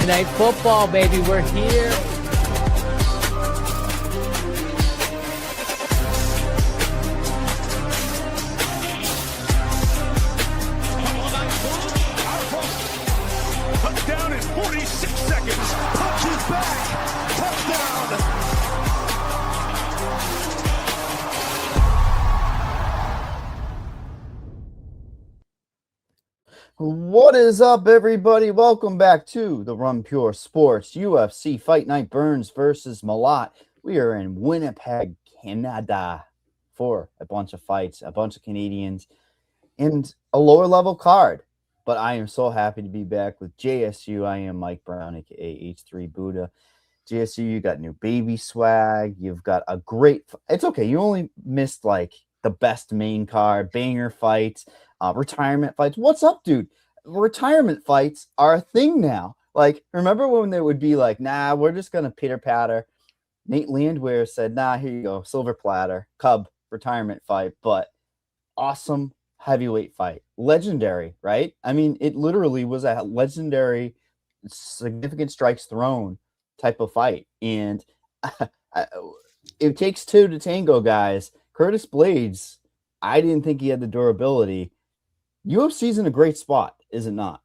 Night Football, baby. We're here. Touchdown in 46 seconds. Punches back. Touchdown. What is up, everybody? Welcome back to the Run Pure Sports UFC Fight Night Burns versus Malot. We are in Winnipeg, Canada for a bunch of fights, a bunch of Canadians, and a lower level card. But I am so happy to be back with JSU. I am Mike Brown, aka H3 Buddha. JSU, you got new baby swag. You've got a great. It's okay. You only missed like the best main card, banger fights. Retirement fights. What's up, dude? Retirement fights are a thing now. Like, remember when they would be like, nah, we're just going to pitter patter. Nate Landwehr said, nah, here you go. Silver platter, Cub retirement fight, but awesome heavyweight fight. Legendary, right? I mean, it literally was a legendary significant strikes thrown type of fight. And it takes two to tango, guys. Curtis Blades, I didn't think he had the durability. UFC's in a great spot, is it not?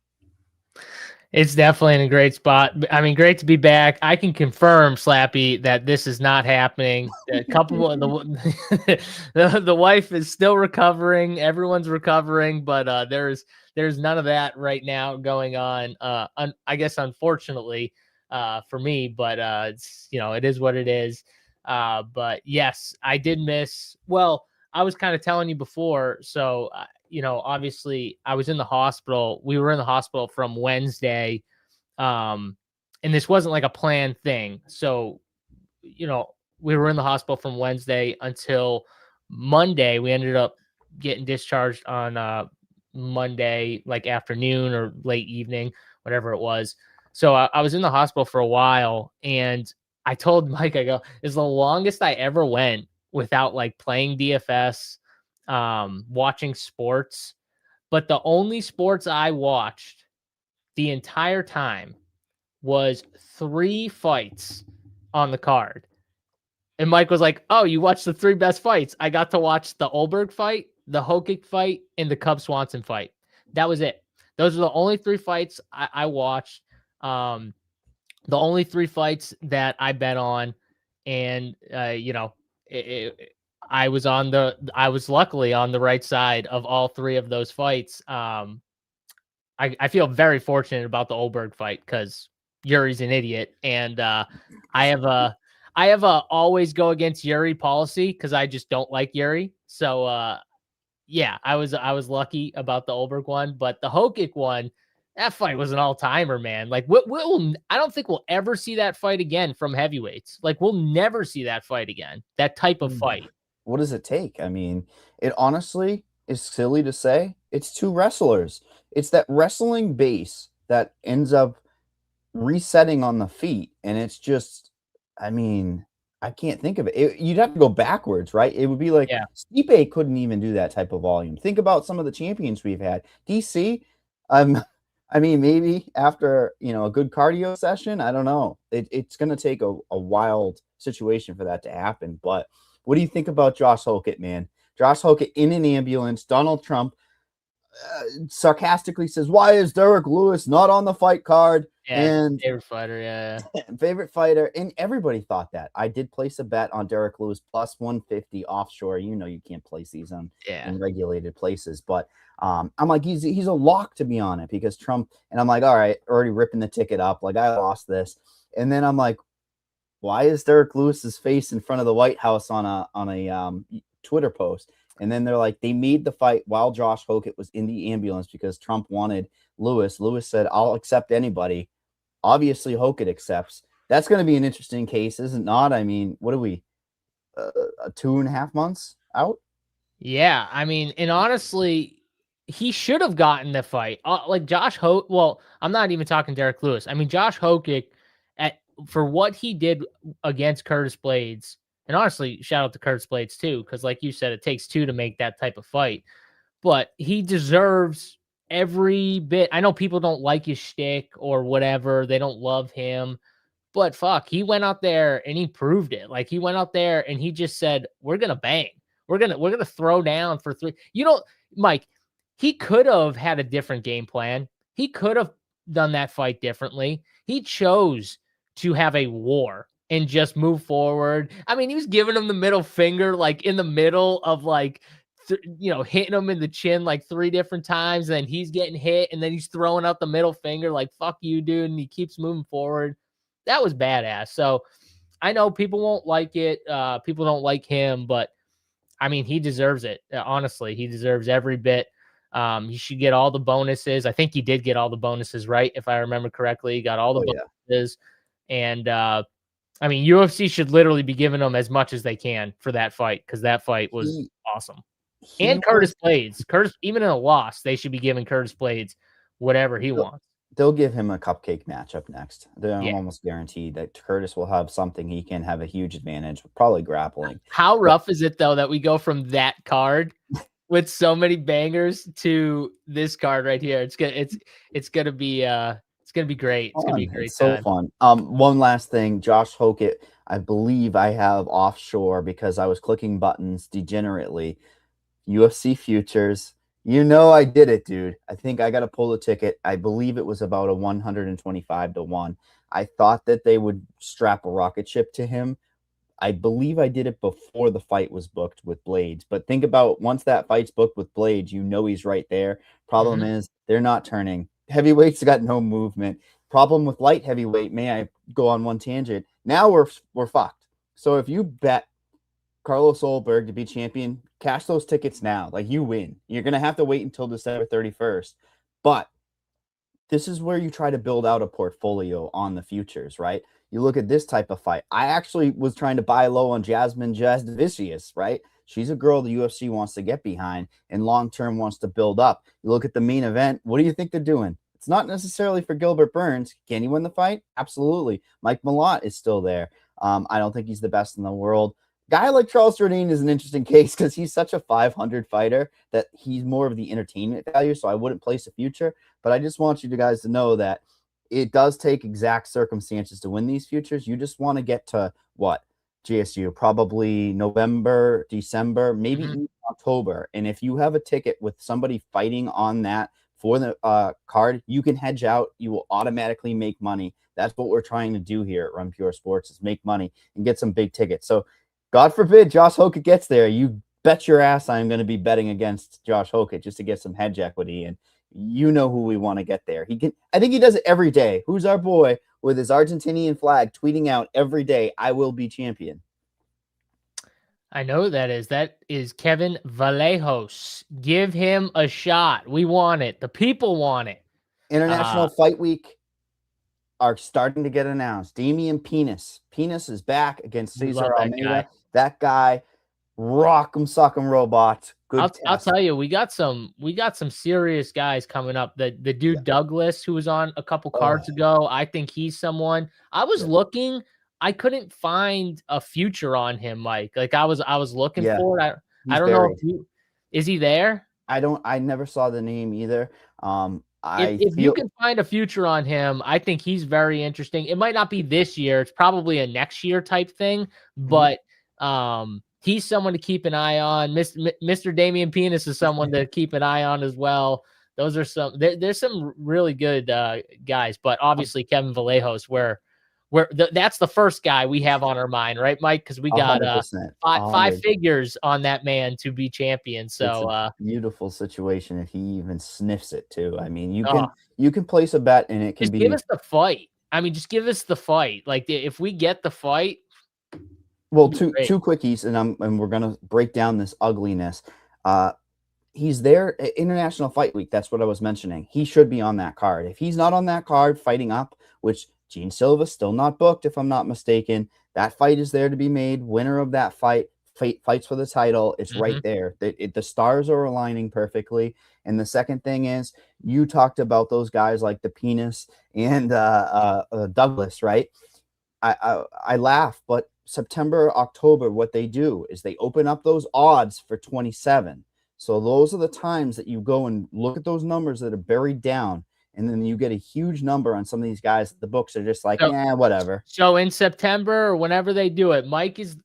It's definitely in a great spot. I mean, great to be back. I can confirm, Slappy, that this is not happening. A couple of the wife is still recovering. Everyone's recovering, but there's none of that right now going on. I guess unfortunately for me, but it's, you know, it is what it is. But yes, I did miss. Well, I was kind of telling you before, so. You know, obviously I was in the hospital. We were in the hospital from Wednesday. And this wasn't like a planned thing. So, you know, we were in the hospital from Wednesday until Monday. We ended up getting discharged on Monday, like afternoon or late evening, whatever it was. So I was in the hospital for a while, and I told Mike, I go, it's the longest I ever went without like playing DFS, watching sports, but the only sports I watched the entire time was 3 fights on the card. And Mike was like, oh, you watched the 3 best fights. I got to watch the Ulberg fight, the Hokic fight, and the Cub Swanson fight. That was it. Those are the only 3 fights I watched. The only 3 fights that I bet on. And, you know, I was luckily on the right side of all 3 of those fights. I feel very fortunate about the Ulberg fight because Yuri's an idiot, and I have a always go against Yuri policy because I just don't like Yuri. So yeah, I was lucky about the Ulberg one, but the Hokic one, that fight was an all-timer, man. Like I don't think we'll ever see that fight again from heavyweights. Like we'll never see that fight again. That type of fight. What does it take? I mean, it honestly is silly to say. It's 2 wrestlers. It's that wrestling base that ends up resetting on the feet. And it's just, I mean, I can't think of it. You'd have to go backwards, right? It would be like, Stipe couldn't even do that type of volume. Think about some of the champions we've had. DC, I mean, maybe after, you know, a good cardio session, I don't know. It's going to take a wild situation for that to happen. But what do you think about Josh Hokic, man? Josh Hokic in an ambulance. Donald Trump sarcastically says, why is Derek Lewis not on the fight card? Yeah, and favorite fighter, yeah. Favorite fighter. And everybody thought that. I did place a bet on Derek Lewis plus 150 offshore. You know you can't place these in regulated places. But I'm like, he's a lock to be on it because Trump. And I'm like, all right, already ripping the ticket up. Like, I lost this. And then I'm like, why is Derek Lewis's face in front of the White House on a Twitter post? And then they're like, they made the fight while Josh Hokic was in the ambulance because Trump wanted Lewis. Lewis said, I'll accept anybody. Obviously, Hokic accepts. That's going to be an interesting case, is it not? I mean, what are we, 2.5 months out? Yeah, I mean, and honestly, he should have gotten the fight. Like Josh Hokic. Well, I'm not even talking Derek Lewis. I mean, Josh Hokic, for what he did against Curtis Blades, and honestly, shout out to Curtis Blades too, because like you said, it takes 2 to make that type of fight. But he deserves every bit. I know people don't like his shtick or whatever. They don't love him. But fuck, he went out there and he proved it. Like, he went out there and he just said, we're going to bang. We're going to throw down for 3. You know, Mike, he could have had a different game plan. He could have done that fight differently. He chose to have a war and just move forward. I mean, he was giving him the middle finger, like in the middle of like, hitting him in the chin like 3 different times. And then he's getting hit and then he's throwing out the middle finger like, fuck you, dude. And he keeps moving forward. That was badass. So I know people won't like it. People don't like him, but I mean, he deserves it. Honestly, he deserves every bit. He should get all the bonuses. I think he did get all the bonuses, right? If I remember correctly, he got all the bonuses. And I mean, UFC should literally be giving him as much as they can for that fight, because that fight was awesome. And Curtis Blades. Curtis, even in a loss, they should be giving Curtis Blades whatever he wants. They'll give him a cupcake match up next. I'm almost guaranteed that Curtis will have something he can have a huge advantage, probably grappling. How rough is it, though, that we go from that card with so many bangers to this card right here? It's gonna be great. It's gonna be a great so time. Fun. One last thing, Josh Hokett, I believe I have offshore because I was clicking buttons degenerately. UFC futures. You know I did it, dude. I think I got to pull a ticket. I believe it was about a 125-1. I thought that they would strap a rocket ship to him. I believe I did it before the fight was booked with Blades. But think about, once that fight's booked with Blades, you know he's right there. Problem is, they're not turning. Heavyweights got no movement. Problem with light heavyweight, may I go on one tangent? Now we're fucked. So if you bet Carlos Solberg to be champion, cash those tickets now. Like, you win. You're going to have to wait until December 31st. But this is where you try to build out a portfolio on the futures, right? You look at this type of fight. I actually was trying to buy low on Jasmine Jasticius, right? She's a girl the UFC wants to get behind and long-term wants to build up. You look at the main event. What do you think they're doing? It's not necessarily for Gilbert Burns. Can he win the fight? Absolutely. Mike Malott is still there. I don't think he's the best in the world. Guy like Charles Jordane is an interesting case because he's such a 500 fighter that he's more of the entertainment value. So I wouldn't place a future, but I just want you guys to know that it does take exact circumstances to win these futures. You just want to get to what? GSU, probably November, December, maybe even October. And if you have a ticket with somebody fighting on that for the card, you can hedge out. You will automatically make money. That's what we're trying to do here at Run Pure Sports, is make money and get some big tickets. So God forbid Josh Hokett gets there. You bet your ass I'm going to be betting against Josh Hokett just to get some hedge equity. And you know who we want to get there. I think he does it every day. Who's our boy with his Argentinian flag tweeting out every day, I will be champion? I know who that is. That is Kevin Vallejos. Give him a shot. We want it. The people want it. International Fight Week are starting to get announced. Damian Penis. Penis is back against Cesar Almeida. That guy, rock'em sock'em robot. I'll tell you, we got some serious guys coming up. The dude Douglas, who was on a couple cards ago, I think he's someone. I was looking, I couldn't find a future on him, Mike. Like, I was looking for it. I don't know is he there? I never saw the name either. If you can find a future on him, I think he's very interesting. It might not be this year. It's probably a next year type thing, but he's someone to keep an eye on. Mr. Damian Penis is someone to keep an eye on as well. Those are there's some really good guys, but obviously Kevin Vallejos, that's the first guy we have on our mind, right, Mike? Because we got 5 figures on that man to be champion. So it's a beautiful situation if he even sniffs it too. I mean, you can place a bet and it can just give us the fight. I mean, just give us the fight. Like, if we get the fight. Well, two quickies, and we're gonna break down this ugliness. He's there at International Fight Week. That's what I was mentioning. He should be on that card. If he's not on that card, fighting up, which Gene Silva still not booked, if I'm not mistaken. That fight is there to be made. Winner of that fight fights for the title. It's right there. The stars are aligning perfectly. And the second thing is, you talked about those guys like the Penis and Douglas, right? I laugh, but September, October, what they do is they open up those odds for 27. So those are the times that you go and look at those numbers that are buried down, and then you get a huge number on some of these guys. The books are just like, yeah, whatever. So in September or whenever they do it, Mike is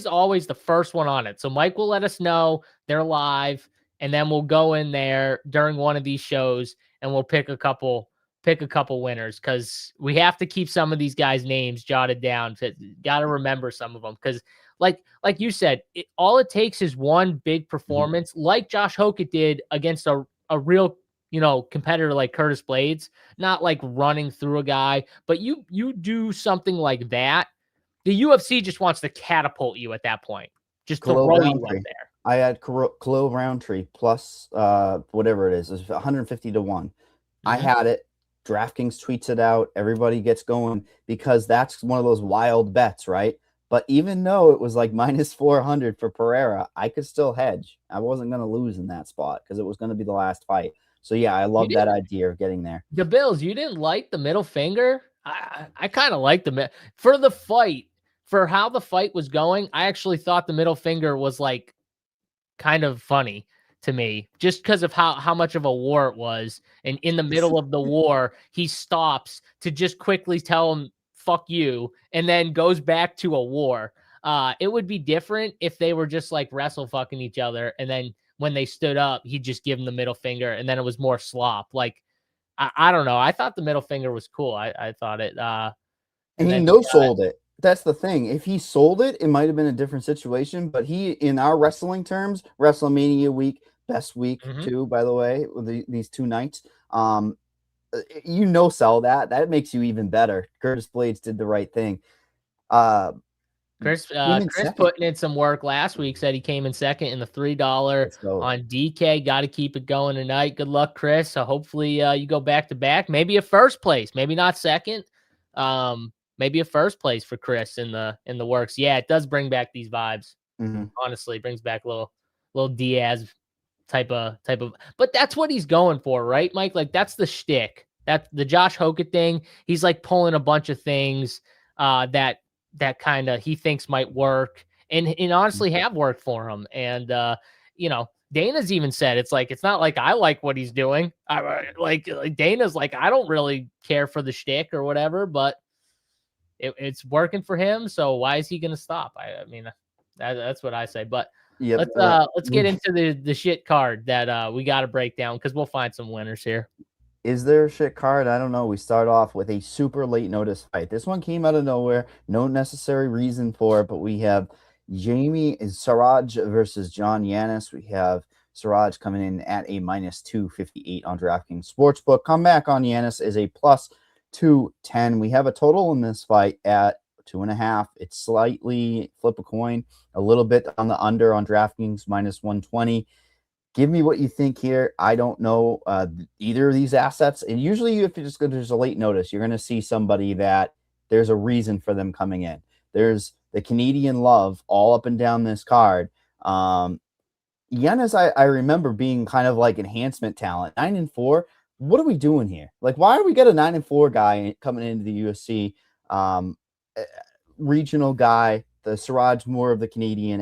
always the first one on it. So Mike will let us know they're live, and then we'll go in there during one of these shows and we'll pick a couple winners, because we have to keep some of these guys' names jotted down. Got to remember some of them, because like you said, all it takes is one big performance, like Josh Hokett did against a real competitor like Curtis Blades, not like running through a guy, but you do something like that. The UFC just wants to catapult you at that point, just throw you up there. I had Khalil Roundtree plus whatever it is 150 to 1. I had it. DraftKings tweets it out. Everybody gets going, because that's one of those wild bets, right? But even though it was like minus 400 for Pereira, I could still hedge. I wasn't going to lose in that spot because it was going to be the last fight. So yeah, I love that idea of getting there. The Bills, you didn't like the middle finger? I kind of liked for the fight, for how the fight was going. I actually thought the middle finger was like kind of funny to me, just because of how much of a war it was. And in the middle of the war, he stops to just quickly tell him, fuck you, and then goes back to a war. It would be different if they were just like wrestle fucking each other, and then when they stood up, he'd just give him the middle finger, and then it was more slop. Like, I don't know. I thought the middle finger was cool. I thought it. And he no-sold it. That's the thing. If he sold it, it might have been a different situation. But he, in our wrestling terms, WrestleMania week, best week too, by the way, with these 2 nights. Sell that. That makes you even better. Curtis Blades did the right thing. Chris putting in some work last week, said he came in second in the $3 on DK. Got to keep it going tonight. Good luck, Chris. So hopefully you go back to back. Maybe a first place, maybe not second. Maybe a first place for Chris in the works. Yeah, it does bring back these vibes. Honestly, it brings back a little Diaz type of, but that's what he's going for, right, Mike? Like, that's the shtick. That's the Josh Hokett thing. He's like pulling a bunch of things that kind of he thinks might work, and honestly have worked for him. And Dana's even said it's not like I like what he's doing. Like Dana's like, I don't really care for the shtick or whatever, but it's working for him. So why is he going to stop? I mean, that's what I say. But let's get into the shit card that we got to break down, because we'll find some winners here. Is there a shit card? I don't know. We start off with a super late notice fight. This one came out of nowhere. No necessary reason for it, but we have Siraj versus John Yannis. We have Siraj coming in at a minus 258 on DraftKings Sportsbook. Comeback on Yannis is a plus 210. We have a total in this fight at 2.5. It's slightly flip a coin, a little bit on the under on DraftKings, minus 120. Give me what you think here. I don't know either of these assets. And usually if you just go to a late notice, you're going to see somebody that there's a reason for them coming in. There's the Canadian love all up and down this card. Yannis, I remember being kind of like enhancement talent. 9-4. What are we doing here? Like, why are we got a 9-4 guy coming into the UFC? Regional guy. The Siraj more of the Canadian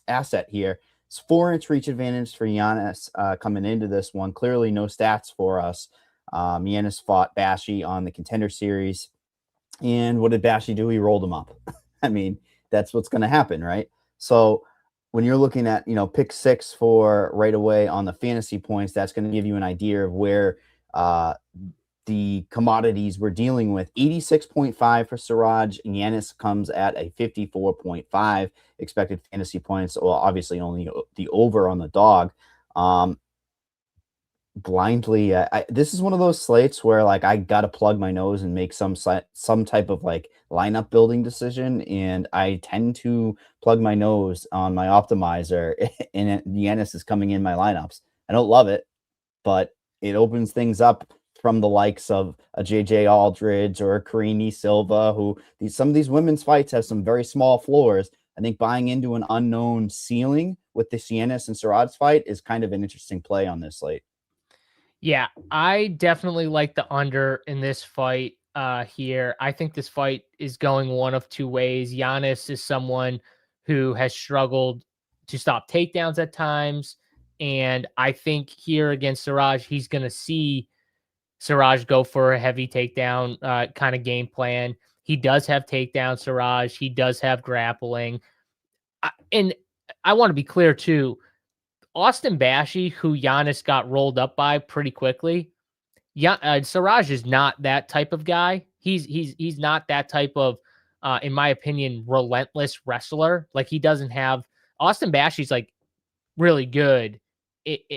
asset here. It's 4-inch reach advantage for Yannis coming into this one. Clearly no stats for us. Yannis fought Bashi on the Contender Series. And what did Bashi do? He rolled him up. I mean, that's what's going to happen, right? So when you're looking at, pick 6 for right away on the fantasy points, that's going to give you an idea of where the commodities we're dealing with. 86.5 for Siraj, and Yannis comes at a 54.5 expected fantasy points. Well, obviously only the over on the dog. Blindly, this is one of those slates where like I got to plug my nose and make some type of like lineup building decision, and I tend to plug my nose on my optimizer, and Yannis is coming in my lineups. I don't love it, but it opens things up from the likes of a JJ Aldrich or a Croin Silva, some of these women's fights have some very small floors. I think buying into an unknown ceiling with this Yannis and Siraj fight is kind of an interesting play on this slate. Yeah, I definitely like the under in this fight here. I think this fight is going one of two ways. Yannis is someone who has struggled to stop takedowns at times. And I think here against Siraj, he's going to see Siraj go for a heavy takedown kind of game plan. He does have takedown, Siraj. He does have grappling. And I want to be clear, too. Austin Bashi, who Yannis got rolled up by pretty quickly, Siraj is not that type of guy. He's not that type of, in my opinion, relentless wrestler. Like, he doesn't have Austin Bashi's like really good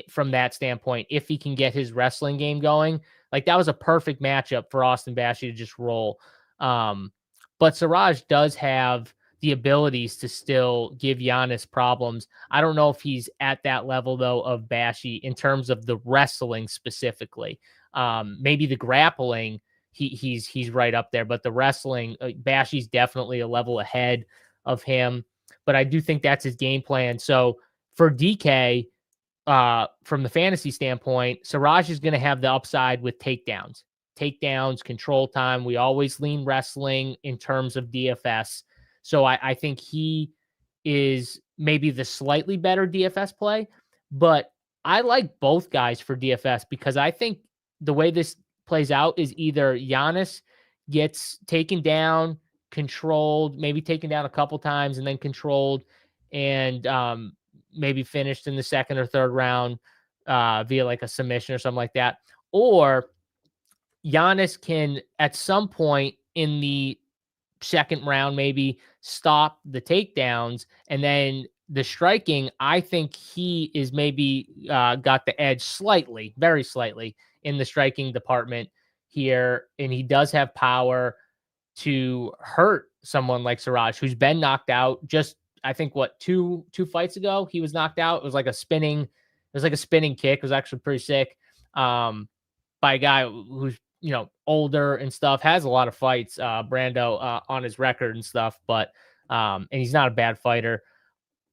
from that standpoint. If he can get his wrestling game going, like that was a perfect matchup for Austin Bashi to just roll. But Siraj does have the abilities to still give Yannis problems. I don't know if he's at that level though of Bashi in terms of the wrestling specifically. Maybe the grappling, he's right up there, but the wrestling, Bashi's definitely a level ahead of him. But I do think that's his game plan. So for DK, from the fantasy standpoint, Siraj is going to have the upside with takedowns, control time. We always lean wrestling in terms of DFS. So I think he is maybe the slightly better DFS play, but I like both guys for DFS because I think the way this plays out is either Yannis gets taken down, controlled, maybe taken down a couple times and then controlled and maybe finished in the second or third round via like a submission or something like that. Or Yannis can at some point in the second round maybe stop the takedowns, and then the striking, I think he is maybe got the edge slightly, very slightly in the striking department here, and he does have power to hurt someone like Siraj, who's been knocked out. Just I think two fights ago he was knocked out. It was like a spinning kick. It was actually pretty sick by a guy who's older and stuff, has a lot of fights, Brando, on his record and stuff, but and he's not a bad fighter,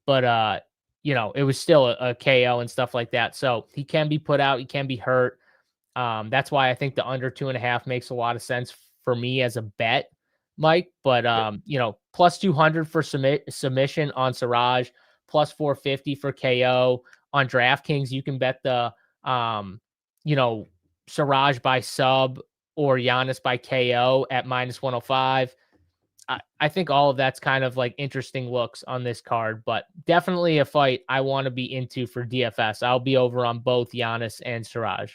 but it was still a KO and stuff like that. So he can be put out, he can be hurt. That's why I think the under 2.5 makes a lot of sense for me as a bet, Mike. But plus 200 for submission on Siraj, plus 450 for KO on DraftKings. You can bet the Siraj by sub or Yannis by KO at minus 105. I think all of that's kind of like interesting looks on this card, but definitely a fight I want to be into for DFS. I'll be over on both Yannis and Siraj.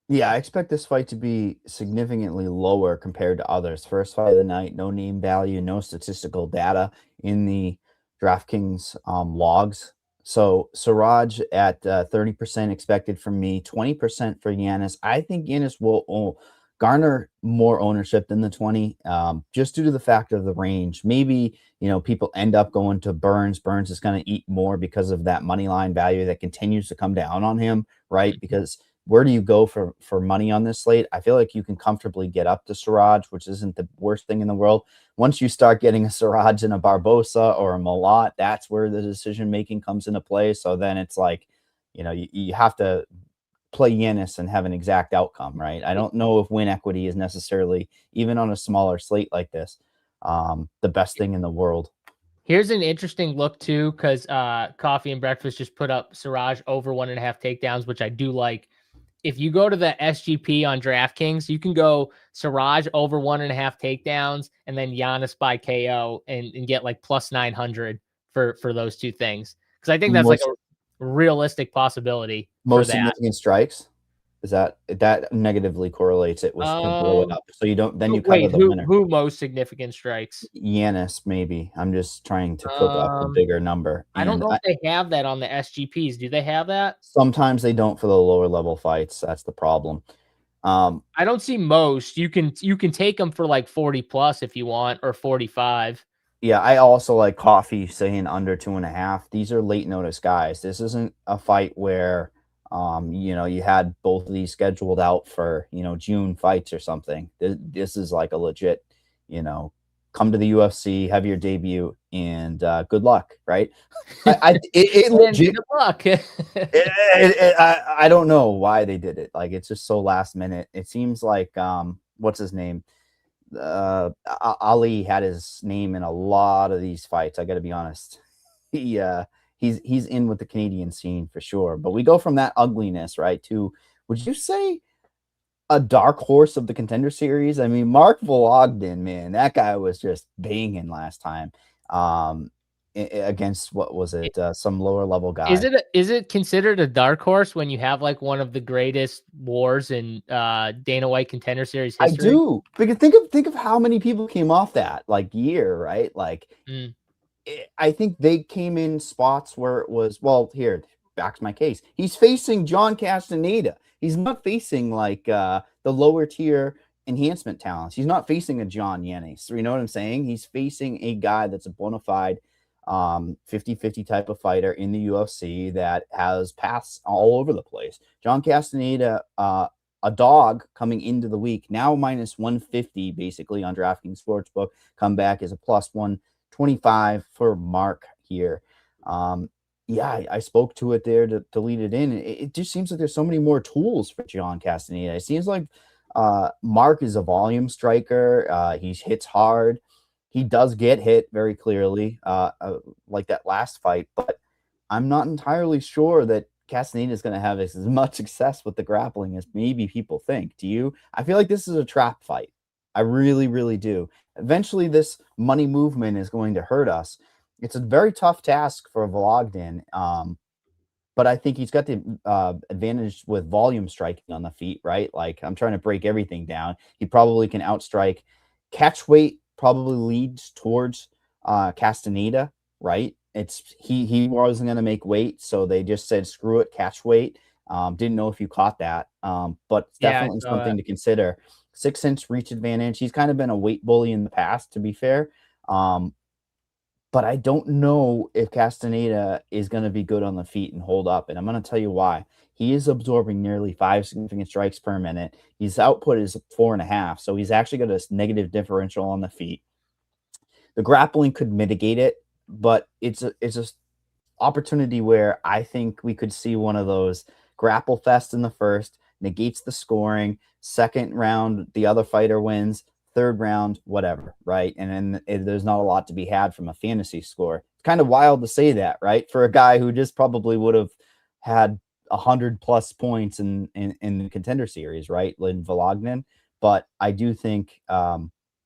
Yeah, I expect this fight to be significantly lower compared to others. First fight of the night, no name value, no statistical data in the DraftKings logs. So Siraj at 30% expected from me, 20% for Yannis. I think Yannis will garner more ownership than the 20, just due to the fact of the range. Maybe, people end up going to Burns. Burns is going to eat more because of that money line value that continues to come down on him, right? Because where do you go for money on this slate? I feel like you can comfortably get up to Siraj, which isn't the worst thing in the world. Once you start getting a Siraj and a Barbosa or a Malot, that's where the decision-making comes into play. So then it's like, you have to play Yannis and have an exact outcome, right? I don't know if win equity is necessarily, even on a smaller slate like this, the best thing in the world. Here's an interesting look too, because Coffee and Breakfast just put up Siraj over 1.5 takedowns, which I do like. If you go to the SGP on DraftKings, you can go Siraj over 1.5 takedowns and then Yannis by KO and get like plus 900 for those two things. Because I think that's like a realistic possibility. Most significant strikes. Is that negatively correlates it with him blow it up. So you don't, then you cover the winner. Who most significant strikes? Yannis, maybe. I'm just trying to cook up a bigger number. I don't know if they have that on the SGPs. Do they have that? Sometimes they don't for the lower level fights. That's the problem. I don't see most. You can take them for like 40 plus if you want, or 45. Yeah, I also like Coffee saying under 2.5. These are late notice guys. This isn't a fight where you had both of these scheduled out for, June fights or something. This is like a legit, come to the UFC, have your debut, and good luck, right? Legit. Good luck. I don't know why they did it. Like, it's just so last minute. It seems like, what's his name? Ali had his name in a lot of these fights. I got to be honest. He he's in with the Canadian scene for sure. But we go from that ugliness, right, to, would you say, a dark horse of the Contender Series? I mean, Mark Vologdin, man, that guy was just banging last time against, what was it, some lower level guy. Is it considered a dark horse when you have like one of the greatest wars in Dana White Contender Series history? I do, because think of how many people came off that like year, right? Like, I think they came in spots where it was, well, here, back to my case. He's facing John Castaneda. He's not facing like the lower tier enhancement talents. He's not facing a John Yannis. You know what I'm saying? He's facing a guy that's a bona fide 50-50 type of fighter in the UFC that has paths all over the place. John Castaneda, a dog coming into the week, now minus 150 basically on DraftKings Sportsbook. Come back as a plus 125 for Mark here. Yeah, I spoke to it there to lead it in. It just seems like there's so many more tools for John Castaneda. It seems like Mark is a volume striker. He hits hard. He does get hit very clearly, like that last fight. But I'm not entirely sure that Castaneda is going to have as much success with the grappling as maybe people think. Do you? I feel like this is a trap fight. I really, really do. Eventually, this money movement is going to hurt us. It's a very tough task for Vologdin, but I think he's got the advantage with volume striking on the feet, right? Like, I'm trying to break everything down. He probably can outstrike. Catch weight probably leads towards Castaneda, right? He wasn't going to make weight, so they just said screw it, catch weight. Didn't know if you caught that, but it's definitely something to consider. 6-inch reach advantage. He's kind of been a weight bully in the past, to be fair. But I don't know if Castaneda is going to be good on the feet and hold up. And I'm going to tell you why. He is absorbing nearly 5 significant strikes per minute. His output is 4.5. So he's actually got a negative differential on the feet. The grappling could mitigate it, but it's a opportunity where I think we could see one of those grapple fest in the first, negates the scoring. Second round, the other fighter wins. Third round, whatever, right? And then there's not a lot to be had from a fantasy score. It's kind of wild to say that, right? For a guy who just probably would have had 100+ points in the Contender Series, right? Lynn Vologdin. But I do think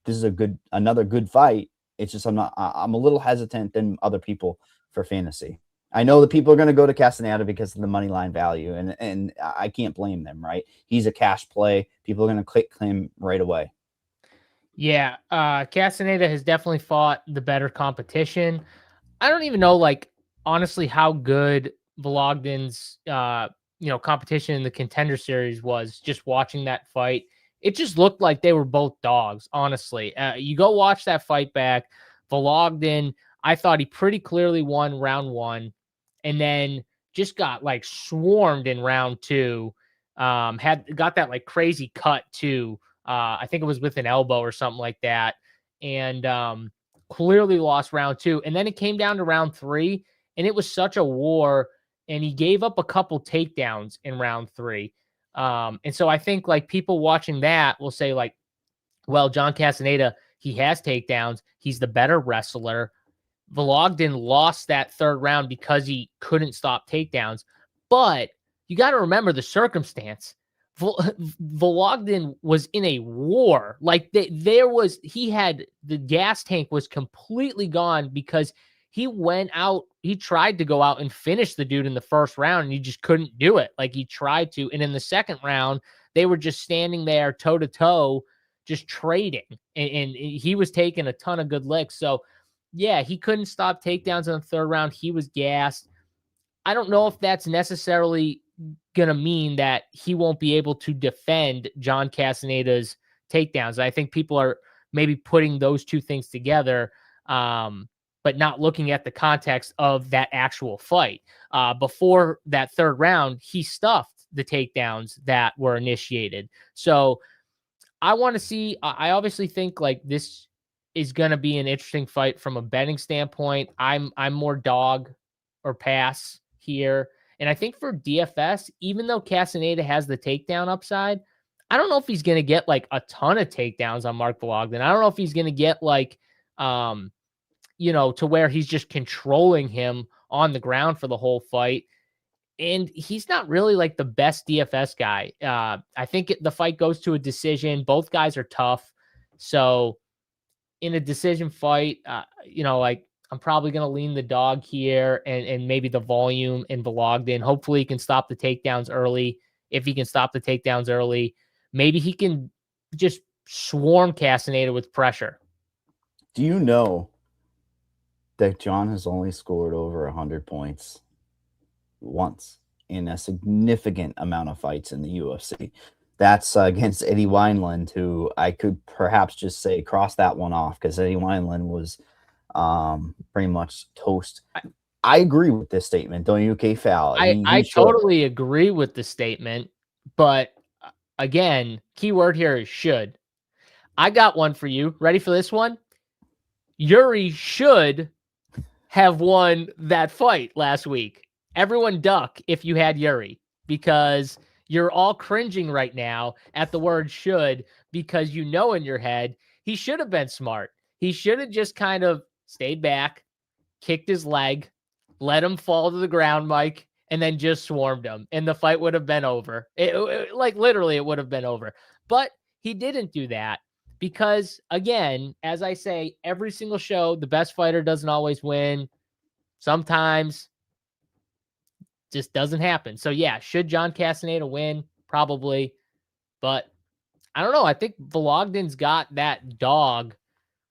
this is another good fight. It's just I'm a little hesitant than other people for fantasy. I know that people are going to go to Castaneda because of the money line value, and I can't blame them, right? He's a cash play. People are going to click him right away. Yeah, Castaneda has definitely fought the better competition. I don't even know, like, honestly, how good Vologdin's, competition in the Contender Series was. Just watching that fight, it just looked like they were both dogs, honestly. You go watch that fight back. Vologdin, I thought he pretty clearly won round 1, and then just got, like, swarmed in round 2. Got that, like, crazy cut, too. I think it was with an elbow or something like that. And clearly lost round 2. And then it came down to round 3, and it was such a war. And he gave up a couple takedowns in round 3. And so I think, like, people watching that will say, like, well, John Castaneda, he has takedowns. He's the better wrestler. Vologdin lost that third round because he couldn't stop takedowns. But you got to remember the circumstance. Vologdin was in a war. Like, he had the gas tank was completely gone because he went out. He tried to go out and finish the dude in the first round, and he just couldn't do it. Like, he tried to. And in the second round, they were just standing there toe to toe, just trading. And he was taking a ton of good licks. So, yeah, he couldn't stop takedowns in the third round. He was gassed. I don't know if that's necessarily going to mean that he won't be able to defend John Castaneda's takedowns. I think people are maybe putting those two things together, but not looking at the context of that actual fight. Before that third round, he stuffed the takedowns that were initiated. So I want to see, I obviously think, like, this is going to be an interesting fight from a betting standpoint. I'm more dog or pass here. And I think for DFS, even though Castaneda has the takedown upside, I don't know if he's going to get, like, a ton of takedowns on Mark Vologdin. I don't know if he's going to get, like, to where he's just controlling him on the ground for the whole fight. And he's not really like the best DFS guy. I think the fight goes to a decision. Both guys are tough. So in a decision fight, like I'm probably going to lean the dog here and maybe the volume in Vologdin. Hopefully he can stop the takedowns early. If he can stop the takedowns early, maybe he can just swarm Castaneda with pressure. Do you know that John has only scored over 100 points once in a significant amount of fights in the UFC? That's against Eddie Wineland, who I could perhaps just say cross that one off because Eddie Wineland was pretty much toast. I agree with this statement, don't you, K-Fal? I totally agree with the statement, but again, keyword here is should. I got one for you. Ready for this one? Yuri should have won that fight last week. Everyone duck if you had Yuri, because you're all cringing right now at the word should, because in your head, he should have been smart. He should have just kind of stayed back, kicked his leg, let him fall to the ground, Mike, and then just swarmed him. And the fight would have been over. Literally, it would have been over. But he didn't do that because, again, as I say, every single show, the best fighter doesn't always win. Sometimes just doesn't happen. So, yeah, should John Castaneda win? Probably. But I don't know. I think Vologdin's got that dog.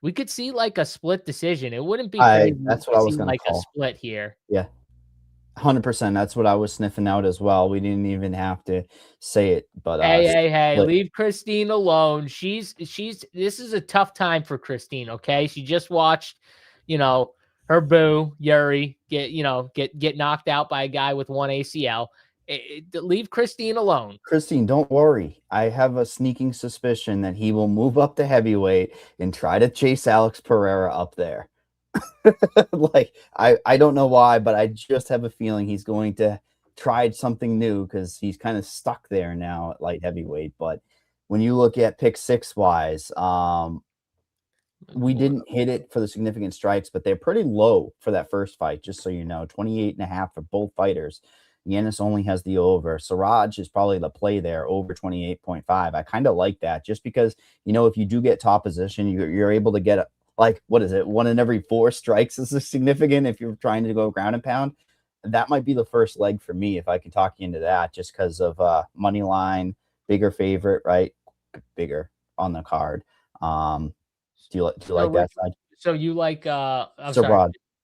We could see like a split decision. It wouldn't be crazy. That's what I was going to call a split here. Yeah, 100%. That's what I was sniffing out as well. We didn't even have to say it. But hey, leave Christine alone. This is a tough time for Christine. Okay, she just watched, her boo Yuri get knocked out by a guy with one ACL. Leave Christine alone. Christine, don't worry. I have a sneaking suspicion that he will move up to heavyweight and try to chase Alex Pereira up there. I don't know why, but I just have a feeling he's going to try something new because he's kind of stuck there now at light heavyweight. But when you look at pick 6 wise, we didn't hit it for the significant strikes, but they're pretty low for that first fight, just so you know. 28.5 for both fighters. Yannis only has the over. Siraj is probably the play there, over 28.5. I kind of like that just because, if you do get top position, you're able to get what is it? 1 in every 4 strikes is significant if you're trying to go ground and pound. That might be the first leg for me if I can talk you into that, just because of money line, bigger favorite, right? Bigger on the card. Do you like that side? So you like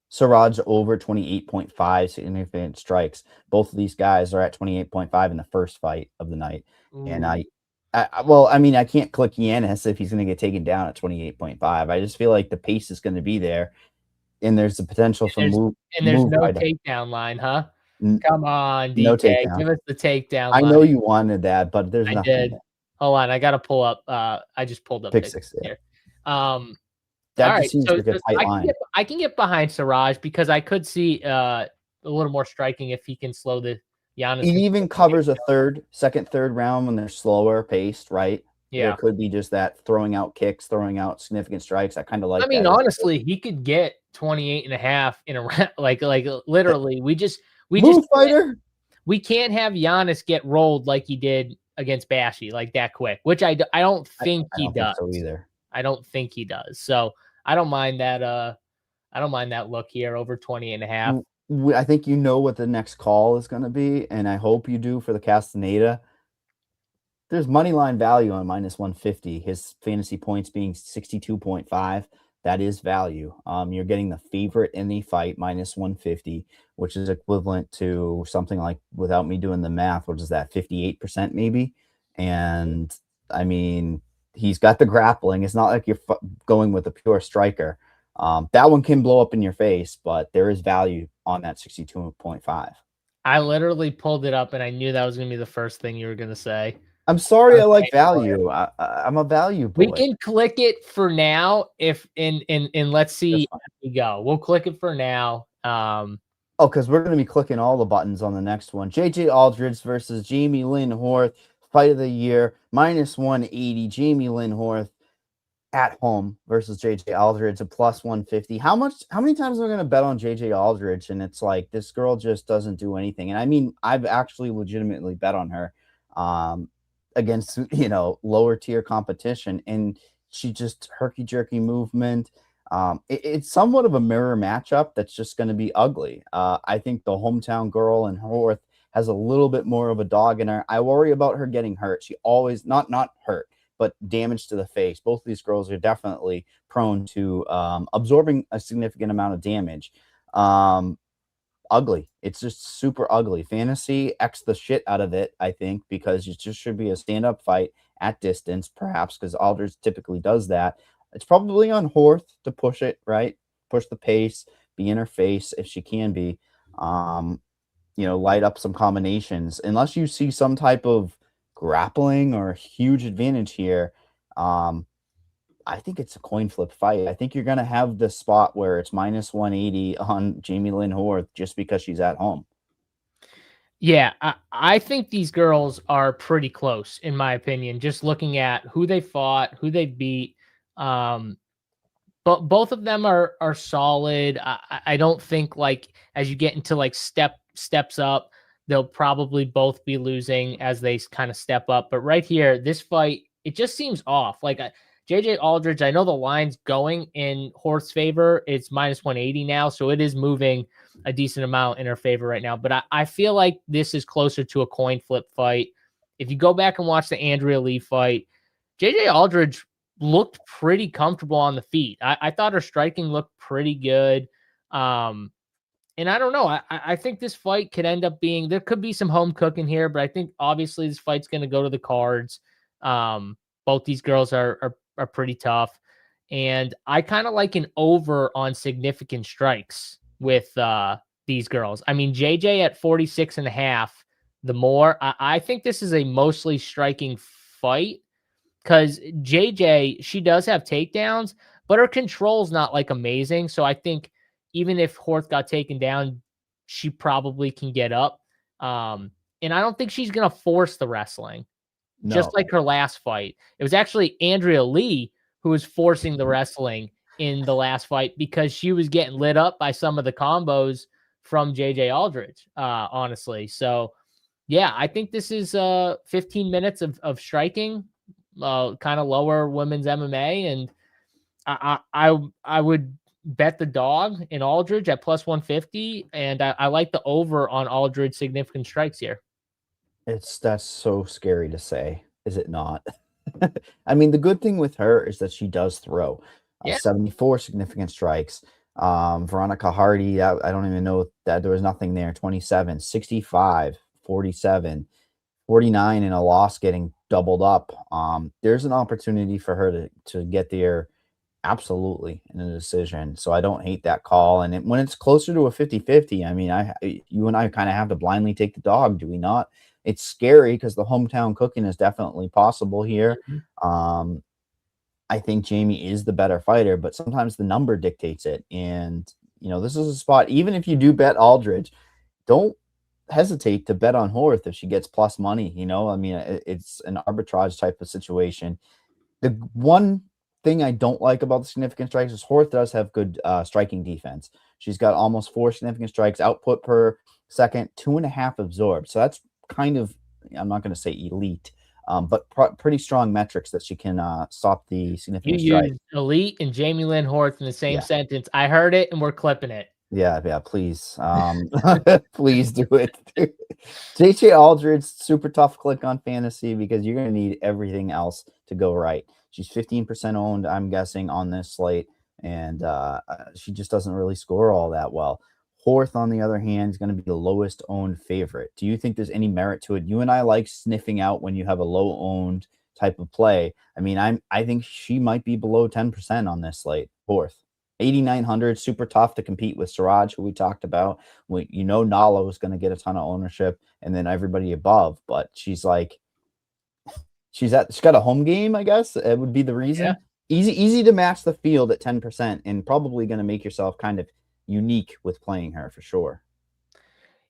Siraj over 28.5 significant strikes. Both of these guys are at 28.5 in the first fight of the night. Ooh. And I can't click Yannis if he's going to get taken down at 28.5. I just feel like the pace is going to be there, and there's the potential for move. And there's no takedown line, huh? Come on, DK, no takedown. Give us the takedown line. I know you wanted that, but there's nothing. Did. Hold on, I got to pull up. I just pulled up pick 6 here. That just seems like a tight line. I can get behind Siraj because I could see a little more striking if he can slow the Yannis. He even covers a second, third round when they're slower paced, right? Yeah. There could be just that throwing out kicks, throwing out significant strikes. I kind of like that. Honestly, he could get 28.5 in a round. Like literally, we can't have Yannis get rolled like he did against Bashi like that quick, which I don't think he does. Think so either. I don't think he does. So I don't mind that. I don't mind that look here over 20.5. I think you know what the next call is going to be, and I hope you do for the Castaneda. There's money line value on -150. His fantasy points being 62.5. That is value. You're getting the favorite in the fight -150, which is equivalent to something like, without me doing the math, what is that, 58% maybe? And I mean, he's got the grappling. It's not like you're going with a pure striker. That one can blow up in your face, but there is value on that 62.5. I literally pulled it up, and I knew that was going to be the first thing you were going to say. I'm sorry, I like value. I'm a value boy. We can click it for now. Let's see as we go. We'll click it for now. Because we're going to be clicking all the buttons on the next one. JJ Aldrich versus Jamie Lynn Horth. Fight of the year, -180. Jamie Lynn Horth at home versus JJ Aldrich at plus 150. How many times am I going to bet on JJ Aldrich? And it's like, this girl just doesn't do anything. And I mean, I've actually legitimately bet on her against, lower tier competition. And she just herky jerky movement. It's somewhat of a mirror matchup that's just going to be ugly. I think the hometown girl in Horth has a little bit more of a dog in her. I worry about her getting hurt. She always, not hurt, but damage to the face. Both of these girls are definitely prone to absorbing a significant amount of damage. Ugly. It's just super ugly. Fantasy X the shit out of it, I think, because it just should be a stand-up fight at distance, perhaps, because Aldrich typically does that. It's probably on Horth to push it, right? Push the pace, be in her face if she can be. Light up some combinations. Unless you see some type of grappling or huge advantage here, I think it's a coin flip fight. I think you're going to have the spot where it's minus 180 on Jamie Lynn Horth just because she's at home. Yeah, I think these girls are pretty close, in my opinion, just looking at who they fought, who they beat. But both of them are solid. I don't think, like, as you get into like steps up, they'll probably both be losing as they kind of step up. But right here, this fight, it just seems off. Like JJ Aldrich, I know the line's going in Horth's favor. It's minus 180 now, so it is moving a decent amount in her favor right now. But I feel like this is closer to a coin flip fight. If you go back and watch the Andrea Lee fight, JJ Aldrich looked pretty comfortable on the feet. I thought her striking looked pretty good. And I don't know. I think this fight could end up being, there could be some home cooking here, but I think obviously this fight's going to go to the cards. Both these girls are pretty tough. And I kind of like an over on significant strikes with these girls. I mean, JJ at 46.5, the more. I think this is a mostly striking fight because JJ, she does have takedowns, but her control's not like amazing. So I think even if Horth got taken down, she probably can get up. And I don't think she's going to force the wrestling, just like her last fight. It was actually Andrea Lee who was forcing the wrestling in the last fight because she was getting lit up by some of the combos from JJ Aldrich, honestly. So, yeah, I think this is 15 minutes of striking, kind of lower women's MMA. And I would bet the dog in Aldrich at plus 150, and I like the over on Aldrich significant strikes here. That's so scary to say, is it not? I mean, the good thing with her is that she does throw 74 significant strikes. Veronica Hardy, I don't even know that there was nothing there. 27, 65, 47, 49 in a loss, getting doubled up. There's an opportunity for her to get there. Absolutely, in a decision. So I don't hate that call. And when it's closer to a 50-50, I mean, you and I kind of have to blindly take the dog, do we not? It's scary because the hometown cooking is definitely possible here. I think Jamie is the better fighter, but sometimes the number dictates it. And, this is a spot, even if you do bet Aldrich, don't hesitate to bet on Horth if she gets plus money. I mean, it's an arbitrage type of situation. The one thing I don't like about the significant strikes is Horth does have good striking defense. She's got almost 4 significant strikes, output per second, 2.5 absorbed. So that's kind of, I'm not going to say elite, but pretty strong metrics that she can stop the significant strike. You use elite and Jamie Lynn Horth in the same sentence. I heard it and we're clipping it. Yeah, please. Please do it. JJ Aldrich, super tough click on fantasy because you're going to need everything else to go right. She's 15% owned, I'm guessing, on this slate, and she just doesn't really score all that well. Horth, on the other hand, is going to be the lowest owned favorite. Do you think there's any merit to it? You and I like sniffing out when you have a low owned type of play. I mean, I think she might be below 10% on this slate. Horth, 8,900, super tough to compete with Siraj, who we talked about. Nalo is going to get a ton of ownership, and then everybody above. But she's like, she's got a home game, I guess. It would be the reason. Yeah. Easy to match the field at 10%, and probably going to make yourself kind of unique with playing her for sure.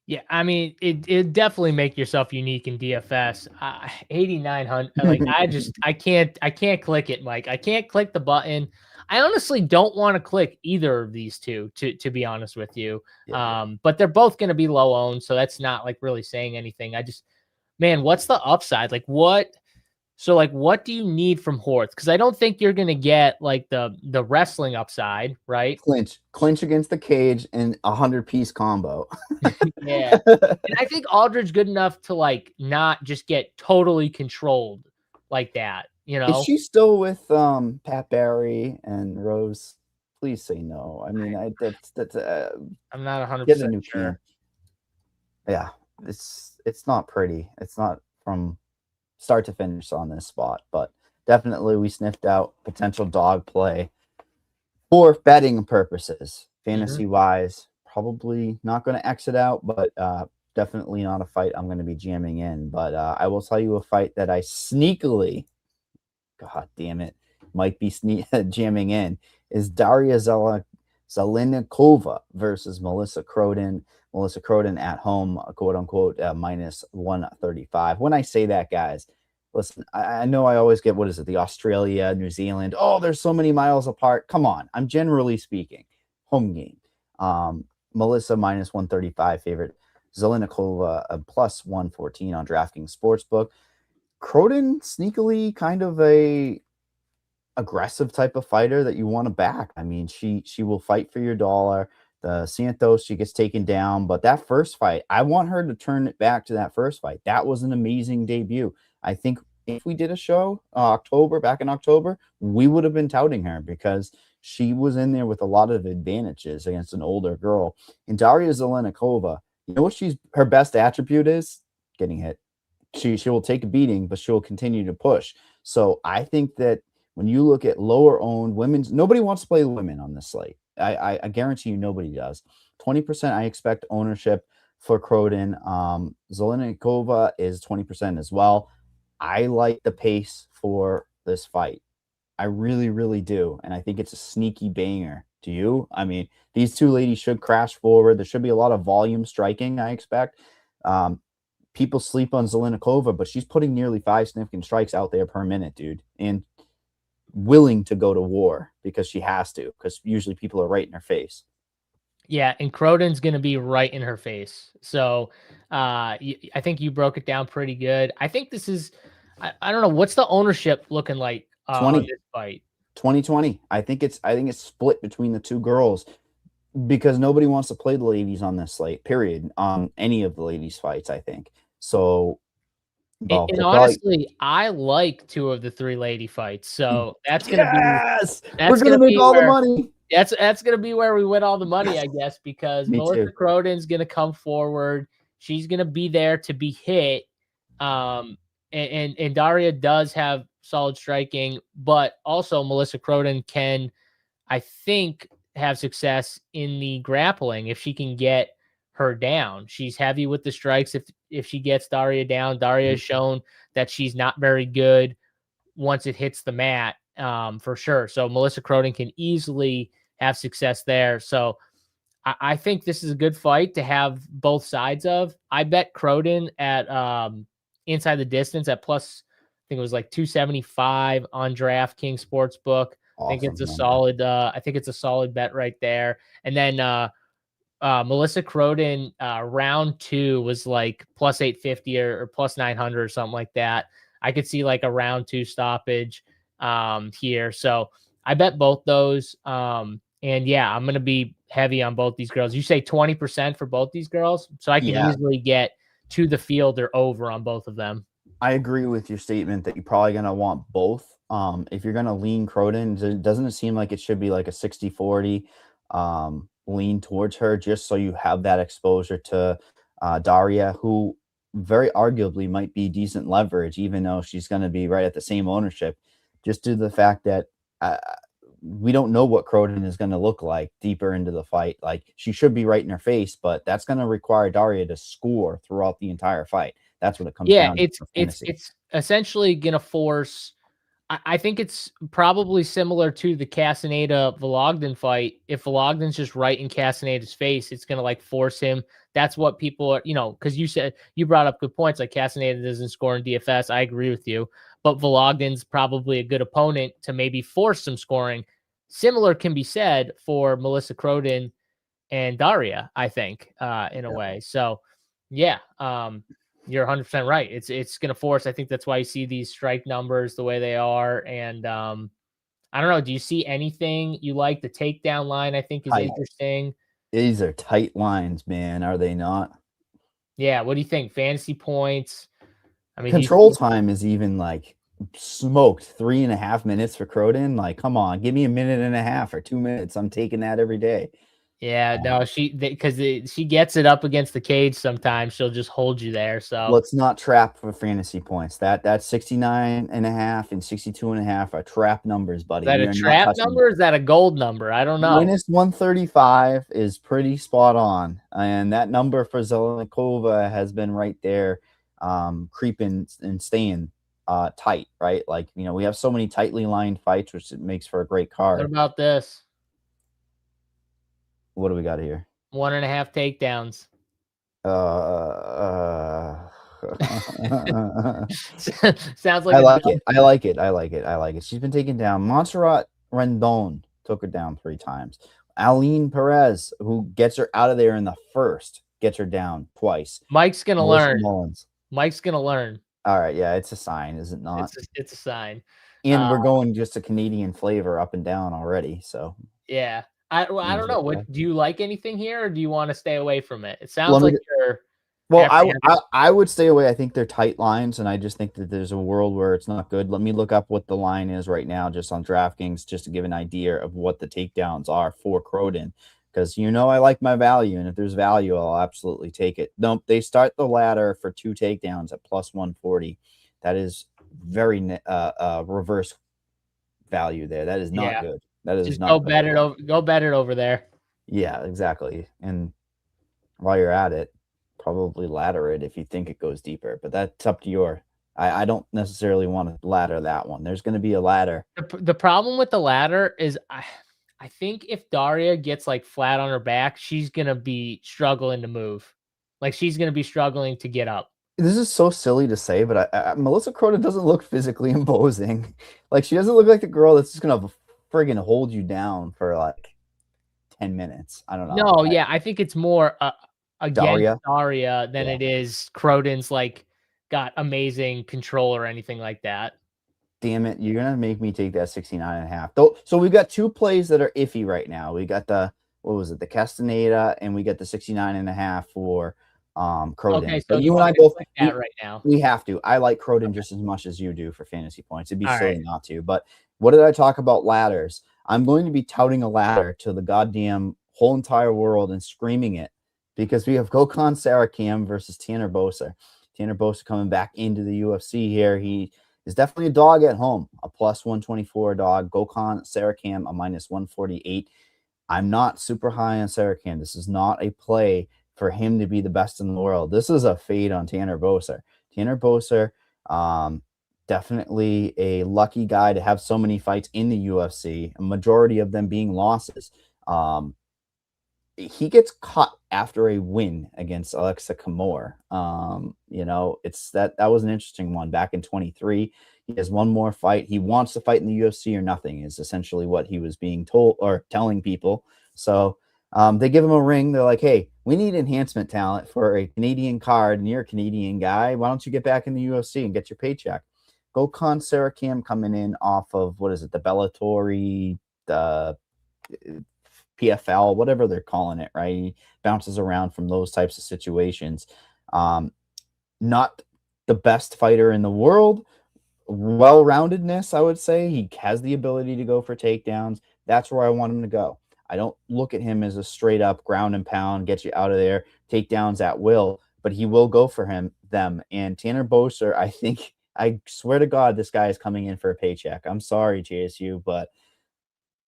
Yeah, I mean, it definitely make yourself unique in DFS. 8,900, like I can't click it, Mike. I can't click the button. I honestly don't want to click either of these two, to be honest with you. Yeah. But they're both going to be low owned, so that's not like really saying anything. Man, what's the upside? Like what? So like, what do you need from Horth? Because I don't think you're gonna get like the wrestling upside, right? Clinch against the cage and 100-piece combo. Yeah, and I think Aldrich good enough to like not just get totally controlled like that. Is she still with Pat Barry and Rose? Please say no. I mean, that's I'm not get a 100% new sure. team. Yeah, it's not pretty. It's not from start to finish on this spot, but definitely we sniffed out potential dog play for betting purposes. Fantasy wise, probably not going to exit out, but definitely not a fight I'm going to be jamming in. But I will tell you a fight that I sneakily, God damn it, might be jamming in is Daria Zhelezniakova versus Melissa Croin. Melissa Croin at home, quote unquote, minus 135. When I say that, guys, listen, I know I always get, what is it, the Australia, New Zealand. Oh, there's so many miles apart. Come on. I'm generally speaking. Home game. Melissa minus 135 favorite. Zhelezniakova plus 114 on DraftKings Sportsbook. Croin sneakily kind of a aggressive type of fighter that you want to back. I mean, she will fight for your dollar. The Santos, she gets taken down, but that first fight, I want her to turn it back to that first fight. That was an amazing debut. I think if we did a show back in October, we would have been touting her because she was in there with a lot of advantages against an older girl. And Daria Zhelezniakova, you know what her best attribute is? Getting hit. She will take a beating, but she'll continue to push. So I think that when you look at lower owned women's, nobody wants to play women on this slate. I guarantee you nobody does. 20% I expect ownership for Croin. Zhelezniakova is 20% as well. I like the pace for this fight. I really, really do. And I think it's a sneaky banger. Do you? I mean, these two ladies should crash forward. There should be a lot of volume striking, I expect. People sleep on Zhelezniakova, but she's putting nearly 5 significant strikes out there per minute, dude. And willing to go to war because she has to, because usually people are right in her face. Yeah, and Cronin's going to be right in her face. So I think you broke it down pretty good. I think this is, I don't know, what's the ownership looking like on this fight? 2020. I think it's split between the two girls because nobody wants to play the ladies on this slate, period, on any of the ladies' fights, I think. So and honestly, I like 2 of the 3 lady fights. So that's going to be, we're going to make all the money. That's going to be where we win all the money, I guess, because Melissa Cronin's going to come forward. She's going to be there to be hit. And Daria does have solid striking, but also Melissa Croin can, I think, have success in the grappling if she can get her down. She's heavy with the strikes. If she gets Daria down, Daria has shown that she's not very good once it hits the mat, for sure. So Melissa Croin can easily have success there. So I think this is a good fight to have both sides of. I bet Croin at inside the distance at plus, I think it was like 275 on DraftKings Sportsbook. Awesome, I think it's a solid. I think it's a solid bet right there. And then Melissa Croin round 2 was like plus 850 or plus 900 or something like that. I could see like a round 2 stoppage here. So I bet both those. And yeah, I'm going to be heavy on both these girls. You say 20% for both these girls. So I can easily get to the field or over on both of them. I agree with your statement that you're probably going to want both. If you're going to lean Croin, doesn't it seem like it should be like a 60-40 lean towards her, just so you have that exposure to Daria, who very arguably might be decent leverage, even though she's going to be right at the same ownership, just due to the fact that we don't know what Croin is going to look like deeper into the fight. Like, she should be right in her face, but that's going to require Daria to score throughout the entire fight. That's what it comes down to. It's essentially going to force, I think it's probably similar to the Castaneda Vologdin fight. If Vologdin's just right in Castaneda's face, it's going to like force him. That's what people are, because you brought up good points. Like Castaneda doesn't score in DFS. I agree with you, but Vologdin's probably a good opponent to maybe force some scoring. Similar can be said for Melissa Croden and Daria, I think, in a way. So, yeah, you're 100% right. It's going to force. I think that's why you see these strike numbers the way they are. And I don't know. Do you see anything you like? The takedown line, I think, is interesting. These are tight lines, man. Are they not? Yeah. What do you think? Fantasy points. I mean, control time is even like smoked. 3.5 minutes for Croden. Like, come on, give me a minute and a half or 2 minutes. I'm taking that every day. Yeah, no, because she gets it up against the cage sometimes. She'll just hold you there. So let's not trap for fantasy points. That's 69.5 and 62.5 are trap numbers, buddy. Is that a trap number? Or is that a gold number? I don't know. -135 is pretty spot on. And that number for Zhelezniakova has been right there, creeping and staying tight, right? Like, we have so many tightly lined fights, which it makes for a great card. What about this? What do we got here? 1.5 takedowns. Sounds like I like it. I like it. I like it. I like it. She's been taken down. Montserrat Rendon took her down 3 times. Aline Perez, who gets her out of there in the first, gets her down twice. Mike's gonna learn. Mullins. Mike's gonna learn. All right, yeah, it's a sign, is it not? It's a sign. And we're going just a Canadian flavor up and down already. So yeah. I don't know. What do you like anything here, or do you want to stay away from it? It sounds like you're. Well, I would stay away. I think they're tight lines, and I just think that there's a world where it's not good. Let me look up what the line is right now, just on DraftKings, just to give an idea of what the takedowns are for Croden, because I like my value, and if there's value, I'll absolutely take it. No, they start the ladder for 2 takedowns at +140. That is very reverse value there. That is not good. That is just not go bet it over. Go bet it over there. Yeah, exactly. And while you're at it, probably ladder it if you think it goes deeper. But that's up to your. I don't necessarily want to ladder that one. There's going to be a ladder. The problem with the ladder is I think if Daria gets like flat on her back, she's gonna be struggling to move. Like she's gonna be struggling to get up. This is so silly to say, but Melissa Croden doesn't look physically imposing. Like she doesn't look like the girl that's just gonna friggin' hold you down for like 10 minutes. I don't know. No, yeah, I think it's more against Daria than it is Croden's like got amazing control or anything like that. Damn it, you're gonna make me take that 69.5. So we've got 2 plays that are iffy right now. We got the the Castaneda, and we got the 69.5 for Croden. Okay, so you and I both like that right now. We have to. I like Croden just as much as you do for fantasy points. It'd be silly not to. But what did I talk about ladders? I'm going to be touting a ladder to the goddamn whole entire world and screaming it, because we have Gokhan Saricam versus Tanner Boser. Tanner Boser coming back into the UFC here. He is definitely a dog at home, a +124 dog. Gokhan Saricam, a -148. I'm not super high on Saricam. This is not a play for him to be the best in the world. This is a fade on Tanner Boser. Tanner Boser, definitely a lucky guy to have so many fights in the UFC, a majority of them being losses. He gets caught after a win against Alexa Kamor. That was an interesting one back in 23. He has one more fight. He wants to fight in the UFC or nothing is essentially what he was being told or telling people. So they give him a ring. They're like, hey, we need enhancement talent for a Canadian card, and you're a Canadian guy. Why don't you get back in the UFC and get your paycheck? Gokhan Saricam coming in off of, the Bellatori, the PFL, whatever they're calling it, right? He bounces around from those types of situations. Not the best fighter in the world. Well-roundedness, I would say. He has the ability to go for takedowns. That's where I want him to go. I don't look at him as a straight-up ground and pound, get you out of there, takedowns at will, but he will go for them. And Tanner Boser, I swear to God, this guy is coming in for a paycheck. I'm sorry, JSU, but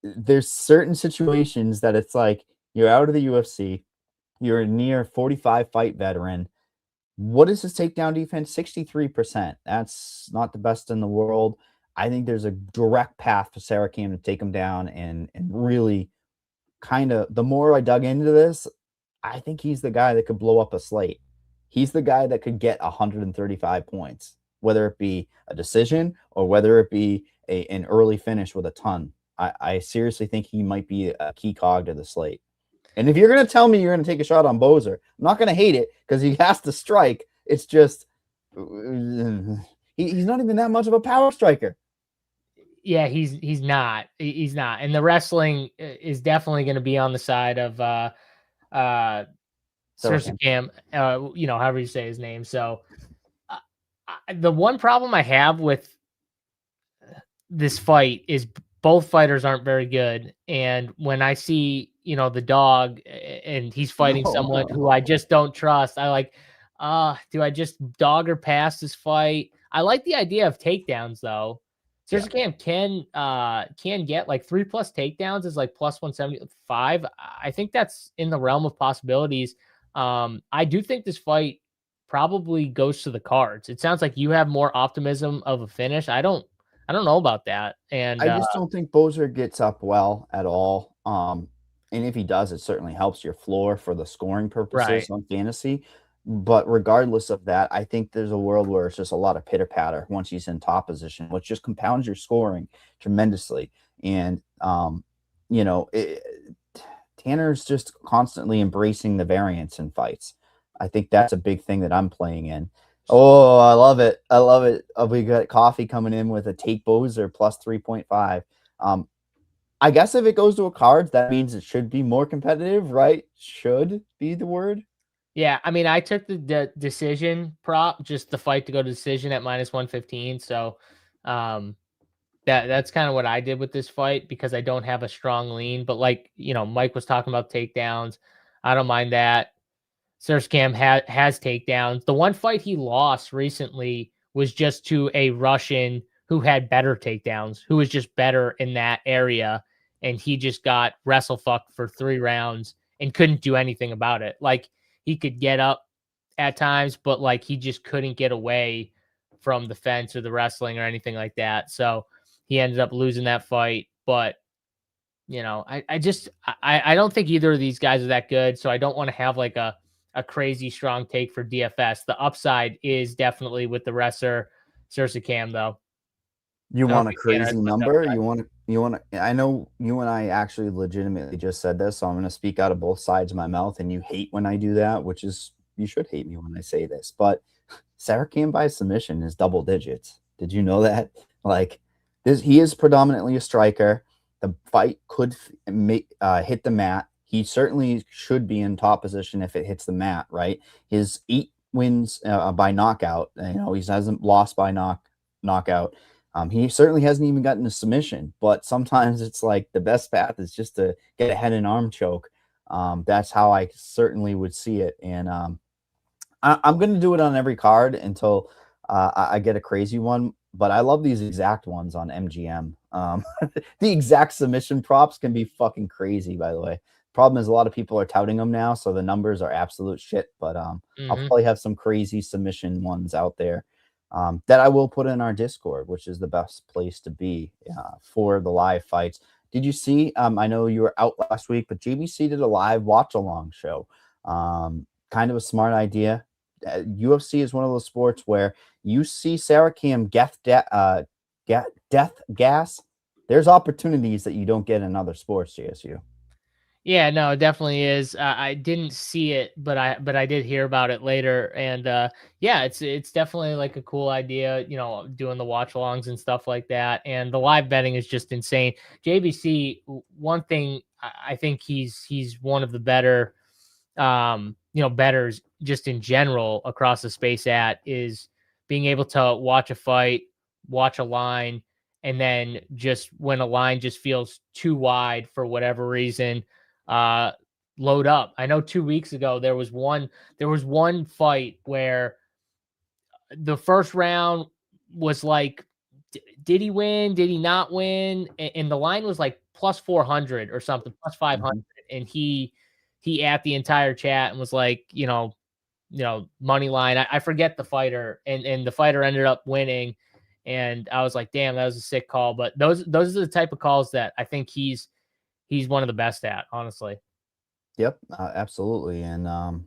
there's certain situations that it's like you're out of the UFC, you're a near 45 fight veteran. What is his takedown defense? 63%. That's not the best in the world. I think there's a direct path for Saricam to take him down and really kind of, the more I dug into this, I think he's the guy that could blow up a slate. He's the guy that could get 135 points, whether it be a decision or whether it be an early finish with a ton. I seriously think he might be a key cog to the slate. And if you're going to tell me you're going to take a shot on Boser, I'm not going to hate it because he has to strike. It's just he's not even that much of a power striker. Yeah, he's not. He's not. And the wrestling is definitely going to be on the side of Saricam, however you say his name. So the one problem I have with this fight is both fighters aren't very good. And when I see, the dog and he's fighting someone who I just don't trust, I like, do I just dog or pass this fight? I like the idea of takedowns though. Saricam can get like 3+ takedowns is like plus 175. I think that's in the realm of possibilities. I do think this fight probably goes to the cards. It sounds like you have more optimism of a finish. I don't know about that. And I just don't think Boser gets up well at all. And if he does, it certainly helps your floor for the scoring purposes on fantasy. But regardless of that, I think there's a world where it's just a lot of pitter patter once he's in top position, which just compounds your scoring tremendously. And, Tanner's just constantly embracing the variance in fights. I think that's a big thing that I'm playing in. Oh, I love it. I love it. We got coffee coming in with a take Boser plus 3.5. I guess if it goes to a cards, that means it should be more competitive, right? Should be the word. Yeah, I mean, I took the decision prop, just the fight to go to decision at minus 115. So that's kind of what I did with this fight because I don't have a strong lean. But like, Mike was talking about takedowns. I don't mind that. Saricam has takedowns. The one fight he lost recently was just to a Russian who had better takedowns, who was just better in that area. And he just got wrestle fucked for 3 rounds and couldn't do anything about it. Like, he could get up at times, but like he just couldn't get away from the fence or the wrestling or anything like that. So he ended up losing that fight. But, I don't think either of these guys are that good. So I don't want to have like a crazy strong take for DFS. The upside is definitely with the wrestler Saricam though. You want a crazy number? You want to, I know you and I actually legitimately just said this, so I'm going to speak out of both sides of my mouth, and you hate when I do that, which is, you should hate me when I say this, but Saricam by submission is double digits. Did you know that? Like, he is predominantly a striker. The fight could hit the mat. He certainly should be in top position if it hits the mat, right? His 8 wins by knockout, he hasn't lost by knockout. He certainly hasn't even gotten a submission, but sometimes it's like the best path is just to get a head and arm choke. That's how I certainly would see it. And I'm going to do it on every card until I get a crazy one. But I love these exact ones on MGM. The exact submission props can be fucking crazy, by the way. Problem is a lot of people are touting them now, so the numbers are absolute shit. But I'll probably have some crazy submission ones out there. That I will put in our Discord, which is the best place to be for the live fights. Did you see? I know you were out last week, but JBC did a live watch-along show. Kind of a smart idea. UFC is one of those sports where you see Saricam death gas. There's opportunities that you don't get in other sports, JSU. Yeah, no, it definitely is. I didn't see it, but I did hear about it later. And yeah, it's definitely like a cool idea, doing the watch alongs and stuff like that. And the live betting is just insane. JBC, one thing I think he's one of the better, bettors just in general across the space is being able to watch a fight, watch a line, and then just when a line just feels too wide for whatever reason, load up. I know 2 weeks ago there was one fight where the first round was like, did he win? Did he not win? And the line was like plus 400 or something, plus 500. And he at the entire chat and was like, money line. I forget the fighter, and the fighter ended up winning. And I was like, damn, that was a sick call. But those are the type of calls that I think he's one of the best at, honestly. Yep, absolutely. And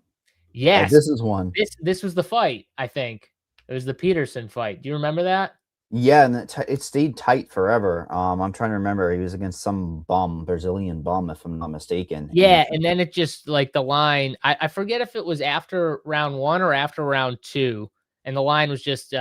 yes, this is one. This was the fight, I think. It was the Peterson fight. Do you remember that? Yeah, and it stayed tight forever. I'm trying to remember. He was against some Brazilian bum, if I'm not mistaken. Yeah, and then it just like the line. I forget if it was after round 1 or after round 2, and the line was just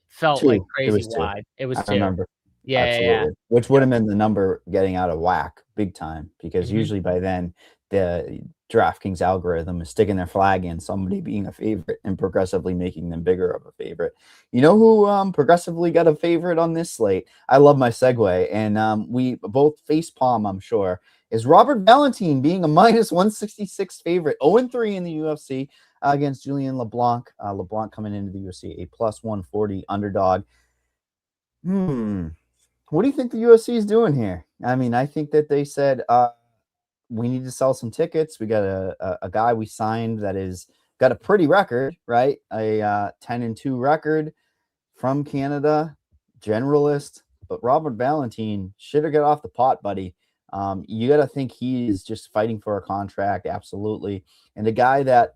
felt like crazy wide. It was 2. I remember. Yeah, absolutely. yeah. Which would have been the number getting out of whack big time, because usually by then the DraftKings algorithm is sticking their flag in somebody being a favorite and progressively making them bigger of a favorite. You know who progressively got a favorite on this slate? I love my segue, and we both face palm, I'm sure, is Robert Valentin being a minus 166 favorite, 0-3 in the UFC against Julian Leblanc. Leblanc coming into the UFC, a plus 140 underdog. What do you think the UFC is doing here? I mean, I think that they said, we need to sell some tickets. We got a guy we signed that is got a pretty record, right? A 10-2 record from Canada, generalist. But Robert Valentin should have got off the pot, buddy. You got to think he is just fighting for a contract, absolutely. And a guy that,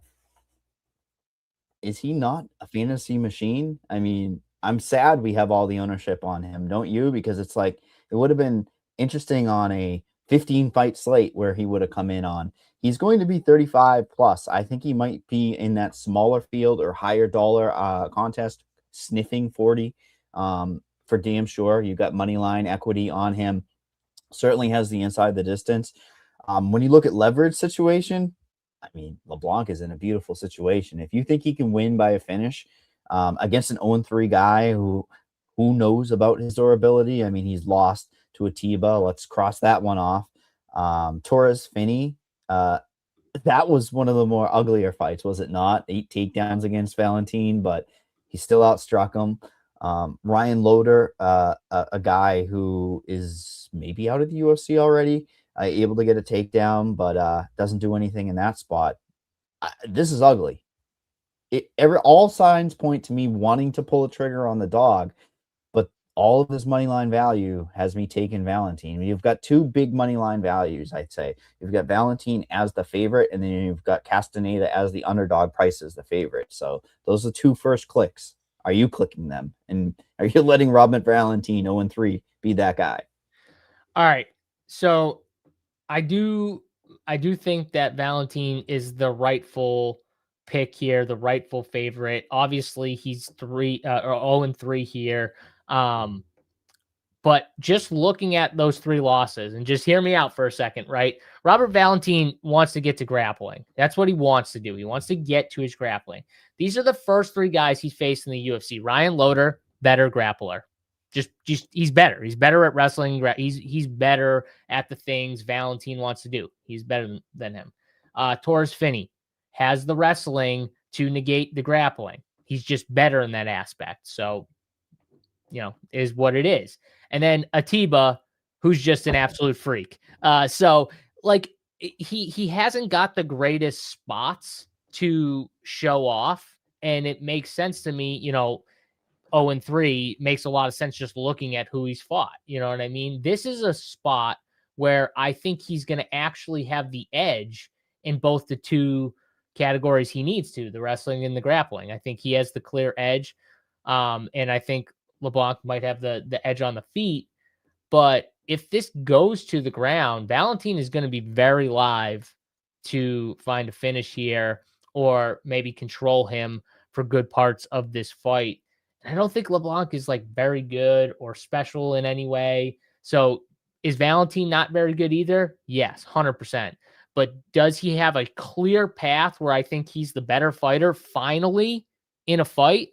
is he not a fantasy machine? I mean, I'm sad we have all the ownership on him, don't you? Because it's like, it would have been interesting on a 15 fight slate where he would have come in on. He's going to be 35 plus. I think he might be in that smaller field or higher dollar contest, sniffing 40 for damn sure. You got money line equity on him. Certainly has the inside the distance. When you look at leverage situation, I mean, Leblanc is in a beautiful situation. If you think he can win by a finish against an 0-3 guy who knows about his durability, I mean, he's lost to Atiba. Let's cross that one off. Torres Finney, that was one of the more uglier fights, was it not? 8 takedowns against Valentin, but he still outstruck him. Ryan Loder, a guy who is maybe out of the UFC already, able to get a takedown, but doesn't do anything in that spot. This is ugly. All signs point to me wanting to pull a trigger on the dog, but all of this money line value has me taking Valentin. You've got 2 big money line values, I'd say. You've got Valentin as the favorite, and then you've got Castaneda as the underdog price as the favorite. So those are 2 first clicks. Are you clicking them? And are you letting Robert Valentin 0-3 be that guy? All right. So I do think that Valentin is the rightful pick here, the rightful favorite. Obviously, he's 0-3 here. But just looking at those 3 losses, and just hear me out for a second, right? Robert Valentin wants to get to grappling. That's what he wants to do. He wants to get to his grappling. These are the first 3 guys he's faced in the UFC. Ryan Loder, better grappler. Just he's better. He's better at wrestling. He's better at the things Valentin wants to do. He's better than him. Torres Finney has the wrestling to negate the grappling. He's just better in that aspect. So, is what it is. And then Atiba, who's just an absolute freak. So like he hasn't got the greatest spots to show off, and it makes sense to me. 0-3 makes a lot of sense just looking at who he's fought. You know what I mean? This is a spot where I think he's going to actually have the edge in both the 2 categories he needs to, the wrestling and the grappling. I think he has the clear edge. And I think Leblanc might have the edge on the feet. But if this goes to the ground, Valentin is going to be very live to find a finish here, or maybe control him for good parts of this fight. I don't think Leblanc is like very good or special in any way. So is Valentin not very good either? Yes, 100%. But does he have a clear path where I think he's the better fighter finally in a fight?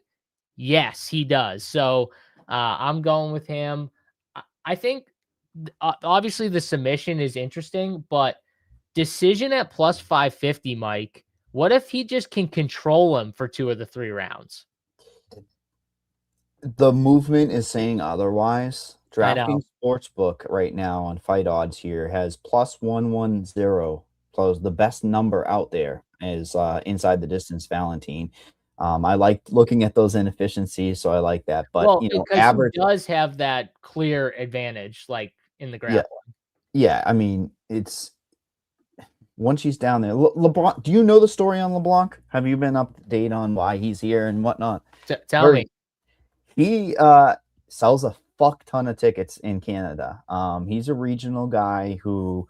Yes, he does. So I'm going with him. I think obviously the submission is interesting, but decision at plus 550, Mike. What if he just can control him for 2 of the 3 rounds? The movement is saying otherwise. DraftKings Sportsbook right now on fight odds here has plus 110. Plus the best number out there is inside the distance Valentin. I like looking at those inefficiencies, so I like that. But Well, you know, because average, he does have that clear advantage, like in the yeah, grappling. yeah. I mean, it's once he's down there. LeBlanc, do you know the story on LeBlanc? Have you been up to date on why he's here and whatnot? Tell me. He sells a fuck ton of tickets in Canada. He's a regional guy who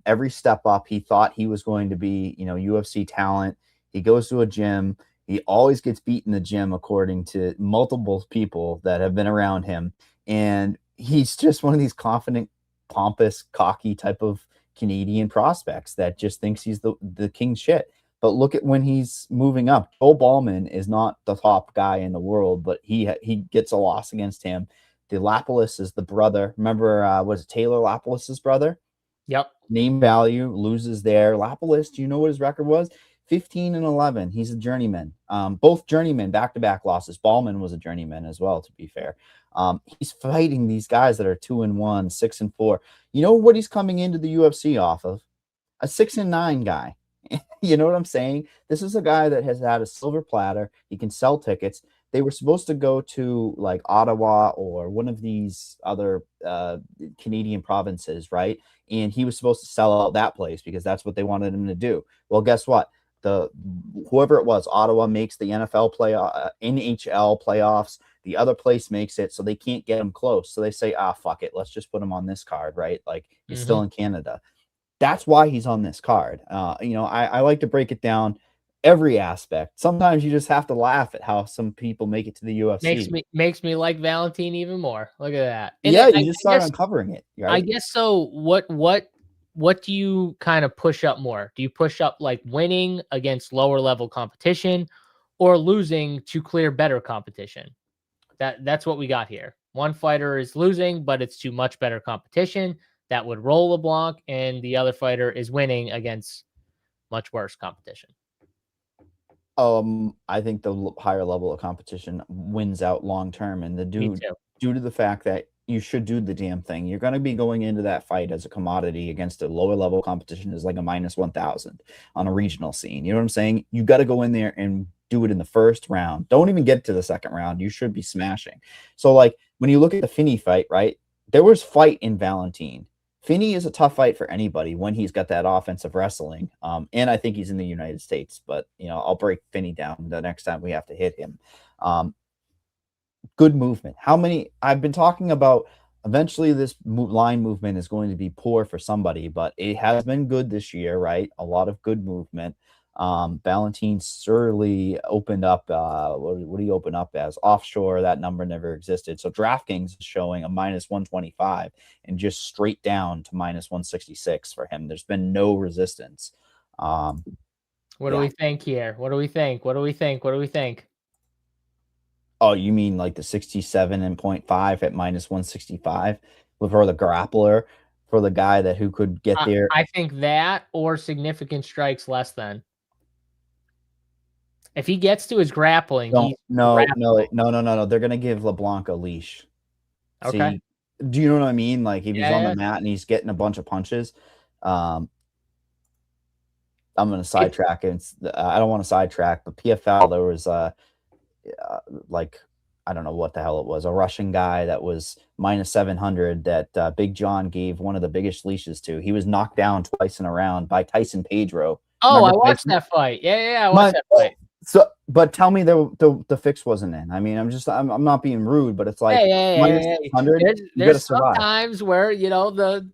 every step up he thought he was going to be, you know, UFC talent. He goes to a gym. He always gets beat in the gym, according to multiple people that have been around him. And he's just one of these confident, pompous, cocky type of Canadian prospects that just thinks he's the king shit. But look at when he's moving up. Joel Ballman is not the top guy in the world, but he gets a loss against him. The Lapalus is the brother. Remember, was it Taylor Lapalus's brother? Yep. Name value, loses there. Lapalus, do you know what his record was? 15-11. He's a journeyman. Both journeymen, back-to-back losses. Ballman was a journeyman as well, to be fair. He's fighting these guys that are 2-1, 6-4. You know what he's coming into the UFC off of? A 6-9 guy. You know what I'm saying? This is a guy that has had a silver platter. He can sell tickets. They were supposed to go to like Ottawa or one of these other Canadian provinces, right? And he was supposed to sell out that place because that's what they wanted him to do. Well, guess what? Whoever it was, Ottawa makes the NHL playoffs. The other place makes it, so they can't get him close. So they say, fuck it, let's just put him on this card, right? Like he's still in Canada. That's why he's on this card. You know, I like to break it down every aspect. Sometimes you just have to laugh at how some people make it to the UFC. Makes me like Valentin even more. Look at that. And yeah, you just start uncovering it. Right? I guess so. What do you kind of push up more? Do you push up like winning against lower level competition or losing to clear better competition? That's what we got here. One fighter is losing, but it's to much better competition that would roll LeBlanc, and the other fighter is winning against much worse competition. I think the higher level of competition wins out long term, and due to the fact that you should do the damn thing. You're going to be going into that fight as a commodity against a lower level competition is like a -1,000 on a regional scene. You know what I'm saying? You got to go in there and do it in the first round. Don't even get to the second round. You should be smashing. So like when you look at the Finney fight, right? There was fight in Valentin. Finney is a tough fight for anybody when he's got that offensive wrestling. And I think he's in the United States, but you know, I'll break Finney down the next time we have to hit him. Good movement. I've been talking about eventually this line movement is going to be poor for somebody, but it has been good this year, right? A lot of good movement. Valentin surely opened up, what do you open up as? Offshore, that number never existed. So DraftKings is showing a -125 and just straight down to -166 for him. There's been no resistance. What do we think here? What do we think? What do we think? What do we think? Oh, you mean like the 67.5 at -165 for the grappler, for the guy who could get there? I think that or significant strikes less than. If he gets to his grappling, no. They're gonna give LeBlanc a leash. Okay. See, do you know what I mean? Like if he's on the mat and he's getting a bunch of punches, I'm gonna sidetrack it. I don't want to sidetrack, but PFL there was like I don't know what the hell it was, a Russian guy that was -700 that Big John gave one of the biggest leashes to. He was knocked down twice in a round by Tyson Pedro. Oh, I watched that fight. Yeah, I watched that fight. So, but tell me the fix wasn't in. I mean, I'm not being rude, but it's like -100. There's sometimes where you know the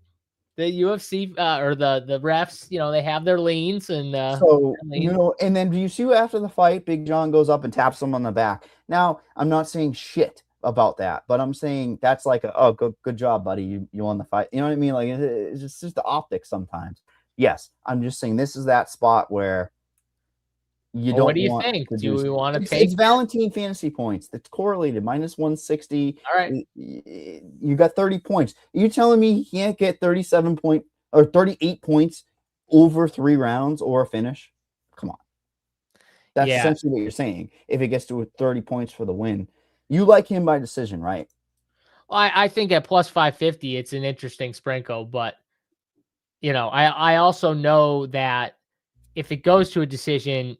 UFC or the refs, you know, they have their leans and so you know, and then do you see after the fight, Big John goes up and taps him on the back. Now, I'm not saying shit about that, but I'm saying that's like good job, buddy. You won the fight. You know what I mean? Like it's just the optics sometimes. Yes, I'm just saying this is that spot where you don't. What do you think? Do we want to take? It's Valentin fantasy points. That's correlated -160. All right, you got 30 points. Are you telling me he can't get 38 points over 3 rounds or a finish? Come on. That's essentially what you're saying. If it gets to 30 points for the win, you like him by decision, right? Well, I think at +550, it's an interesting sprinkle, but you know, I also know that if it goes to a decision,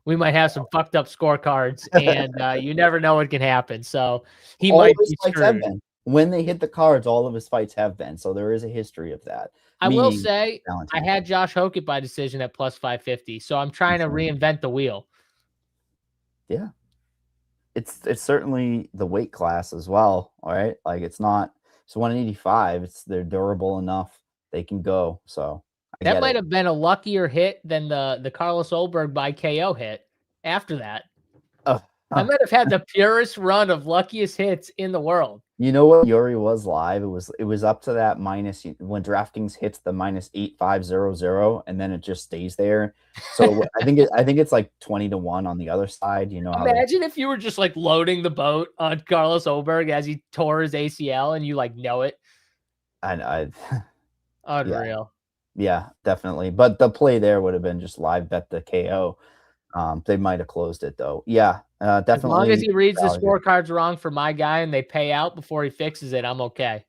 we might have some fucked up scorecards, and you never know what can happen. So he All might of his be fights have screwed. been. When they hit the cards, all of his fights have been. So there is a history of that. I will Meaning say I Valentin. had Josh Hokett by decision at plus 550. So I'm trying to reinvent the wheel. Yeah. It's certainly the weight class as well. All right. Like it's 185. They're durable enough. They can go. So That might have been a luckier hit than the Carlos Ulberg by KO hit after that. I might have had the purest run of luckiest hits in the world. You know what Yuri was live? It was up to that minus when DraftKings hits the minus 8500, and then it just stays there. So I think it's like 20-1 on the other side. You know, imagine if you were just like loading the boat on Carlos Ulberg as he tore his ACL and you like know it. I Unreal. Yeah, definitely. But the play there would have been just live bet the KO. They might have closed it though. Yeah, definitely. As long as he reads the scorecards wrong for my guy and they pay out before he fixes it, I'm okay.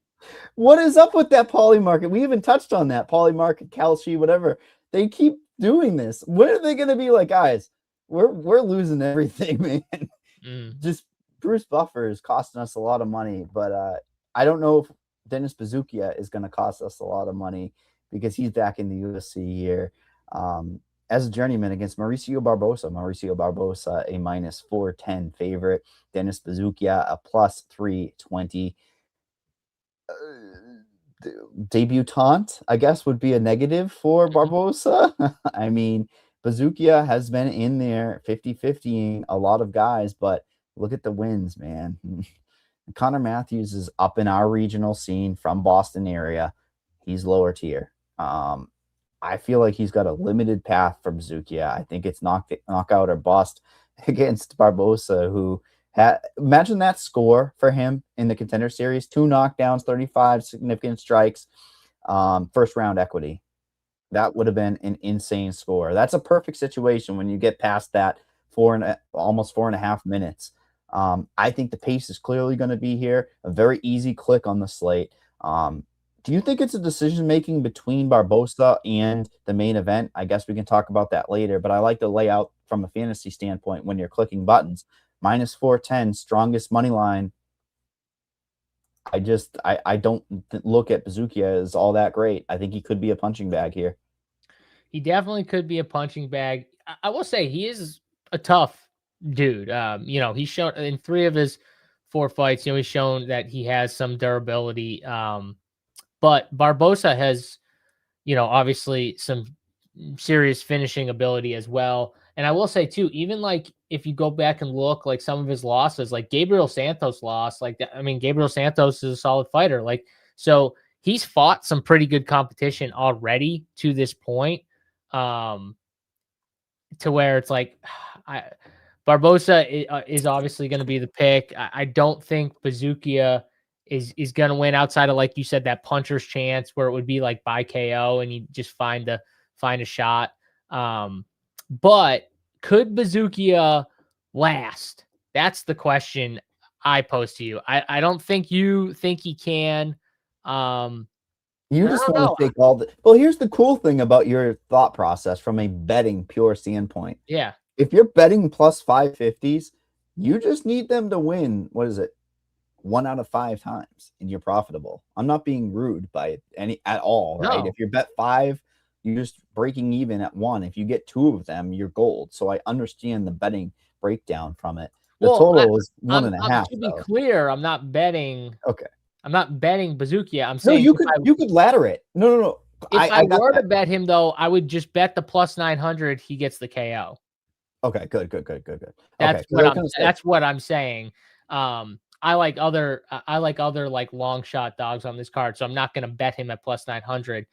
What is up with that poly market? We even touched on that poly market, Kalshi, whatever. They keep doing this. When are they going to be like, guys? We're losing everything, man. Just Bruce Buffer is costing us a lot of money, but I don't know if Dennis Bizookia is going to cost us a lot of money because he's back in the UFC here. As a journeyman against Mauricio Barbosa. Mauricio Barbosa, a minus 410 favorite. Dennis Bizookia, a plus 320. Debutante, I guess, would be a negative for Barbosa. I mean, Bizookia has been in there 50-50ing a lot of guys, but look at the wins, man. Connor Matthews is up in our regional scene from Boston area. He's lower tier. I feel like he's got a limited path for Bizookia. I think it's knockout or bust against Barbosa, who imagine that score for him in the Contender Series: 2 knockdowns, 35 significant strikes, first round equity. That would have been an insane score. That's a perfect situation when you get past that almost 4.5 minutes. I think the pace is clearly going to be here. A very easy click on the slate. Do you think it's a decision-making between Barbosa and the main event? I guess we can talk about that later, but I like the layout from a fantasy standpoint when you're clicking buttons. Minus 410, strongest money line. I don't look at Bizookia as all that great. I think he could be a punching bag here. He definitely could be a punching bag. I will say he is a tough dude. He's shown in 3 of his 4 fights, he's shown that he has some durability. But Barbosa has, obviously some serious finishing ability as well. And I will say too, even like if you go back and look like some of his losses, like Gabriel Santos lost, like that. I mean, Gabriel Santos is a solid fighter. Like, so he's fought some pretty good competition already to this point. To where it's like, Barbosa is obviously going to be the pick. I don't think Bizookia is going to win outside of, like you said, that puncher's chance where it would be like by KO and you just find a shot. But could Bizookia last? That's the question I pose to you. I don't think you think he can. You just want to take all the. Well, here's the cool thing about your thought process from a betting pure standpoint. Yeah. If you're betting plus 550s, you just need them to win. What is it? 1 out of 5 times, and you're profitable. I'm not being rude by any at all, right? No. If you bet 5, you're just breaking even at 1. If you get 2 of them, you're gold. So I understand the betting breakdown from it. The total is 1.5. To be clear, I'm not betting. Okay. I'm not betting Bizookia. I'm saying you could ladder it. No. If I were to bet him though, I would just bet the plus 900. He gets the KO. Okay, good. That's what I'm saying. I like other like long shot dogs on this card, so I'm not going to bet him at plus 900.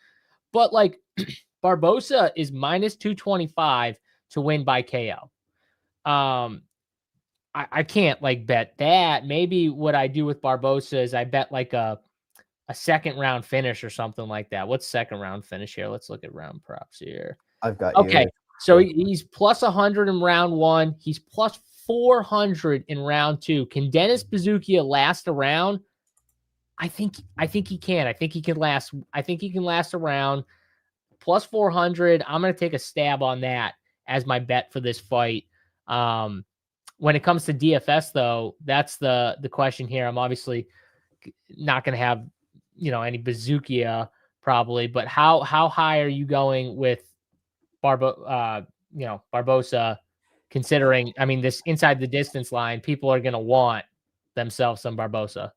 But like Barbosa is minus 225 to win by KO. I can't like bet that. Maybe what I do with Barbosa is I bet like a second round finish or something like that. What's second round finish here? Let's look at round props here. I've got okay. You. So he's plus 100 in round 1. He's plus 400 in round 2. Can Dennis Bizookia last a round? I think he can. I think he can last a round. Plus 400. I'm going to take a stab on that as my bet for this fight. When it comes to DFS, though, that's the question here. I'm obviously not going to have, any Bizookia probably, but how high are you going with Barbosa, considering, I mean, this inside the distance line, people are going to want themselves some Barbosa.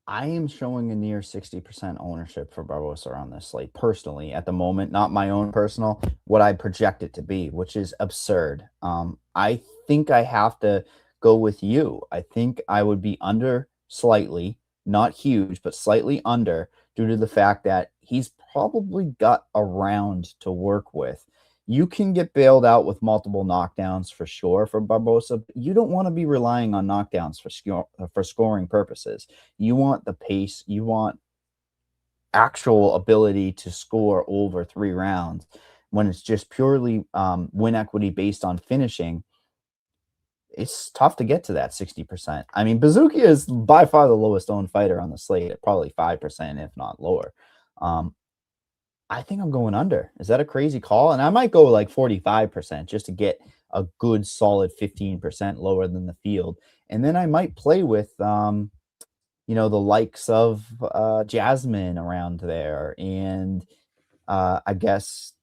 I am showing a near 60% ownership for Barbosa on this slate personally at the moment, not my own personal, what I project it to be, which is absurd. I think I have to go with you. I think I would be under slightly, not huge, but slightly under, due to the fact that he's probably got a round to work with. You can get bailed out with multiple knockdowns for sure for Barbosa, but you don't want to be relying on knockdowns for scoring purposes. You want the pace. You want actual ability to score over 3 rounds. When it's just purely win equity based on finishing, it's tough to get to that 60%. I mean, Bizookia is by far the lowest owned fighter on the slate at probably 5%, if not lower. I think I'm going under. Is that a crazy call? And I might go like 45% just to get a good solid 15% lower than the field. And then I might play with, the likes of Jasmine around there. And I guess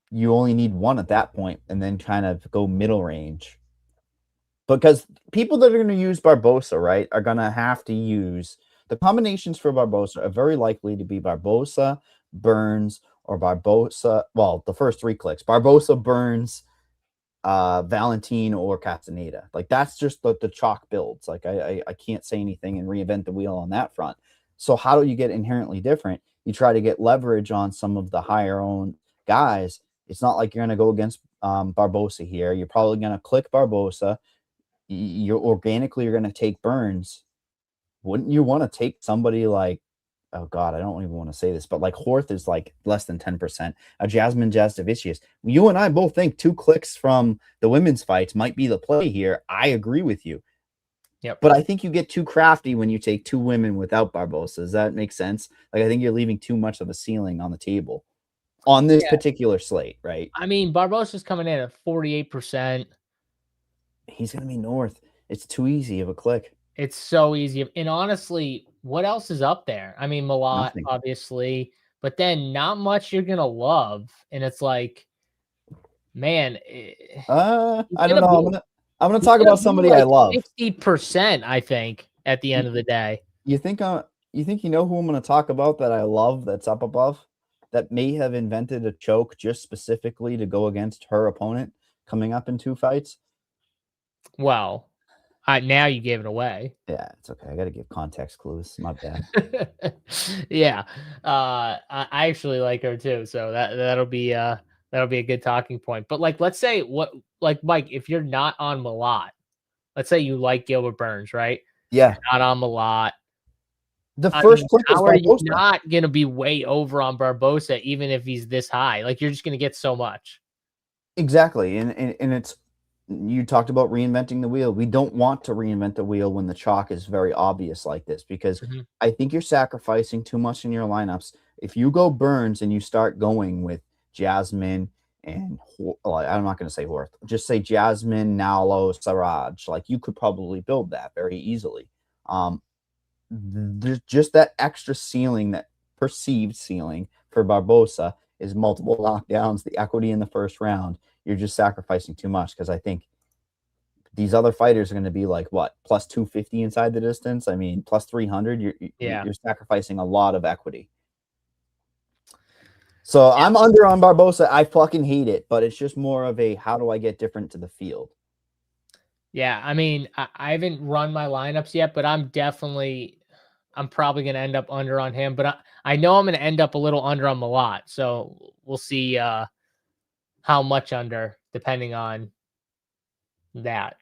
you only need one at that point and then kind of go middle range. Because people that are going to use Barbosa, right, are going to have to use the combinations for Barbosa are very likely to be Barbosa, Burns, or Barbosa. Well, the first 3 clicks: Barbosa, Burns, Valentin, or Castaneda. Like, that's just the chalk builds. Like, I can't say anything and reinvent the wheel on that front. So how do you get inherently different? You try to get leverage on some of the higher owned guys. It's not like you're going to go against Barbosa here. You're probably going to click Barbosa. You're going to take Burns. Wouldn't you want to take somebody like, oh God, I don't even want to say this, but like Horth is like less than 10%. A Jasmine Jasticius. You and I both think 2 clicks from the women's fights might be the play here. I agree with you. Yep. But I think you get too crafty when you take 2 women without Barbosa. Does that make sense? Like, I think you're leaving too much of a ceiling on the table on this particular slate, right? I mean, Barbosa's coming in at 48%. He's going to be north. It's too easy of a click. It's so easy. And honestly, what else is up there? I mean, Malot, obviously, but then not much you're going to love. And it's like, man. I don't know. I'm gonna talk about somebody I love. 50%, I think, at the end of the day. You think you know who I'm gonna talk about that I love that's up above? That may have invented a choke just specifically to go against her opponent coming up in 2 fights? Well, now you gave it away. Yeah, it's okay. I got to give context clues. My bad. Yeah. I actually like her too. So that'll be a good talking point. But like, let's say Mike, if you're not on Malott, let's say you like Gilbert Burns, right? Yeah. You're not on Malott. The first click is Barbosa. You're not going to be way over on Barbosa, even if he's this high. Like, you're just going to get so much. Exactly. And it's, you talked about reinventing the wheel. We don't want to reinvent the wheel when the chalk is very obvious like this, because I think you're sacrificing too much in your lineups. If you go Burns and you start going with Jasmine and I'm not going to say Horth, just say Jasmine, Nalo, Siraj, like, you could probably build that very easily. There's just that extra ceiling, that perceived ceiling for Barbosa is multiple knockdowns, the equity in the first round. You're just sacrificing too much, because I think these other fighters are going to be like, what, plus 250 inside the distance? I mean, plus 300. You're sacrificing a lot of equity. So I'm under on Barbosa. I fucking hate it, but it's just more of a, how do I get different to the field? Yeah, I mean, I haven't run my lineups yet, but I'm probably going to end up under on him. But I know I'm going to end up a little under on Malott. So we'll see how much under, depending on that.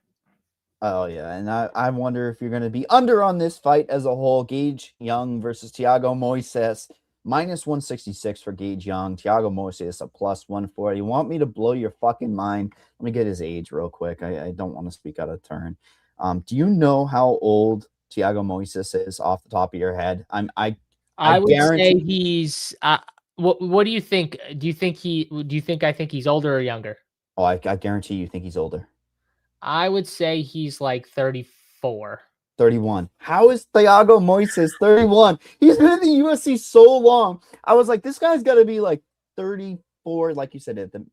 Oh, yeah. And I wonder if you're going to be under on this fight as a whole. Gage Young versus Thiago Moises. Minus 166 for Gage Young. Thiago Moises a plus 140. You want me to blow your fucking mind? Let me get his age real quick. I don't want to speak out of turn. Do you know how old Thiago Moises is off the top of your head? I would say he's what do you think? Do you think I think he's older or younger? Oh, I guarantee you think he's older. I would say he's like 34. 31. How is Thiago Moises 31? He's been in the UFC so long. I was like, this guy's got to be like 34, like you said, at the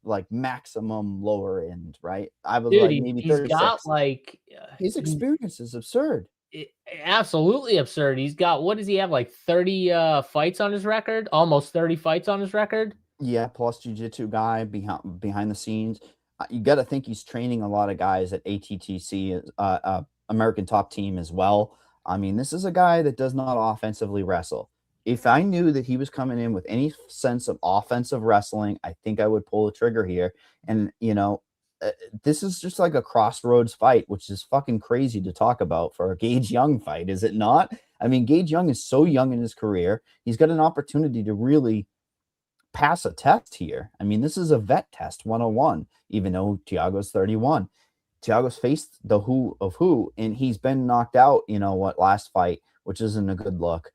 like maximum lower end, right? I was Dude, like maybe he's 36. got like His experience is absurd. absolutely absurd. He's got, what does he have, like 30 fights on his record? Almost 30 fights on his record. Yeah, plus jiu-jitsu guy behind the scenes. You got to think he's training a lot of guys at ATTC, American Top Team as well. I mean, this is a guy that does not offensively wrestle. If I knew that he was coming in with any sense of offensive wrestling, I think I would pull the trigger here. And, this is just like a crossroads fight, which is fucking crazy to talk about for a Gage Young fight, is it not? I mean, Gage Young is so young in his career. He's got an opportunity to really pass a test here. I mean, this is a vet test 101, even though Thiago's 31. Thiago's faced the who of who, and he's been knocked out, last fight, which isn't a good look.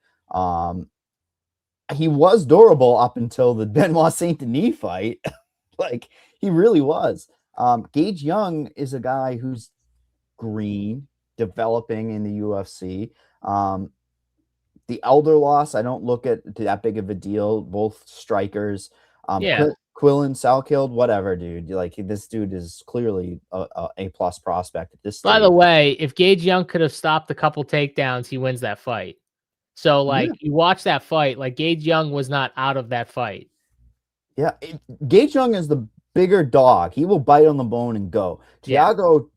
He was durable up until the Benoit Saint Denis fight. Like, he really was. Gage Young is a guy who's green, developing in the UFC. The Elder loss, I don't look at that big of a deal. Both strikers. Yeah. Quillen, Salkilled, whatever, dude. Like, this dude is clearly a plus prospect at this stage. By the way, if Gage Young could have stopped a couple takedowns, he wins that fight. So, like, you watch that fight, like, Gage Young was not out of that fight. Yeah, Gage Young is the bigger dog. He will bite on the bone and go. Thiago,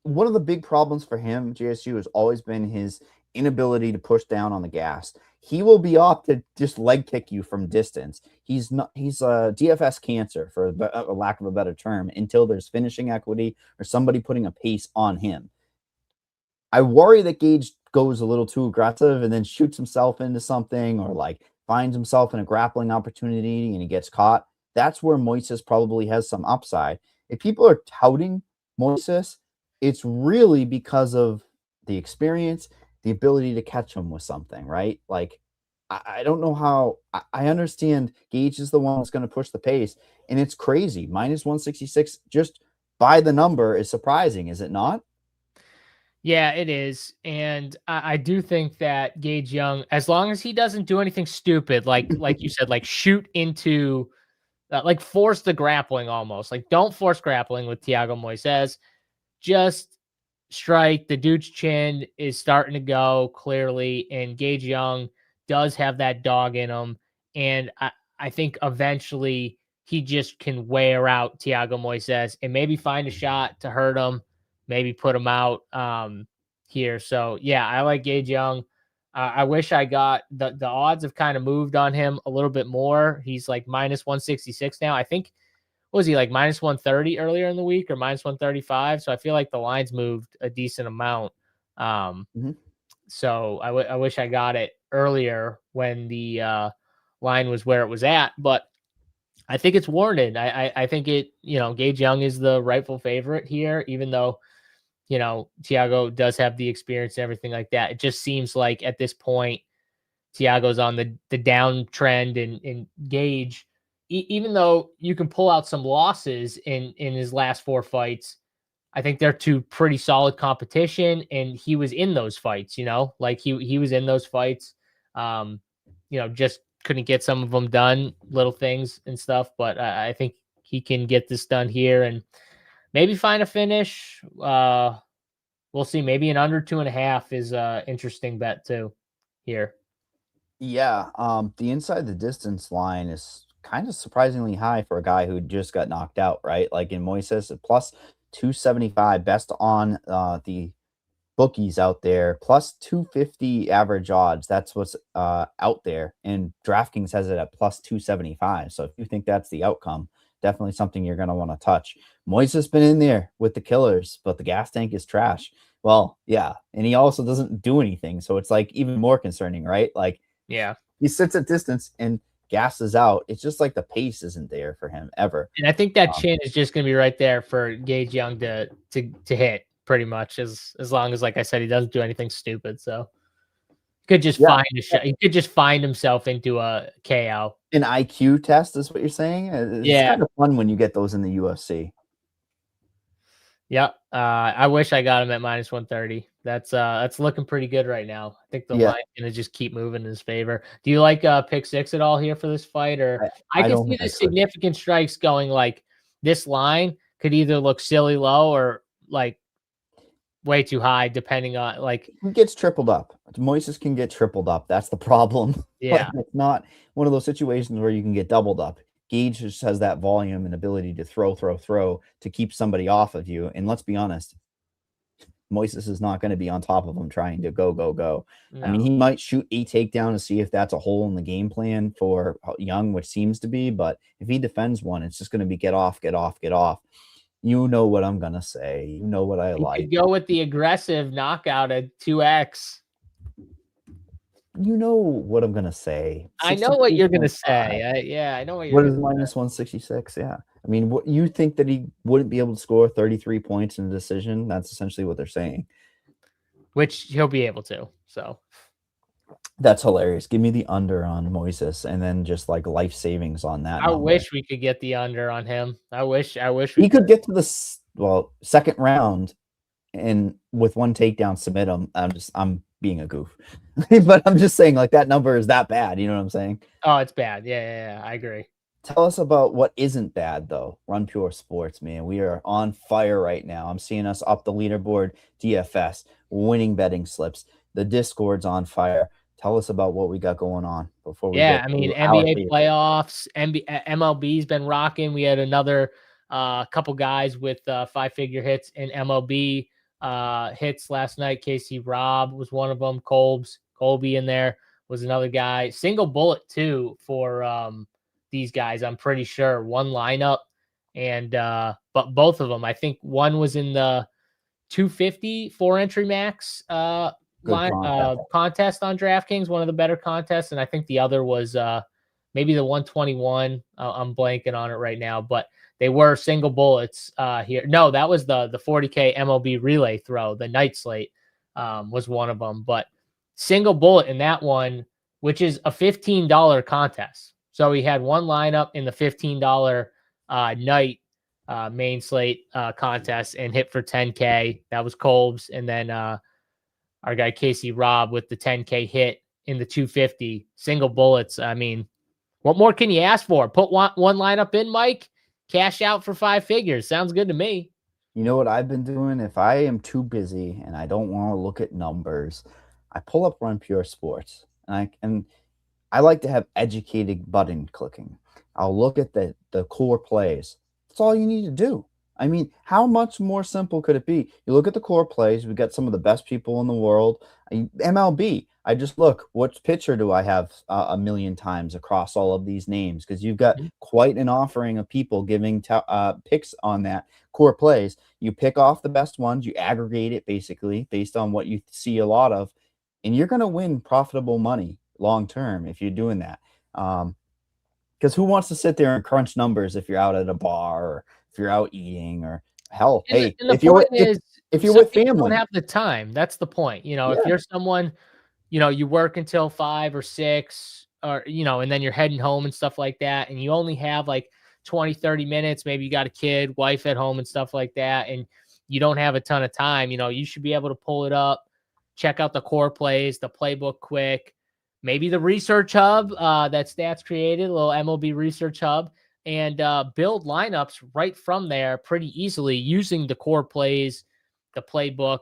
one of the big problems for him, JSU, has always been his inability to push down on the gas. He will be off to just leg kick you from distance. He's a DFS cancer, for a lack of a better term, until there's finishing equity or somebody putting a pace on him. I worry that Gage goes a little too aggressive and then shoots himself into something, or like finds himself in a grappling opportunity and he gets caught. That's where Moises probably has some upside. If people are touting Moises, it's really because of the experience, the ability to catch him with something, right? Like, I don't know how. I understand Gage is the one that's going to push the pace, and it's crazy. Minus 166 just by the number is surprising, is it not? Yeah, it is. And I do think that Gage Young, as long as he doesn't do anything stupid, like you said, like shoot into, like force the grappling almost. Like, don't force grappling with Thiago Moises. Just strike. The dude's chin is starting to go clearly, and Gage Young does have that dog in him. And I think eventually he just can wear out Thiago Moises and maybe find a shot to hurt him, maybe put him out here. So, yeah, I like Gage Young. I wish I got the odds have kind of moved on him a little bit more. He's like minus 166 now. I think, was he like minus 130 earlier in the week or minus 135? So I feel like the lines moved a decent amount. So I wish I got it earlier when the line was where it was at, but I think it's warranted. I think Gage Young is the rightful favorite here, even though, Thiago does have the experience and everything like that. It just seems like at this point, Thiago's on the downtrend, and Gage, even though you can pull out some losses in his last 4 fights, I think they're 2 pretty solid competition, and he was in those fights, like he was in those fights, just couldn't get some of them done, little things and stuff. But I think he can get this done here and maybe find a finish. We'll see. Maybe an under 2.5 is a interesting bet too here. Yeah. The inside the distance line is kind of surprisingly high for a guy who just got knocked out, right? Like in Moises, plus 275, best on the bookies out there, plus 250 average odds. That's what's out there, and DraftKings has it at plus 275. So if you think that's the outcome, definitely something you're going to want to touch. Moises been in there with the killers, but the gas tank is trash. Well, yeah, and he also doesn't do anything, so it's like even more concerning, right? Like, yeah, he sits at distance and gasses out. It's just like the pace isn't there for him ever. And I think that chin is just going to be right there for Gage Young to hit pretty much, as long as, like I said, he doesn't do anything stupid. So he could just find a shot. He could just find himself into a KO. An IQ test is what you're saying? It's kind of fun when you get those in the UFC. Yep. I wish I got him at -130. That's looking pretty good right now. I think the Yeah. line's gonna just keep moving in his favor. Do you like pick six at all here for this fight? Or I I can don't see think the I could. significant strikes going like this line could either look silly low or like way too high, depending on like He gets tripled up. Moises can get tripled up. That's the problem. yeah. It's not one of those situations where you can get doubled up. Gage just has that volume and ability to throw to keep somebody off of you. And let's be honest, Moises is not going to be on top of him trying to go. I mean, No. he might shoot a takedown to see if that's a hole in the game plan for Young, which seems to be. But if he defends one, it's just going to be get off. You know what I'm going to say. You know what I You like. could go with the aggressive knockout at 2x. You know what I'm going to say. I know what you're going to 63.5. say. Yeah, I know what you're What is gonna say. -166? Yeah. I mean, what you think that he wouldn't be able to score 33 points in a decision? That's essentially what they're saying. Which he'll be able to. So That's hilarious. Give me the under on Moises and then just like life savings on that. I number. wish we could get the under on him. I wish He could get to the second round and with one takedown submit him. I'm being a goof. But I'm just saying like that number is that bad. You know what I'm saying? Oh, it's bad. Yeah. I agree. Tell us about what isn't bad, though. Run Pure Sports, man. We are on fire right now. I'm seeing us up the leaderboard, DFS, winning betting slips. The Discord's on fire. Tell us about what we got going on before we Yeah, get I mean, to our NBA favorite. playoffs, MLB's been rocking. We had another couple guys with 5-figure hits in MLB hits last night. Casey Robb was one of them. Colby in there was another guy. Single bullet, too, for these guys, I'm pretty sure. One lineup, and but both of them, I think one was in the 250 4-entry max contest on DraftKings, one of the better contests, and I think the other was maybe the 121. I'm blanking on it right now, but they were single bullets here. No, that was the 40K MLB relay throw. The night slate was one of them, but single bullet in that one, which is a $15 contest. So we had one lineup in the $15 night main slate contest and hit for 10K. That was Colb's. And then our guy Casey Robb with the 10K hit in the 250 single bullets. I mean, what more can you ask for? Put one lineup in, Mike, cash out for 5 figures. Sounds good to me. You know what I've been doing? If I am too busy and I don't want to look at numbers, I pull up Run Pure Sports and I like to have educated button clicking. I'll look at the core plays. That's all you need to do. I mean, how much more simple could it be? You look at the core plays. We've got some of the best people in the world. MLB, I just look, what pitcher do I have a million times across all of these names? Because you've got quite an offering of people giving picks on that core plays. You pick off the best ones. You aggregate it basically based on what you see a lot of. And you're going to win profitable money long term if you're doing that. Because who wants to sit there and crunch numbers if you're out at a bar or if you're out eating or hell, hey, if you're with family, don't have the time. That's the point. You know, if you're someone, you know, you work until 5 or 6 or, you know, and then you're heading home and stuff like that. And you only have like 20, 30 minutes. Maybe you got a kid, wife at home and stuff like that. And you don't have a ton of time. You know, you should be able to pull it up, check out the core plays, the playbook quick, maybe the research hub that Stats created, a little MLB research hub, and build lineups right from there pretty easily using the core plays, the playbook.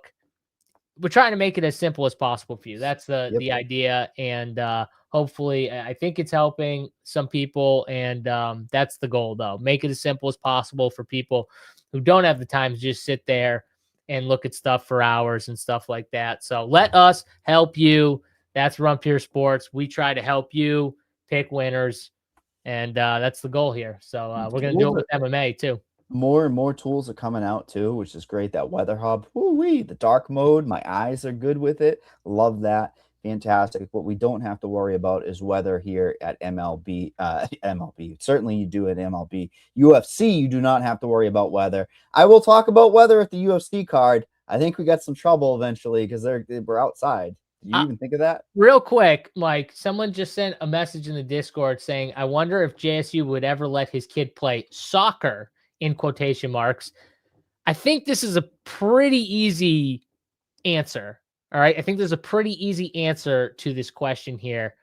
We're trying to make it as simple as possible for you. That's the idea. And hopefully, I think it's helping some people. And that's the goal, though. Make it as simple as possible for people who don't have the time to just sit there and look at stuff for hours and stuff like that. So let us help you. That's Run Pure Sports. We try to help you pick winners. And that's the goal here. So we're going to do it with MMA too. More and more tools are coming out too, which is great. That weather hub, woo-wee, the dark mode, my eyes are good with it. Love that. Fantastic. What we don't have to worry about is weather here at MLB. MLB. Certainly you do at MLB. UFC, you do not have to worry about weather. I will talk about weather at the UFC card. I think we got some trouble eventually because we're outside. Did you even think of that? Real quick, Mike, someone just sent a message in the Discord saying, I wonder if JSU would ever let his kid play soccer, in quotation marks. I think this is a pretty easy answer. All right. I think there's a pretty easy answer to this question here.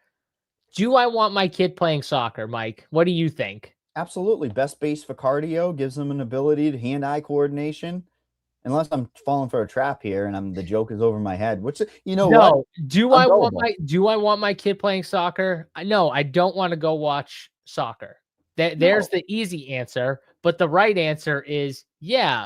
Do I want my kid playing soccer, Mike? What do you think? Absolutely. Best base for cardio, gives them an ability to hand-eye coordination. Unless I'm falling for a trap here and the joke is over my head, which, you know what? Do I want my kid playing soccer? No, I don't want to go watch soccer. There's the easy answer, but the right answer is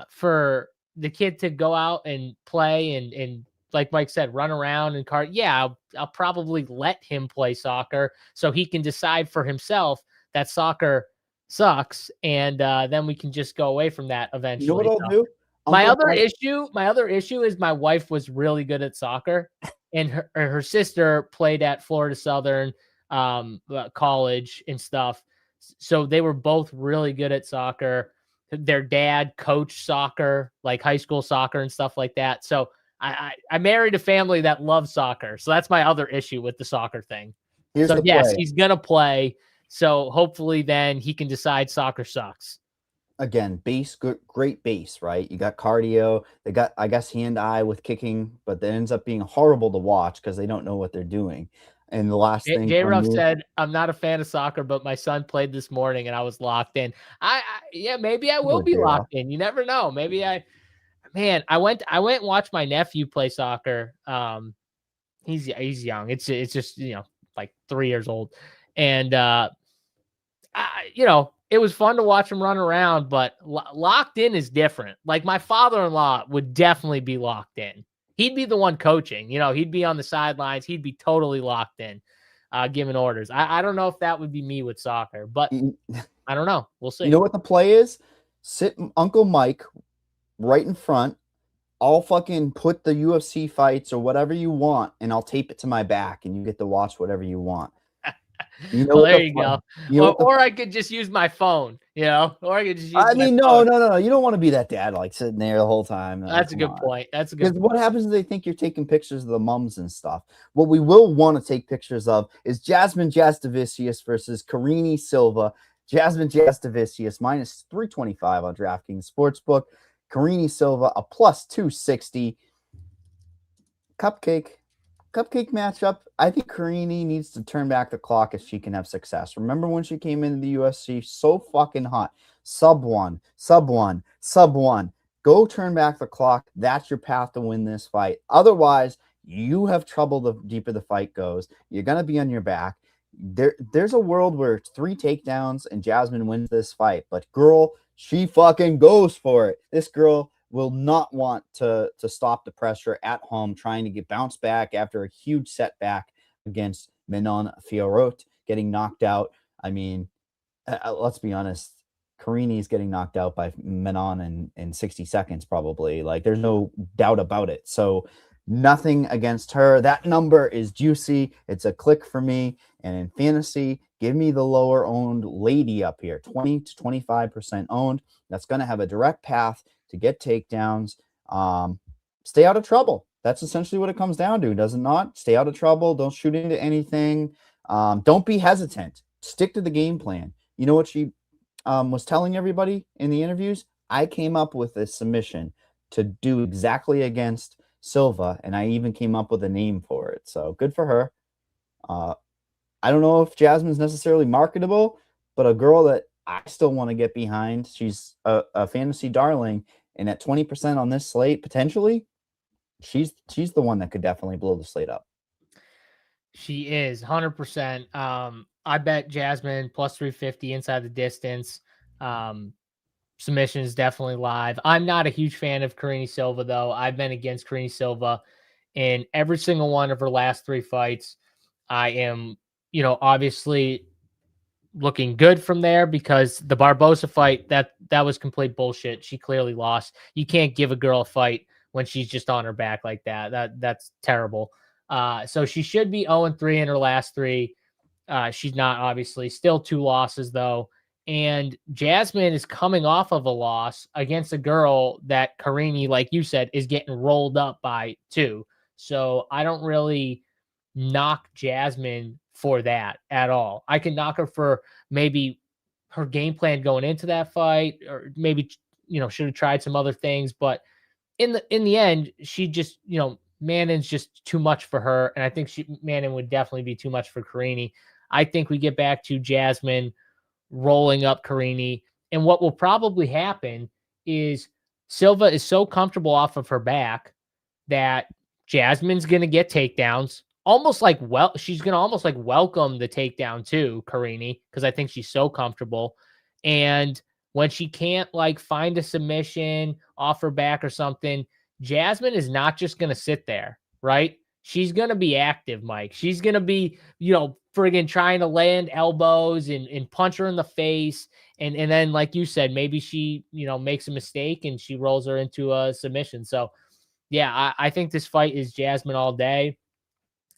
for the kid to go out and play and like Mike said, run around and I'll probably let him play soccer so he can decide for himself that soccer sucks, and then we can just go away from that eventually. You know what I'll do? My other issue is my wife was really good at soccer, and her sister played at Florida Southern college and stuff. So they were both really good at soccer. Their dad coached soccer, like high school soccer and stuff like that. So I married a family that loves soccer. So that's my other issue with the soccer thing. Yes, he's going to play. So hopefully then he can decide soccer sucks. Again, base, great base, right? You got cardio. They got, I guess, hand-eye with kicking, but that ends up being horrible to watch because they don't know what they're doing. And the last thing, J-Ruff said, I'm not a fan of soccer, but my son played this morning and I was locked in. Maybe I will be locked in. You never know. Maybe I went and watched my nephew play soccer. He's young. It's just, like 3 years old. And, it was fun to watch him run around, but locked in is different. Like my father-in-law would definitely be locked in. He'd be the one coaching, he'd be on the sidelines. He'd be totally locked in, giving orders. I don't know if that would be me with soccer, but I don't know. We'll see. You know what the play is? Sit Uncle Mike right in front. I'll fucking put the UFC fights or whatever you want, and I'll tape it to my back, and you get to watch whatever you want. Well, there you go. Or I could just use my phone, or I could just use no. You don't want to be that dad, like sitting there the whole time. That's a good point. Because what happens is they think you're taking pictures of the mums and stuff. What we will want to take pictures of is Jasmine Jasticius versus Carini Silva. Jasmine Jasticius minus 325 on DraftKings Sportsbook. Carini Silva a plus 260. Cupcake matchup. I think Carini needs to turn back the clock if she can have success. Remember when she came into the UFC, so fucking hot. Sub one. Go turn back the clock. That's your path to win this fight. Otherwise, you have trouble the deeper the fight goes. You're going to be on your back. There's a world where it's 3 takedowns and Jasmine wins this fight. But girl, she fucking goes for it. This girl will not want to stop the pressure at home, trying to get bounced back after a huge setback against Manon Fiorot, getting knocked out. I mean, let's be honest, Carini's getting knocked out by Manon in 60 seconds probably. Like, there's no doubt about it. So nothing against her. That number is juicy. It's a click for me. And in fantasy, give me the lower owned lady up here, 20 to 25% owned. That's going to have a direct path to get takedowns. Stay out of trouble. That's essentially what it comes down to, does it not? Stay out of trouble. Don't shoot into anything. Don't be hesitant. Stick to the game plan. You know what she was telling everybody in the interviews? I came up with a submission to do exactly against Silva, and I even came up with a name for it. So good for her. I don't know if Jasmine's necessarily marketable, but a girl that I still want to get behind. She's a fantasy darling. And at 20% on this slate, potentially, she's the one that could definitely blow the slate up. She is 100%. I bet Jasmine plus 350 inside the distance. Submission is definitely live. I'm not a huge fan of Carini Silva, though. I've been against Carini Silva in every single one of her last 3 fights. I am, obviously looking good from there because the Barbosa fight, that was complete bullshit. She clearly lost. You can't give a girl a fight when she's just on her back like that. That's terrible. So she should be 0-3 in her last 3. She's not, obviously. Still 2 losses, though. And Jasmine is coming off of a loss against a girl that Carini, like you said, is getting rolled up by too. So I don't really knock Jasmine for that at all. I can knock her for maybe her game plan going into that fight, or maybe should have tried some other things, but in the end, she just, Mannon's just too much for her. And I think Mannon would definitely be too much for Carini. I think we get back to Jasmine rolling up Carini. And what will probably happen is Silva is so comfortable off of her back that Jasmine's going to get takedowns. She's going to almost like welcome the takedown too, Carini, because I think she's so comfortable. And when she can't like find a submission off her back or something, Jasmine is not just going to sit there, right? She's going to be active, Mike. She's going to be, friggin' trying to land elbows and punch her in the face. And then, like you said, maybe she, makes a mistake and she rolls her into a submission. So, yeah, I think this fight is Jasmine all day.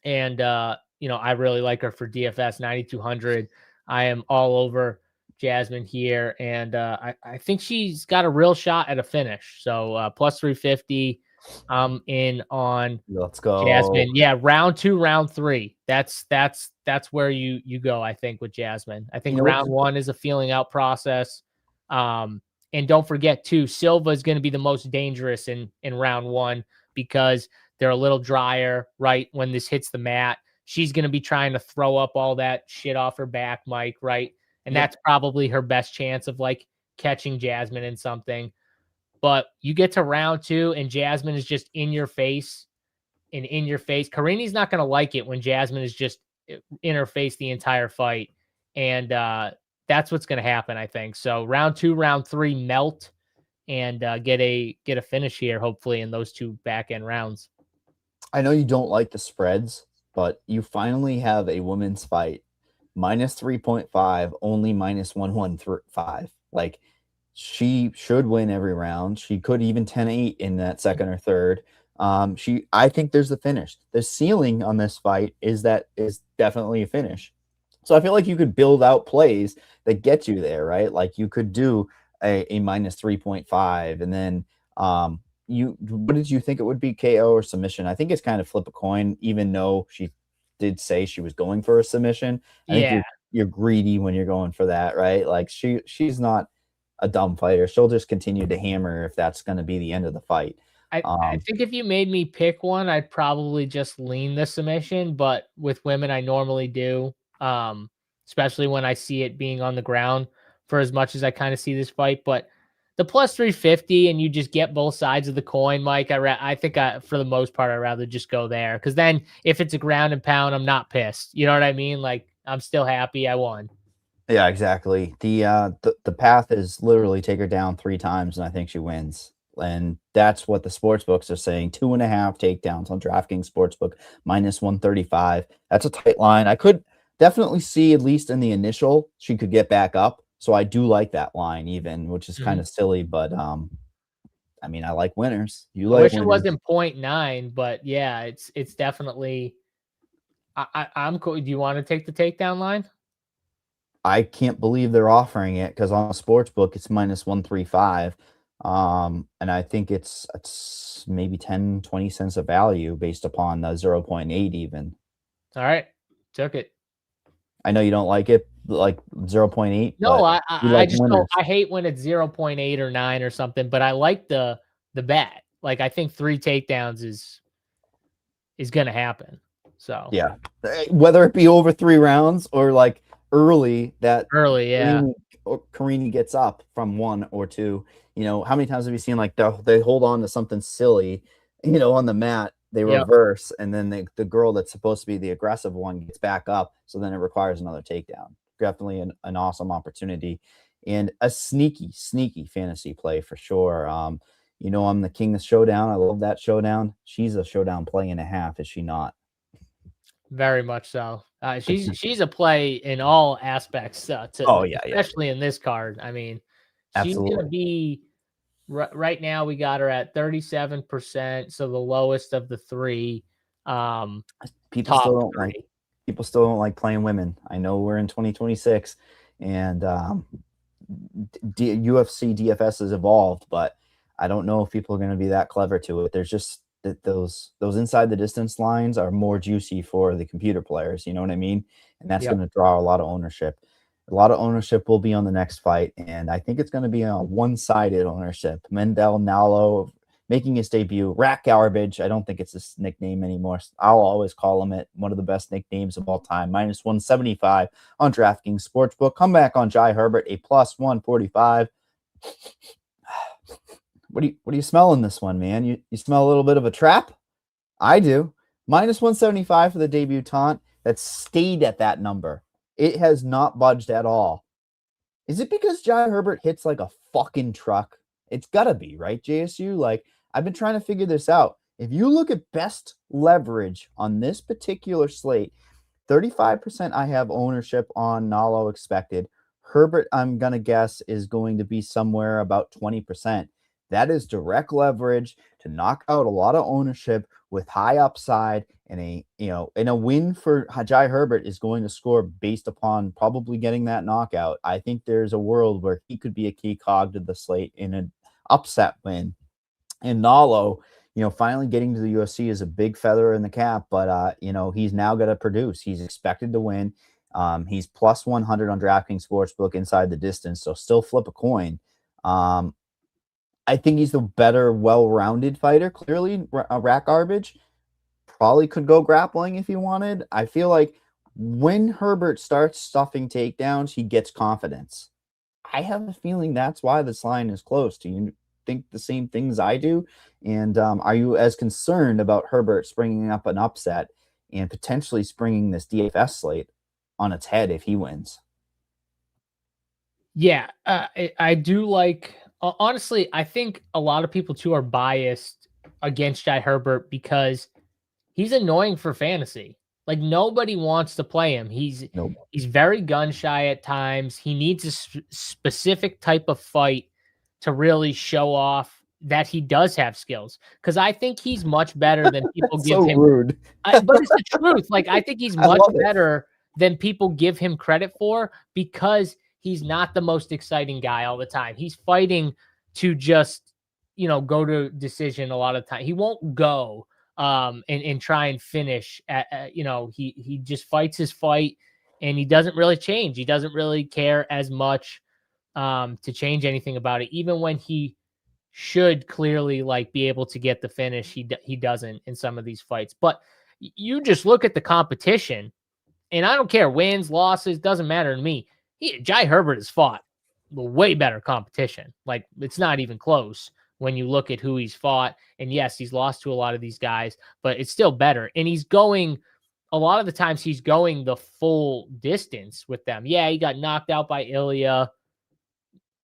And, I really like her for DFS 9,200. I am all over Jasmine here. And I think she's got a real shot at a finish. So plus 350. I'm in on Let's go. Jasmine. Yeah, round 2, round 3. That's where you go, I think, with Jasmine. I think round 1 is a feeling out process. And don't forget too, Silva is going to be the most dangerous in round 1 because they're a little drier, right? When this hits the mat, she's going to be trying to throw up all that shit off her back, Mike, right? And that's probably her best chance of like catching Jasmine in something. But you get to round 2 and Jasmine is just in your face and in your face. Carini's not going to like it when Jasmine is just in her face the entire fight. And that's what's going to happen, I think. So round 2, round 3, melt and get a finish here, hopefully, in those 2 back end rounds. I know you don't like the spreads, but you finally have a women's fight minus 3.5, only minus 115. Like, she should win every round. She could even 10-8 in that second or third. I think there's the finish. The ceiling on this fight is definitely a finish. So I feel like you could build out plays that get you there, right? Like you could do a minus 3.5 and then what did you think it would be, KO or submission? I think it's kind of flip a coin, even though she did say she was going for a submission. I think you're greedy when you're going for that, right? Like she's not a dumb fighter. She'll just continue to hammer if that's going to be the end of the fight. I think if you made me pick one, I'd probably just lean the submission, but with women, I normally do, especially when I see it being on the ground for as much as I kind of see this fight. But the plus 350 and you just get both sides of the coin, Mike, I think for the most part, I'd rather just go there. Because then if it's a ground and pound, I'm not pissed. You know what I mean? Like, I'm still happy I won. Yeah, exactly. The path is literally take her down 3 times, and I think she wins. And that's what the sports books are saying. 2.5 takedowns on DraftKings Sportsbook, minus 135. That's a tight line. I could definitely see, at least in the initial, she could get back up. So I do like that line, even, which is kind of silly, but I mean, I like winners. You like wish winners. It wasn't 0.9, but yeah, it's definitely. I'm cool. Do you want to take the takedown line? I can't believe they're offering it because on a sports book it's minus 135. And I think it's maybe 10-20 cents of value based upon the 0.8 even. All right. Took it. I know you don't like it, like 0.8. No, I hate when it's 0.8 or 9 or something, but I like the bet. Like, I think 3 takedowns is going to happen. So yeah, whether it be over 3 rounds or like early, yeah, Carini gets up from 1 or 2. You know, how many times have you seen like they hold on to something silly, on the mat, they reverse, and then the girl that's supposed to be the aggressive one gets back up, so then it requires another takedown. Definitely an awesome opportunity and a sneaky fantasy play for sure. I'm the king of showdown. I love that showdown. She's a showdown play and a half, is she not? Very much so. She's a play in all aspects. Especially in this card. I mean, she's going to be right now. We got her at 37%, so the lowest of the 3. People still don't like playing women. I know we're in 2026, and UFC DFS has evolved, but I don't know if people are going to be that clever to it. There's just those inside the distance lines are more juicy for the computer players. You know what I mean? And that's going to draw a lot of ownership. A lot of ownership will be on the next fight, and I think it's going to be a one-sided ownership. Mendel Nalo making his debut. Rat Garbage. I don't think it's his nickname anymore. I'll always call him it. One of the best nicknames of all time. Minus 175 on DraftKings Sportsbook. Come back on Jai Herbert, a plus 145. What do you smell in this one, man? You smell a little bit of a trap? I do. Minus 175 for the debutante. That stayed at that number. It has not budged at all. Is it because Jai Herbert hits like a fucking truck? It's got to be, right, JSU? Like, I've been trying to figure this out. If you look at best leverage on this particular slate, 35% I have ownership on Nalo expected. Herbert, I'm going to guess, is going to be somewhere about 20%. That is direct leverage to knock out a lot of ownership with high upside, and a win for Jai Herbert is going to score based upon probably getting that knockout. I think there's a world where he could be a key cog to the slate in an upset win. And Nalo, finally getting to the UFC is a big feather in the cap, but he's now got to produce. He's expected to win. He's plus 100 on DraftKings Sportsbook inside the distance, so still flip a coin. I think he's the better, well-rounded fighter. Clearly, Rat Garbage probably could go grappling if he wanted. I feel like when Herbert starts stuffing takedowns, he gets confidence. I have a feeling that's why this line is close. Do you think the same things I do? And are you as concerned about Herbert springing up an upset and potentially springing this DFS slate on its head if he wins? Yeah, I do like... Honestly, I think a lot of people too are biased against Jai Herbert because he's annoying for fantasy. Like, nobody wants to play him. He's very gun shy at times. He needs a specific type of fight to really show off that he does have skills. Because I think he's much better than people give so him. Rude. But it's the truth. Like, I think he's much better than people give him credit for because he's not the most exciting guy all the time. He's fighting to just, go to decision a lot of time. He won't go and try and finish he just fights his fight, and he doesn't really change. He doesn't really care as much to change anything about it. Even when he should clearly be able to get the finish, he doesn't in some of these fights. But you just look at the competition, and I don't care, wins, losses, doesn't matter to me. Jai Herbert has fought way better competition. Like, it's not even close when you look at who he's fought. And yes, he's lost to a lot of these guys, but it's still better. And a lot of the times he's going the full distance with them. Yeah, he got knocked out by Ilya.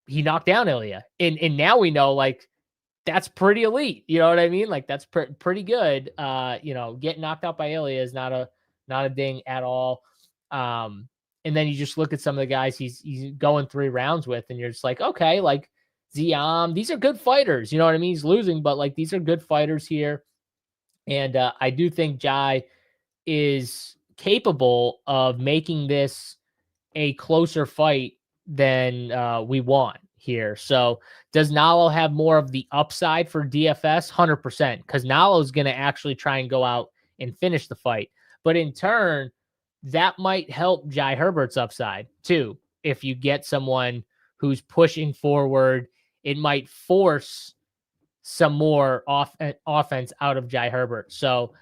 He knocked down Ilya. And now we know, that's pretty elite. You know what I mean? That's pretty good. Getting knocked out by Ilya is not a ding at all. And then you just look at some of the guys he's going 3 rounds with, and you're just like, okay, Ziam, these are good fighters. You know what I mean? He's losing, but these are good fighters here. And I do think Jai is capable of making this a closer fight than we want here. So does Nalo have more of the upside for DFS? 100%, because Nalo is going to actually try and go out and finish the fight. But in turn, that might help Jai Herbert's upside too. If you get someone who's pushing forward, it might force some more offense out of Jai Herbert. So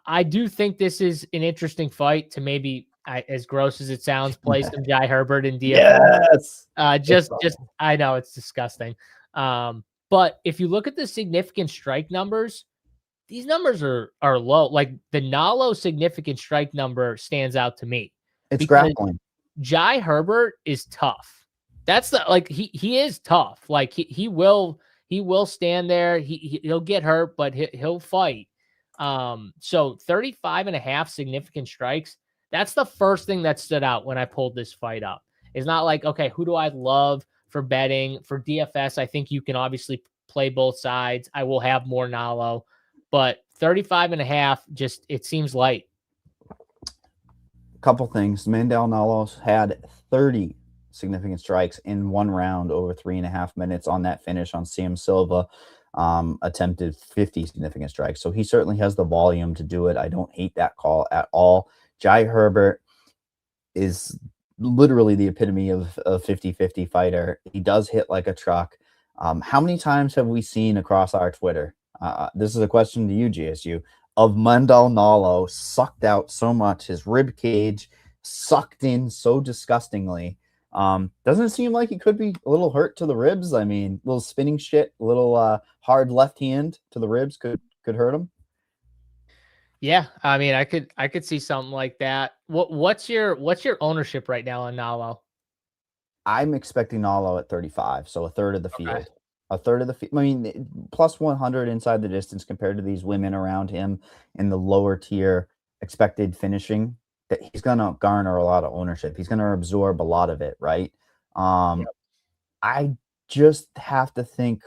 I do think this is an interesting fight to maybe, as gross as it sounds, play some Jai Herbert in DFS. Yes. I know it's disgusting. But if you look at the significant strike numbers, these numbers are low. Like, the Nalo significant strike number stands out to me. It's grappling. Jai Herbert is tough. That's he is tough. He will stand there. He'll get hurt, but he'll fight. So 35.5 significant strikes. That's the first thing that stood out when I pulled this fight up. It's not okay, who do I love for betting? For DFS, I think you can obviously play both sides. I will have more Nalo. But 35.5, just, it seems light. A couple things. Mandel Nalos had 30 significant strikes in 1 round over 3.5 minutes on that finish on Sam Silva. Attempted 50 significant strikes. So he certainly has the volume to do it. I don't hate that call at all. Jai Herbert is literally the epitome of a 50-50 fighter. He does hit like a truck. How many times have we seen across our Twitter? This is a question to you, GSU, of Mandal Nalo sucked out so much, his rib cage sucked in so disgustingly. Doesn't it seem like he could be a little hurt to the ribs? I mean, little spinning shit, a little hard left hand to the ribs could hurt him. Yeah, I mean, I could see something like that. What's your ownership right now on Nalo? I'm expecting Nalo at 35, so a third of the field. Okay. A third of the field. I mean, plus 100 inside the distance compared to these women around him in the lower tier expected finishing. That he's going to garner a lot of ownership. He's going to absorb a lot of it, right? Yep. I just have to think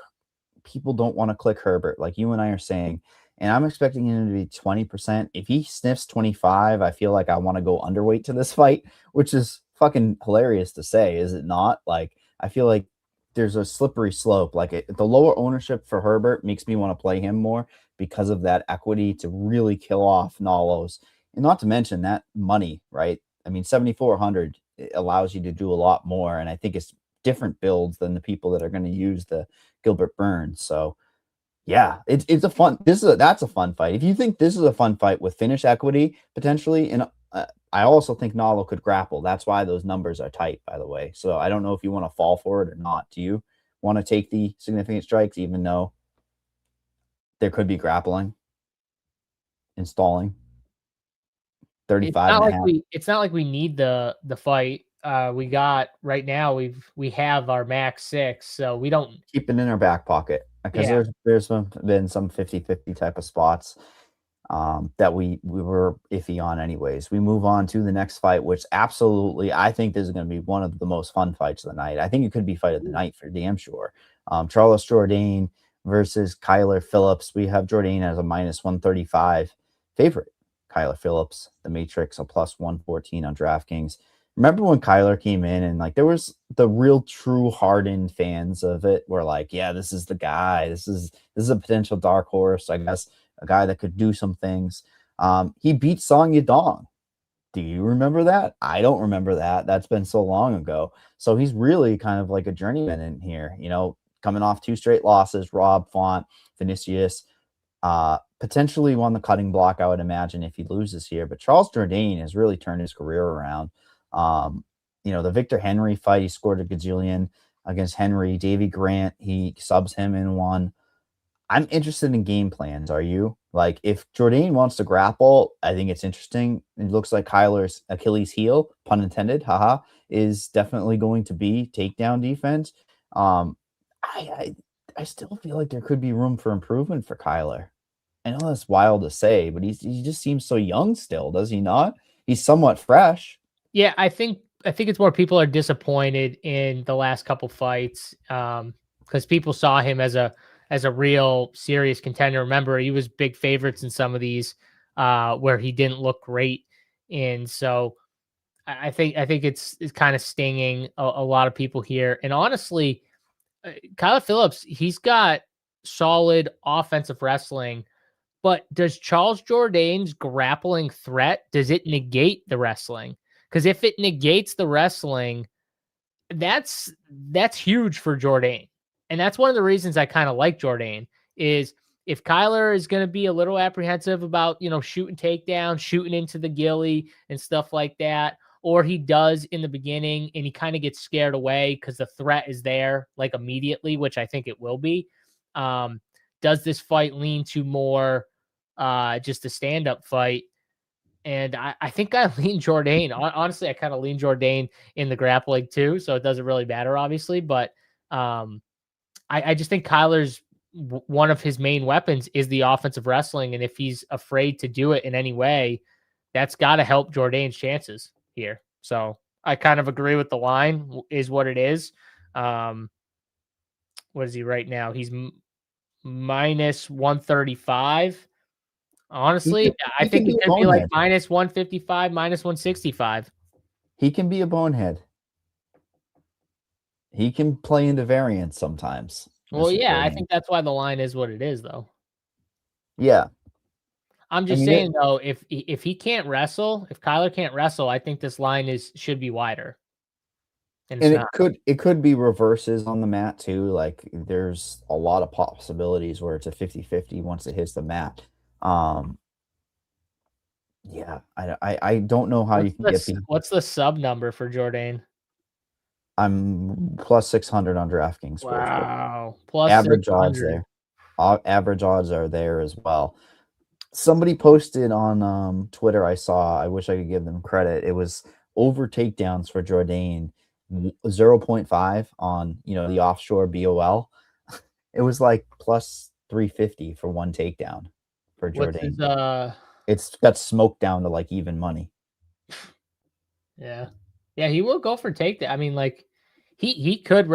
people don't want to click Herbert, like you and I are saying. And I'm expecting him to be 20%. If he sniffs 25, I feel like I want to go underweight to this fight, which is fucking hilarious to say, is it not? Like, I feel like there's a slippery slope. Like, the lower ownership for Herbert makes me want to play him more because of that equity to really kill off Nalo's. And not to mention that money, right? I mean, 7,400 allows you to do a lot more. And I think it's different builds than the people that are going to use the Gilbert Burns. So, yeah, it's a fun. That's a fun fight. If you think this is a fun fight with finish equity potentially, and I also think Nalo could grapple. That's why those numbers are tight, by the way. So I don't know if you want to fall for it or not. Do you want to take the significant strikes, even though there could be grappling, installing? 35 it's not like we need the fight. We got right now we have our max 6, so we don't keep it in our back pocket because there's been some 50-50 type of spots that we were iffy on anyways. We move on to the next fight, which absolutely I think this is going to be one of the most fun fights of the night. I think it could be fight of the night for damn sure. Charles Jordane versus Kyler Phillips. We have Jordane as a -135 favorite. Kyler Phillips, the Matrix, a +114 on DraftKings. Remember when Kyler came in and like there was the real true hardened fans of it were like, yeah, this is the guy. This is a potential dark horse, I guess, a guy that could do some things. He beat Song Yadong. Do you remember that? I don't remember that. That's been so long ago. So he's really kind of like a journeyman in here, you know, coming off 2 straight losses, Rob Font, Vinicius, potentially won the cutting block, I would imagine, if he loses here. But Charles Jordane has really turned his career around. You know, the Victor Henry fight, he scored a gajillion against Henry. Davey Grant, he subs him in one. I'm interested in game plans. Are you? Like, if Jordane wants to grapple, I think it's interesting. It looks like Kyler's Achilles heel, pun intended, is definitely going to be takedown defense. I still feel like there could be room for improvement for Kyler. I know that's wild to say, but he just seems so young still, does he not? He's somewhat fresh. Yeah, I think it's more people are disappointed in the last couple fights because people saw him as a real serious contender. Remember, he was big favorites in some of these where he didn't look great, and so I think it's kind of stinging a lot of people here. And honestly, Kyler Phillips, he's got solid offensive wrestling, but does Charles Jordane's grappling threat, does it negate the wrestling? Because if it negates the wrestling, that's huge for Jordane. And that's one of the reasons I kind of like Jordane is if Kyler is going to be a little apprehensive about, you know, shooting takedown, shooting into the gilly and stuff like that, or he does in the beginning and he kind of gets scared away because the threat is there like immediately, which I think it will be. Does this fight lean to more just a stand-up fight? And I think I lean Jordane. Honestly, I kind of lean Jordane in the grappling too, so it doesn't really matter, obviously. But I just think Kyler's one of his main weapons is the offensive wrestling, and if he's afraid to do it in any way, that's got to help Jordane's chances here. So I kind of agree with the line is what it is. What is he right now? He's -135. Honestly, I think it could be like -155, -165. He can be a bonehead. He can play into variance sometimes. Well, yeah, I think that's why the line is what it is, though. Yeah. I'm just saying, though, if he can't wrestle, if Kyler can't wrestle, I think this line should be wider. And And it's not. it could be reverses on the mat too. Like there's a lot of possibilities where it's a 50-50 once it hits the mat. Yeah, I don't know how you can get the What's the sub number for Jordane? I'm plus 600 on DraftKings Sportsbook. Wow. Plus Average odds 600. there. Average odds are there as well. Somebody posted on Twitter, I saw, I wish I could give them credit. It was over takedowns for Jordane 0.5 on, the offshore BOL. It was like plus 350 for one takedown for What's his, Jordane. It's got smoked down to like even money. Yeah. Yeah, he will go for takedown. I mean, like he could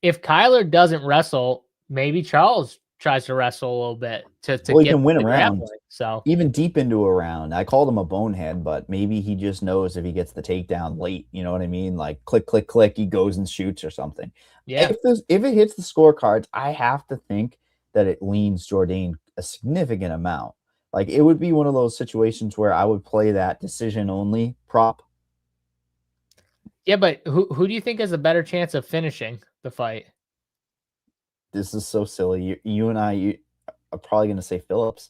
if Kyler doesn't wrestle, maybe Charles tries to wrestle a little bit to Well, he get can win the a round. grappling. So even deep into a round. I called him a bonehead, but maybe he just knows if he gets the takedown late, you know what I mean? Like click, click, click, he goes and shoots or something. yeah. If it hits the scorecards, I have to think that it leans Jordane a significant amount. Like it would be one of those situations where I would play that decision only prop. Yeah, but who do you think has a better chance of finishing the fight? This is so silly. You and I are probably going to say Phillips.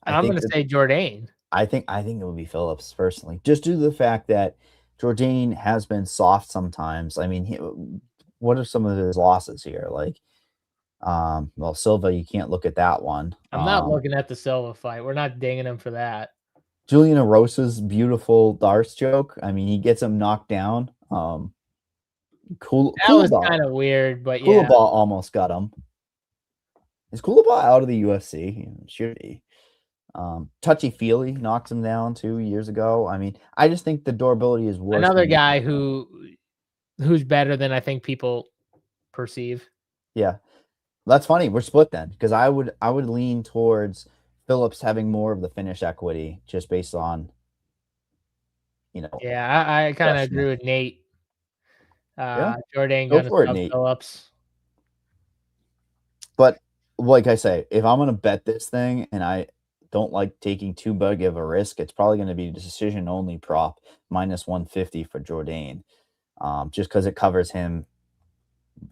I'm going to say Jordane. I think it would be Phillips personally, just due to the fact that Jordane has been soft sometimes. I mean, what are some of his losses here? Like, well, Silva, you can't look at that one. I'm not looking at the Silva fight. We're not dinging him for that. Julian Arosa's beautiful darts joke. I mean, he gets him knocked down. That was kind of weird, but yeah. Kulaba almost got him. Is Kulaba out of the UFC? Should be. Touchy Feely knocks him down 2 years ago. I mean, I just think the durability is worse. Another guy who's better than I think people perceive. Yeah, that's funny. We're split then, because I would lean towards Phillips having more of the finish equity just based on, Yeah, I kind of agree with Nate. Jordane go for it, sub Nate. Phillips. But like I say, if I'm going to bet this thing and I don't like taking too big of a risk, it's probably going to be decision only prop minus 150 for Jordane, just because it covers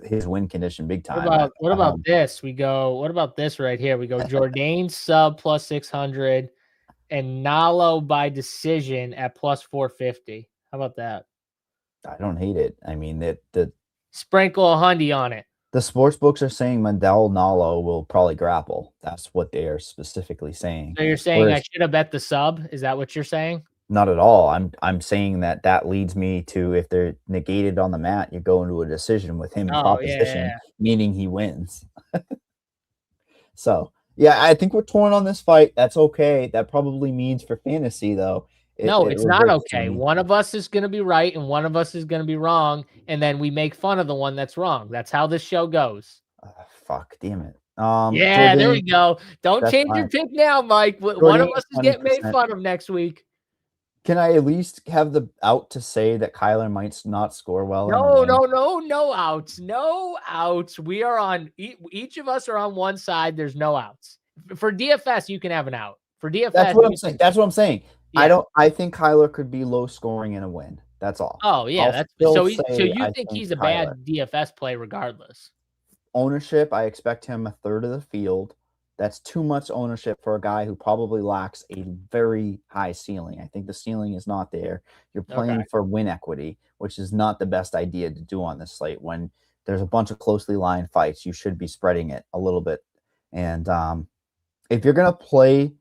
his win condition big time. What about this? What about this right here? We go Jordane sub plus 600 and Nalo by decision at plus 450. How about that? I don't hate it. I mean, the sprinkle a hundy on it. The sports books are saying Mandel Nalo will probably grapple. That's what they are specifically saying. So you're saying I should have bet the sub? Is that what you're saying? Not at all. I'm saying that leads me to, if they're negated on the mat, you go into a decision with him in top position, meaning he wins. So, yeah, I think we're torn on this fight. That's okay. That probably means for fantasy, though. It's not okay. One of us is going to be right and one of us is going to be wrong, and then we make fun of the one that's wrong. That's how this show goes. Fuck, damn it. Yeah, Jordane, there we go. Don't change your pick now, Mike. Jordane, one of us is getting made fun of next week. Can I at least have the out to say that Kyler might not score well? No outs. No outs. We are on, each of us are on one side. There's no outs. For DFS, you can have an out. For DFS, that's what I'm saying. Yeah. I think Kyler could be low scoring and a win. That's all. Oh yeah, so you think he's a bad DFS play regardless? Ownership, I expect him a third of the field. That's too much ownership for a guy who probably lacks a very high ceiling. I think the ceiling is not there. You're playing for win equity, which is not the best idea to do on this slate. When there's a bunch of closely lined fights, you should be spreading it a little bit. And if you're going to play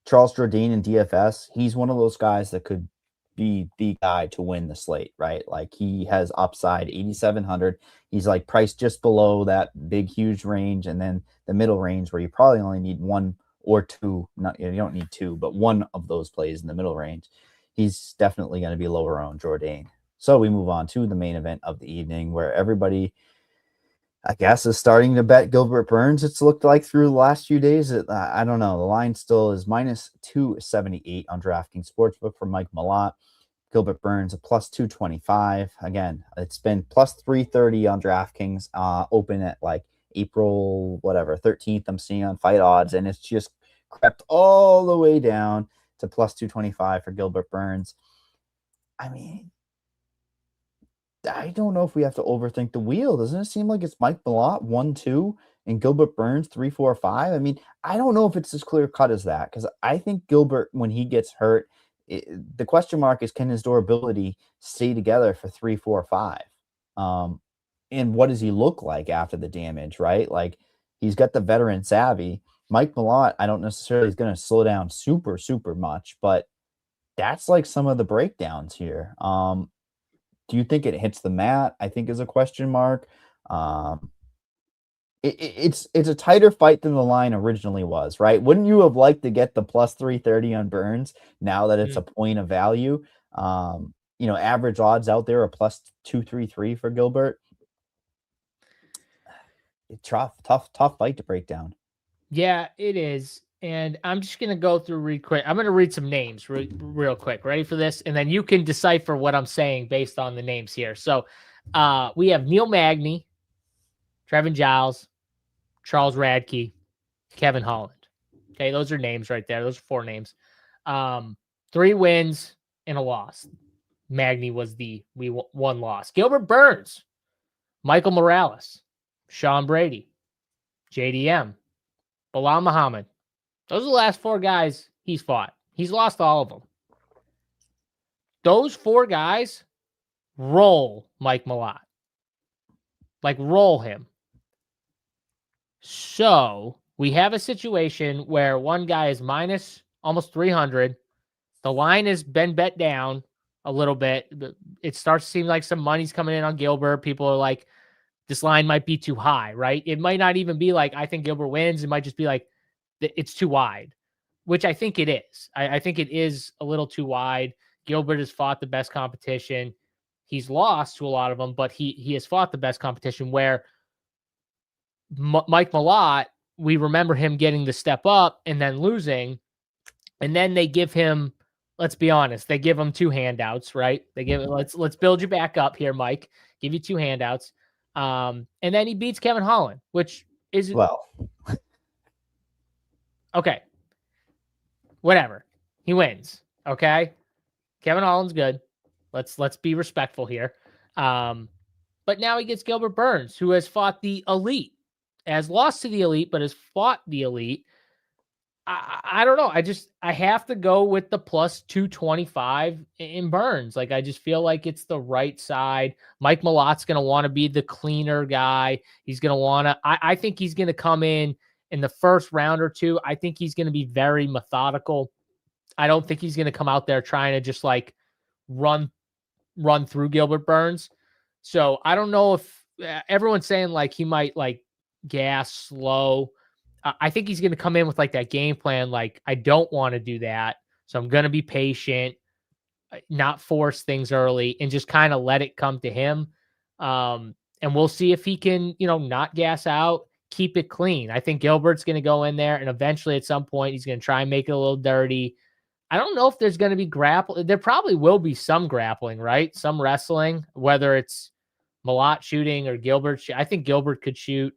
Charles Jordane in DFS, he's one of those guys that could be the guy to win the slate, right? Like he has upside 8,700. He's like priced just below that big, huge range. And then the middle range where you probably only need one or two. You don't need two, but one of those plays in the middle range. He's definitely going to be lower on Jordane. So we move on to the main event of the evening, where everybody, I guess, is starting to bet Gilbert Burns. It's looked like through the last few days. I don't know. The line still is minus 278 on DraftKings Sportsbook for Mike Malott. Gilbert Burns a plus 225. Again, it's been plus 330 on DraftKings, open at like April, 13th. I'm seeing on Fight Odds, and it's just crept all the way down to plus 225 for Gilbert Burns. I mean, I don't know if we have to overthink the wheel. Doesn't it seem like it's Mike Malott 1-2 and Gilbert Burns 3-4-5? I mean, I don't know if it's as clear cut as that, because I think Gilbert, when he gets hurt, the question mark is, can his durability stay together for 3-4-5? And what does he look like after the damage, right? Like, he's got the veteran savvy. Mike Malott, I don't necessarily is going to slow down super, super much, but that's like some of the breakdowns here. Do you think it hits the mat? I think is a question mark. It's a tighter fight than the line originally was, right? Wouldn't you have liked to get the plus 330 on Burns now that it's a point of value? Average odds out there are plus 233 for Gilbert. It's tough fight to break down. Yeah, it is. And I'm just going to go through real quick. I'm going to read some names real quick. Ready for this? And then you can decipher what I'm saying based on the names here. So we have Neil Magny, Trevin Giles, Charles Radke, Kevin Holland. Okay, those are names right there. Those are 4 names. 3 wins and a loss. Magny was one loss. Gilbert Burns, Michael Morales, Sean Brady, JDM, Bilal Muhammad. Those are the last 4 guys he's fought. He's lost all of them. Those 4 guys roll Mike Malott. Like, roll him. So we have a situation where one guy is minus almost 300. The line has been bet down a little bit. It starts to seem like some money's coming in on Gilbert. People are like, this line might be too high, right? It might not even be like, I think Gilbert wins. It might just be like, it's too wide, which I think it is. I think it is a little too wide. Gilbert has fought the best competition. He's lost to a lot of them, but he has fought the best competition, where Mike Malott, we remember him getting the step up and then losing. And then they give him, let's be honest, they give him 2 handouts, right? They give it, let's build you back up here, Mike. Give you 2 handouts. And then he beats Kevin Holland, which is, well, okay. Whatever. He wins. Okay. Kevin Holland's good. Let's be respectful here. But now he gets Gilbert Burns, who has fought the elite, has lost to the elite, but has fought the elite. I don't know. I have to go with the plus 225 in Burns. Like, I just feel like it's the right side. Mike Malott's going to want to be the cleaner guy. He's going to want to, I think he's going to come in the first round or 2. I think he's going to be very methodical. I don't think he's going to come out there trying to just like run through Gilbert Burns. So I don't know if everyone's saying like he might like gas slow. I think he's going to come in with like that game plan. Like, I don't want to do that. So I'm going to be patient, not force things early, and just kind of let it come to him. And we'll see if he can, not gas out, keep it clean. I think Gilbert's going to go in there, and eventually at some point he's going to try and make it a little dirty. I don't know if there's going to be grappling. There probably will be some grappling, right? Some wrestling, whether it's Malott shooting or Gilbert. I think Gilbert could shoot.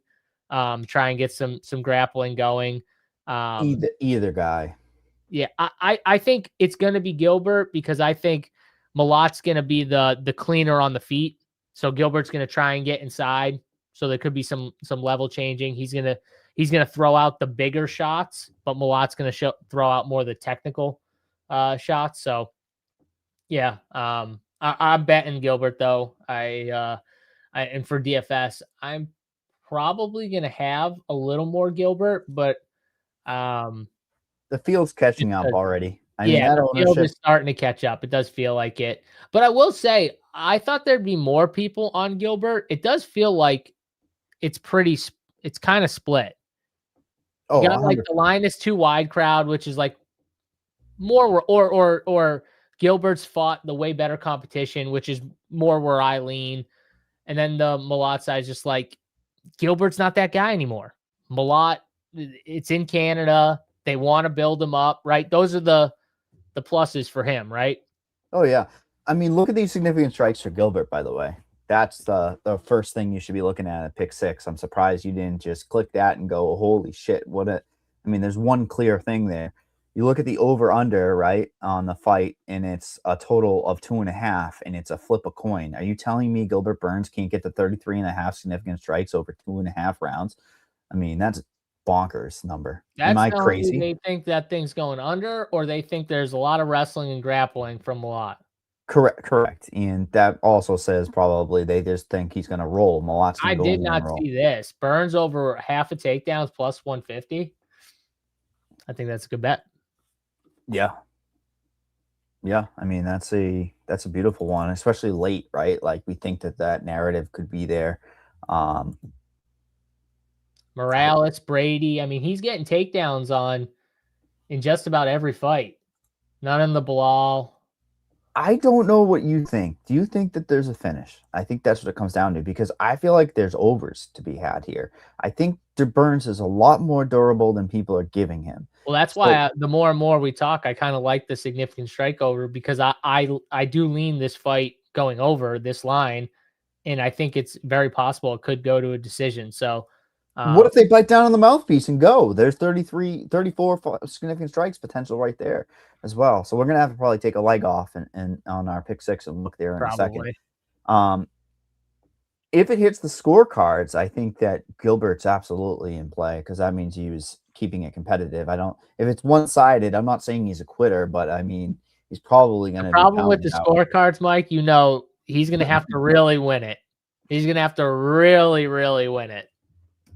Try and get some grappling going. Either guy. Yeah, I think it's going to be Gilbert, because I think Malott's going to be the cleaner on the feet. So Gilbert's going to try and get inside. So there could be some level changing. He's going to throw out the bigger shots, but Malott's going to throw out more of the technical shots. So yeah, I'm betting Gilbert though. And for DFS, I'm probably going to have a little more Gilbert, but the field's catching up already. The field is starting to catch up. It does feel like it. But I will say, I thought there'd be more people on Gilbert. It does feel like it's kind of split. Oh, you got like the line is too wide crowd, which is like more or Gilbert's fought the way better competition, which is more where I lean. And then the Malott side is just like, Gilbert's not that guy anymore. Malott, it's in Canada. They want to build him up, right? Those are the pluses for him, right? Oh, yeah. I mean, look at these significant strikes for Gilbert, by the way. That's the first thing you should be looking at pick 6. I'm surprised you didn't just click that and go, holy shit, there's one clear thing there. You look at the over-under, right, on the fight, and it's a total of 2.5, and it's a flip a coin. Are you telling me Gilbert Burns can't get to 33.5 significant strikes over 2.5 rounds? I mean, that's bonkers number. Am That's I telling you crazy? they think that thing's going under, or they think there's a lot of wrestling and grappling from Malott. Correct. And that also says probably they just think he's going to roll. Malot's going I to go did in there and not roll. see this. Burns over half a takedowns plus 150. I think that's a good bet. Yeah. Yeah, I mean that's a beautiful one, especially late, right? Like we think that narrative could be there. Um, Morales, Brady. I mean, he's getting takedowns on in just about every fight. None in the Bilal. I don't know what you think. Do you think that there's a finish? I think that's what it comes down to because I feel like there's overs to be had here. I think Burns is a lot more durable than people are giving him. Well, that's So why the more and more we talk, I kind of like the significant strike over because I do lean this fight going over this line, and I think it's very possible it could go to a decision. So, what if they bite down on the mouthpiece and go? There's 34 significant strikes potential right there as well. So we're gonna have to probably take a leg off and on our pick six and look there in a second. probably. If it hits the scorecards, I think that Gilbert's absolutely in play because that means he was keeping it competitive. If it's one-sided, I'm not saying he's a quitter, but I mean he's probably The gonna be problem with pounding the out. scorecards, Mike, he's going to have to really win it. He's going to have to really, really win it.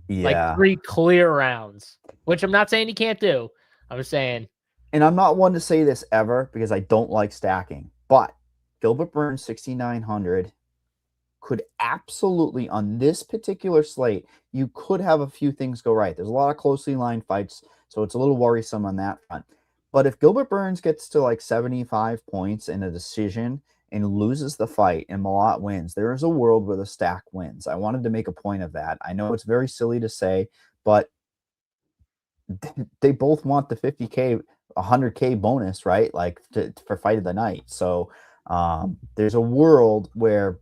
Like Yeah. 3 clear rounds, which I'm not saying he can't do. I'm saying, And I'm not one to say this ever because I don't like stacking, but Gilbert Burns 6,900 could absolutely, on this particular slate, you could have a few things go right. There's a lot of closely lined fights, so it's a little worrisome on that front. But if Gilbert Burns gets to like 75 points in a decision and loses the fight and Malott wins, there is a world where the stack wins. I wanted to make a point of that. I know it's very silly to say, but they both want the 50K, 100K bonus, right? Like for fight of the night. So there's a world where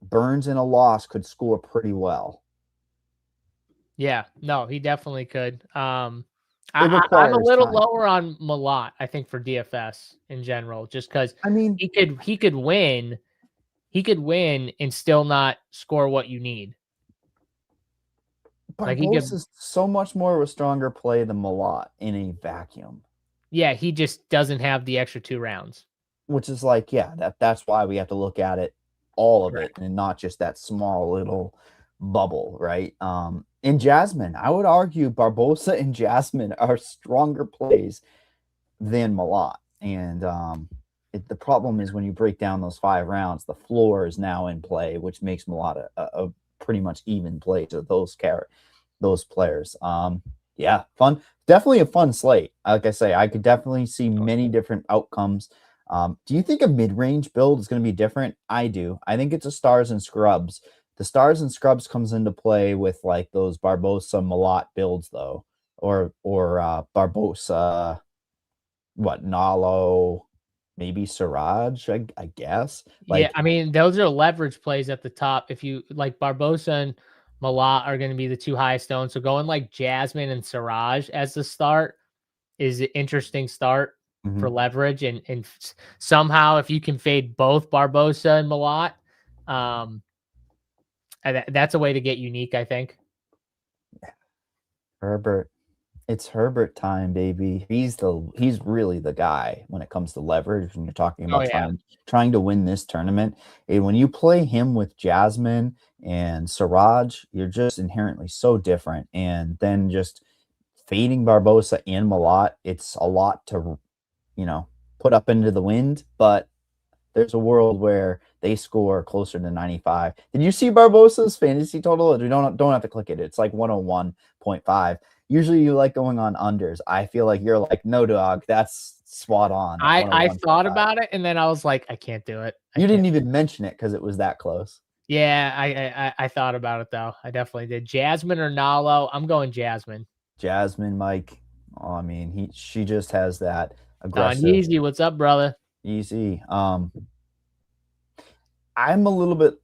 Burns in a loss could score pretty well. yeah, no, he definitely could. I'm a requires little time. lower on Malott, I think, for DFS in general, just because I mean, he could win and still not score what you need. Like he Barbosa could, is so much more of a stronger play than Malott in a vacuum. yeah, he just doesn't have the extra 2 rounds. Which is like, yeah, that's why we have to look at it, all of Correct. it, and not just that small little bubble, right? In Jasmine, I would argue Barbosa and Jasmine are stronger plays than Malott. And the problem is when you break down those 5 rounds, the floor is now in play, which makes Malott a pretty much even play to those players. Yeah, fun. Definitely a fun slate. Like I say, I could definitely see many different outcomes. Do you think a mid-range build is going to be different? I do. I think it's a stars and scrubs. The stars and scrubs comes into play with like those Barbosa Malott builds though, or Barbosa, Nalo, maybe Siraj, I guess. Yeah, I mean, those are leverage plays at the top. If you like Barbosa and Malott are going to be the 2 highest owned. So going like Jasmine and Siraj as the start is an interesting start for leverage. And somehow if you can fade both Barbosa and Malott, that's a way to get unique, I think. Herbert. It's Herbert time, baby. He's really the guy when it comes to leverage. When you're talking about trying to win this tournament, and when you play him with Jasmine and Siraj, you're just inherently so different. And then just fading Barbosa and Malott, it's a lot to put up into the wind. But there's a world where they score closer to 95. Did you see Barbosa's fantasy total? We don't have to click it. It's like 101.5. Usually you like going on unders. I feel like you're like, no, dog, that's spot on. I thought about it, and then I was like, I can't do it. You didn't even mention it because it was that close. Yeah, I thought about it, though. I definitely did. Jasmine or Nalo? I'm going Jasmine. Jasmine, Mike. Oh, I mean, she just has that aggressive. Easy, what's up, brother? Easy. I'm a little bit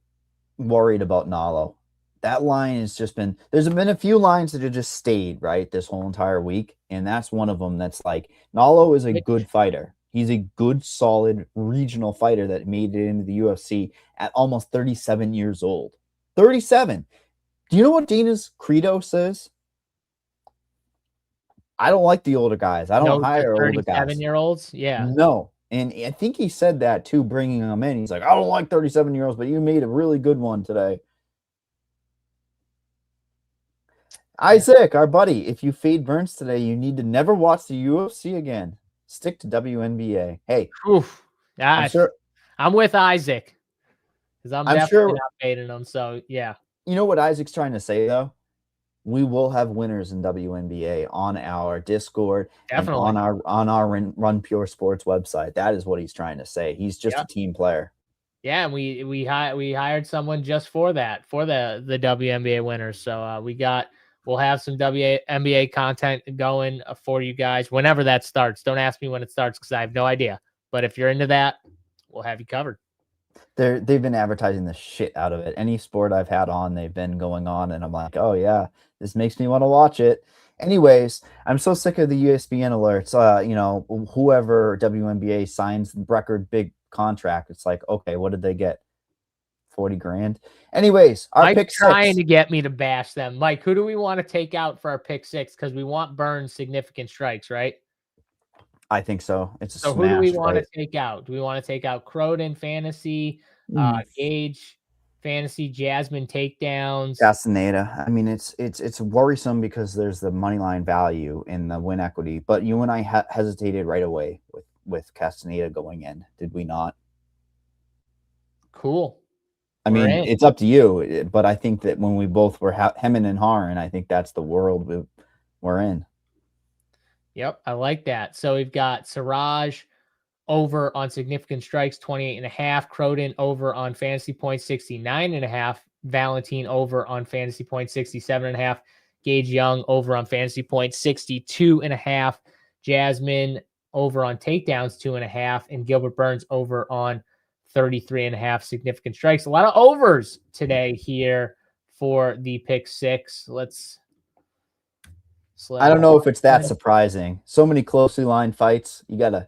worried about Nalo that line has just been, there's been a few lines that have just stayed, right, this whole entire week. And that's one of them that's like, Nalo is a good fighter. He's a good, solid regional fighter that made it into the UFC at almost 37 years old. 37. Do you know what Dana's credo says? I don't like the older guys. I don't hire older guys. 37-year-olds? Yeah. No. And I think he said that too, bringing him in. He's like, I don't like 37-year-olds, but you made a really good one today. Isaac, our buddy, if you fade Burns today, you need to never watch the UFC again. Stick to WNBA. Hey, oof. I'm with Isaac because I'm definitely not fading him. So, yeah. You know what Isaac's trying to say, though? We will have winners in WNBA on our Discord and on our Run Pure Sports website. That is what he's trying to say. He's just a team player. Yeah, and we hired someone just for that, for the WNBA winners. So we'll have some WNBA content going for you guys whenever that starts. Don't ask me when it starts because I have no idea. But if you're into that, we'll have you covered. They've been advertising the shit out of it. Any sport I've had on, they've been going on, and I'm like, oh yeah, this makes me want to watch it. Anyways, I'm so sick of the ESPN alerts. Whoever WNBA signs record big contract, it's like, okay, what did they get? 40 grand. Anyways, our pick 6. Trying to get me to bash them. Mike, who do we want to take out for our pick 6? Because we want Burns significant strikes, right? I think so. It's a so smash, who do we want to take out? Do we want to take out Croin fantasy, Gage fantasy, Jasmine takedowns, Castaneda? I mean, it's worrisome because there's the money line value in the win equity, but you and I hesitated right away with Castaneda going in, did we not? Cool. I mean, it's up to you, but I think that when we both were hemming and hawing, I think that's the world we're in. Yep, I like that. So we've got Siraj over on significant strikes, 28.5. Croin over on fantasy points, 69.5. Valentin over on fantasy points, 67.5. Gage Young over on fantasy points, 62.5. Jasmine over on takedowns, 2.5. And Gilbert Burns over on 33.5 significant strikes. A lot of overs today here for the pick 6. I don't know if it's that surprising. So many closely lined fights. You gotta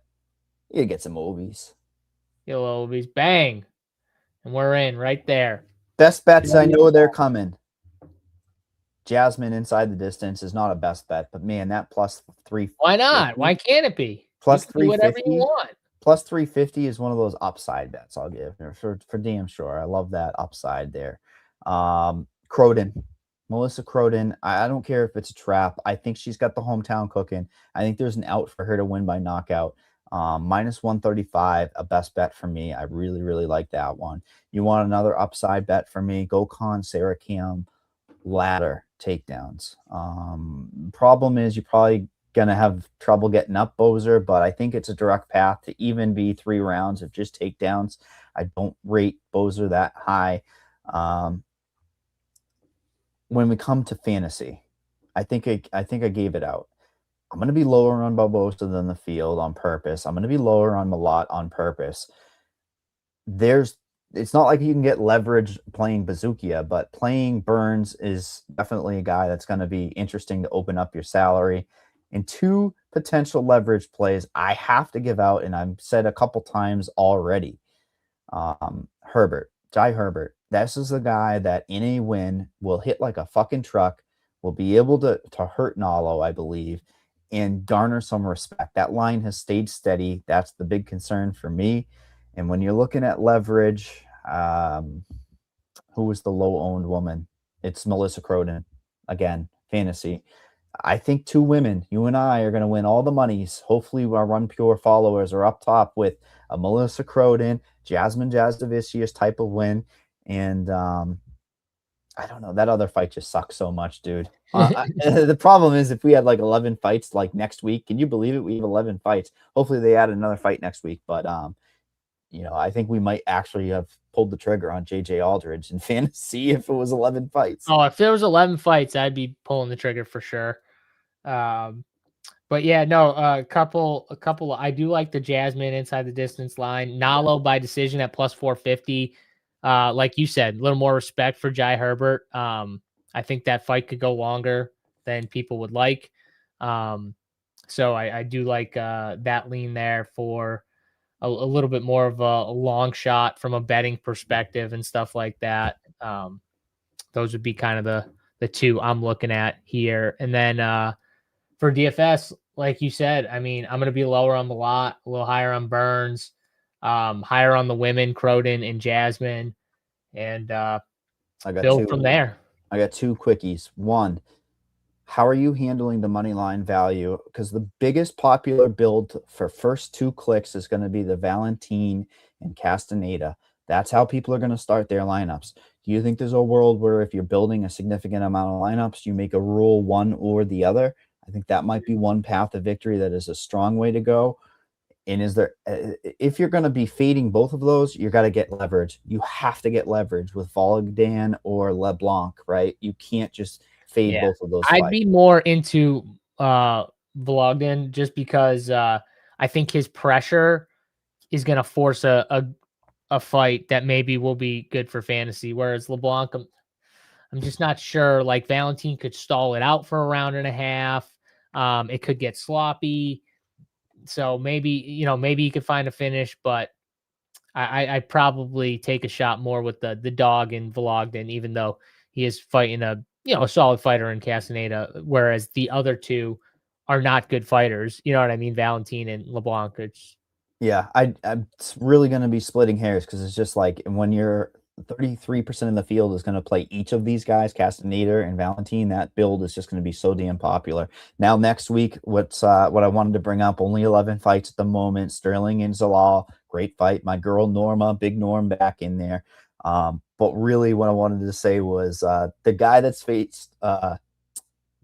get some Obies. Get a little Obies. Bang. And we're in right there. Best bets, I know they're coming. Jasmine inside the distance is not a best bet, but man, that plus 3. Why not? Why can't it be? Plus 350. Whatever you want. Plus 350 is one of those upside bets I'll give for damn sure. I love that upside there. Croin. Melissa Croin, I don't care if it's a trap. I think she's got the hometown cooking. I think there's an out for her to win by knockout. Minus 135, a best bet for me. I really, really like that one. You want another upside bet for me? Go Con Saricam ladder takedowns. Problem is you're probably going to have trouble getting up Boser, but I think it's a direct path to even be 3 rounds of just takedowns. I don't rate Boser that high. When we come to fantasy, I think I gave it out. I'm going to be lower on Barbosa than the field on purpose. I'm going to be lower on Malot on purpose. It's not like you can get leverage playing Bizookia, but playing Burns is definitely a guy that's going to be interesting to open up your salary. And 2 potential leverage plays I have to give out, and I've said a couple times already. Herbert. This is the guy that in a win will hit like a fucking truck, will be able to hurt Nalo, I believe, and garner some respect. That line has stayed steady. That's the big concern for me. And when you're looking at leverage, who was the low-owned woman? It's Melissa Croin. Again, fantasy. I think 2 women, you and I, are going to win all the monies. Hopefully our Run Pure followers are up top with a Melissa Croin, Jasmine Jasticius type of win. And I don't know. That other fight just sucks so much, dude. The problem is if we had like 11 fights like next week, can you believe it? We have 11 fights. Hopefully they add another fight next week. But, I think we might actually have pulled the trigger on JJ Aldrich in fantasy if it was 11 fights. Oh, if there was 11 fights, I'd be pulling the trigger for sure. But yeah, no, a couple. I do like the Jasmine inside the distance line. Nalo by decision at plus 450. like you said, a little more respect for Jai Herbert. I think that fight could go longer than people would like. So I do like that lean there for a little bit more of a long shot from a betting perspective and stuff like that. Those would be kind of the two I'm looking at here. And then for DFS, like you said, I mean, I'm going to be lower on Malot, a little higher on Burns, higher on the women, Croin and Jasmine, and build from there. I got two quickies. One, how are you handling the money line value? Because the biggest popular build for first 2 clicks is going to be the Valentin and Castaneda. That's how people are going to start their lineups. Do you think there's a world where if you're building a significant amount of lineups, you make a rule one or the other? I think that might be one path to victory that is a strong way to go. And is there, if you're going to be fading both of those, you got to get leverage. You have to get leverage with Vologdin or Leblanc, right? You can't just fade both of those. I'd be more into Vologdin just because I think his pressure is going to force a fight that maybe will be good for fantasy. Whereas Leblanc, I'm just not sure. Like Valentin could stall it out for a round and a half. It could get sloppy. So maybe, maybe you could find a finish, but I probably take a shot more with the dog in Vologdin, even though he is fighting a solid fighter in Castaneda, whereas the other two are not good fighters. You know what I mean? Valentin and Leblanc. Yeah, I'm really going to be splitting hairs because it's just like when you're 33% of the field is going to play each of these guys, Castaneda and Valentin, that build is just going to be so damn popular. Now, next week, what I wanted to bring up, only 11 fights at the moment. Sterling and Zalal, great fight. My girl Norma, big Norm back in there. But really what I wanted to say was the guy that's faced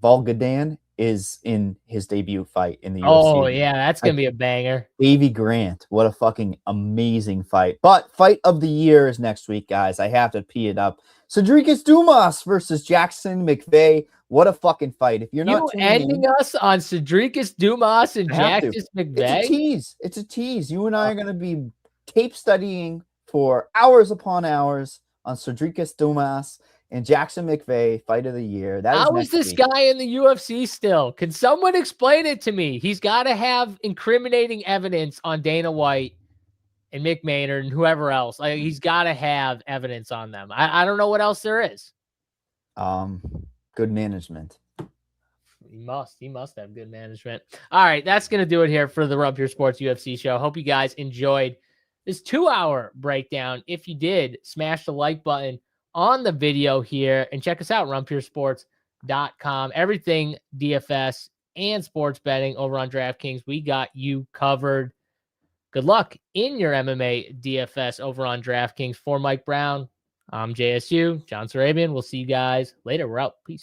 Vologdin is in his debut fight in the UFC. Oh, yeah, that's going to be a banger. Davey Grant, what a fucking amazing fight. But fight of the year is next week, guys. I have to pee it up. Cedricus Dumas versus Jackson McVeigh. What a fucking fight. If you're not ending us on Cedricus Dumas and Jackson McVeigh? It's a tease. You and I are going to be tape studying for hours upon hours on Cedricus Dumas and Jackson McVeigh, fight of the year. How is this guy in the UFC still? Can someone explain it to me? He's got to have incriminating evidence on Dana White and Mick Maynard and whoever else. He's got to have evidence on them. I don't know what else there is. Good management. He must have good management. All right, that's going to do it here for the Rub Your Sports UFC show. Hope you guys enjoyed this 2-hour breakdown. If you did, smash the like button on the video here and check us out, runpuresports.com. Everything DFS and sports betting over on DraftKings. We got you covered. Good luck in your MMA DFS over on DraftKings. For Mike Brown, I'm JSU, John Sarabian. We'll see you guys later. We're out. Peace.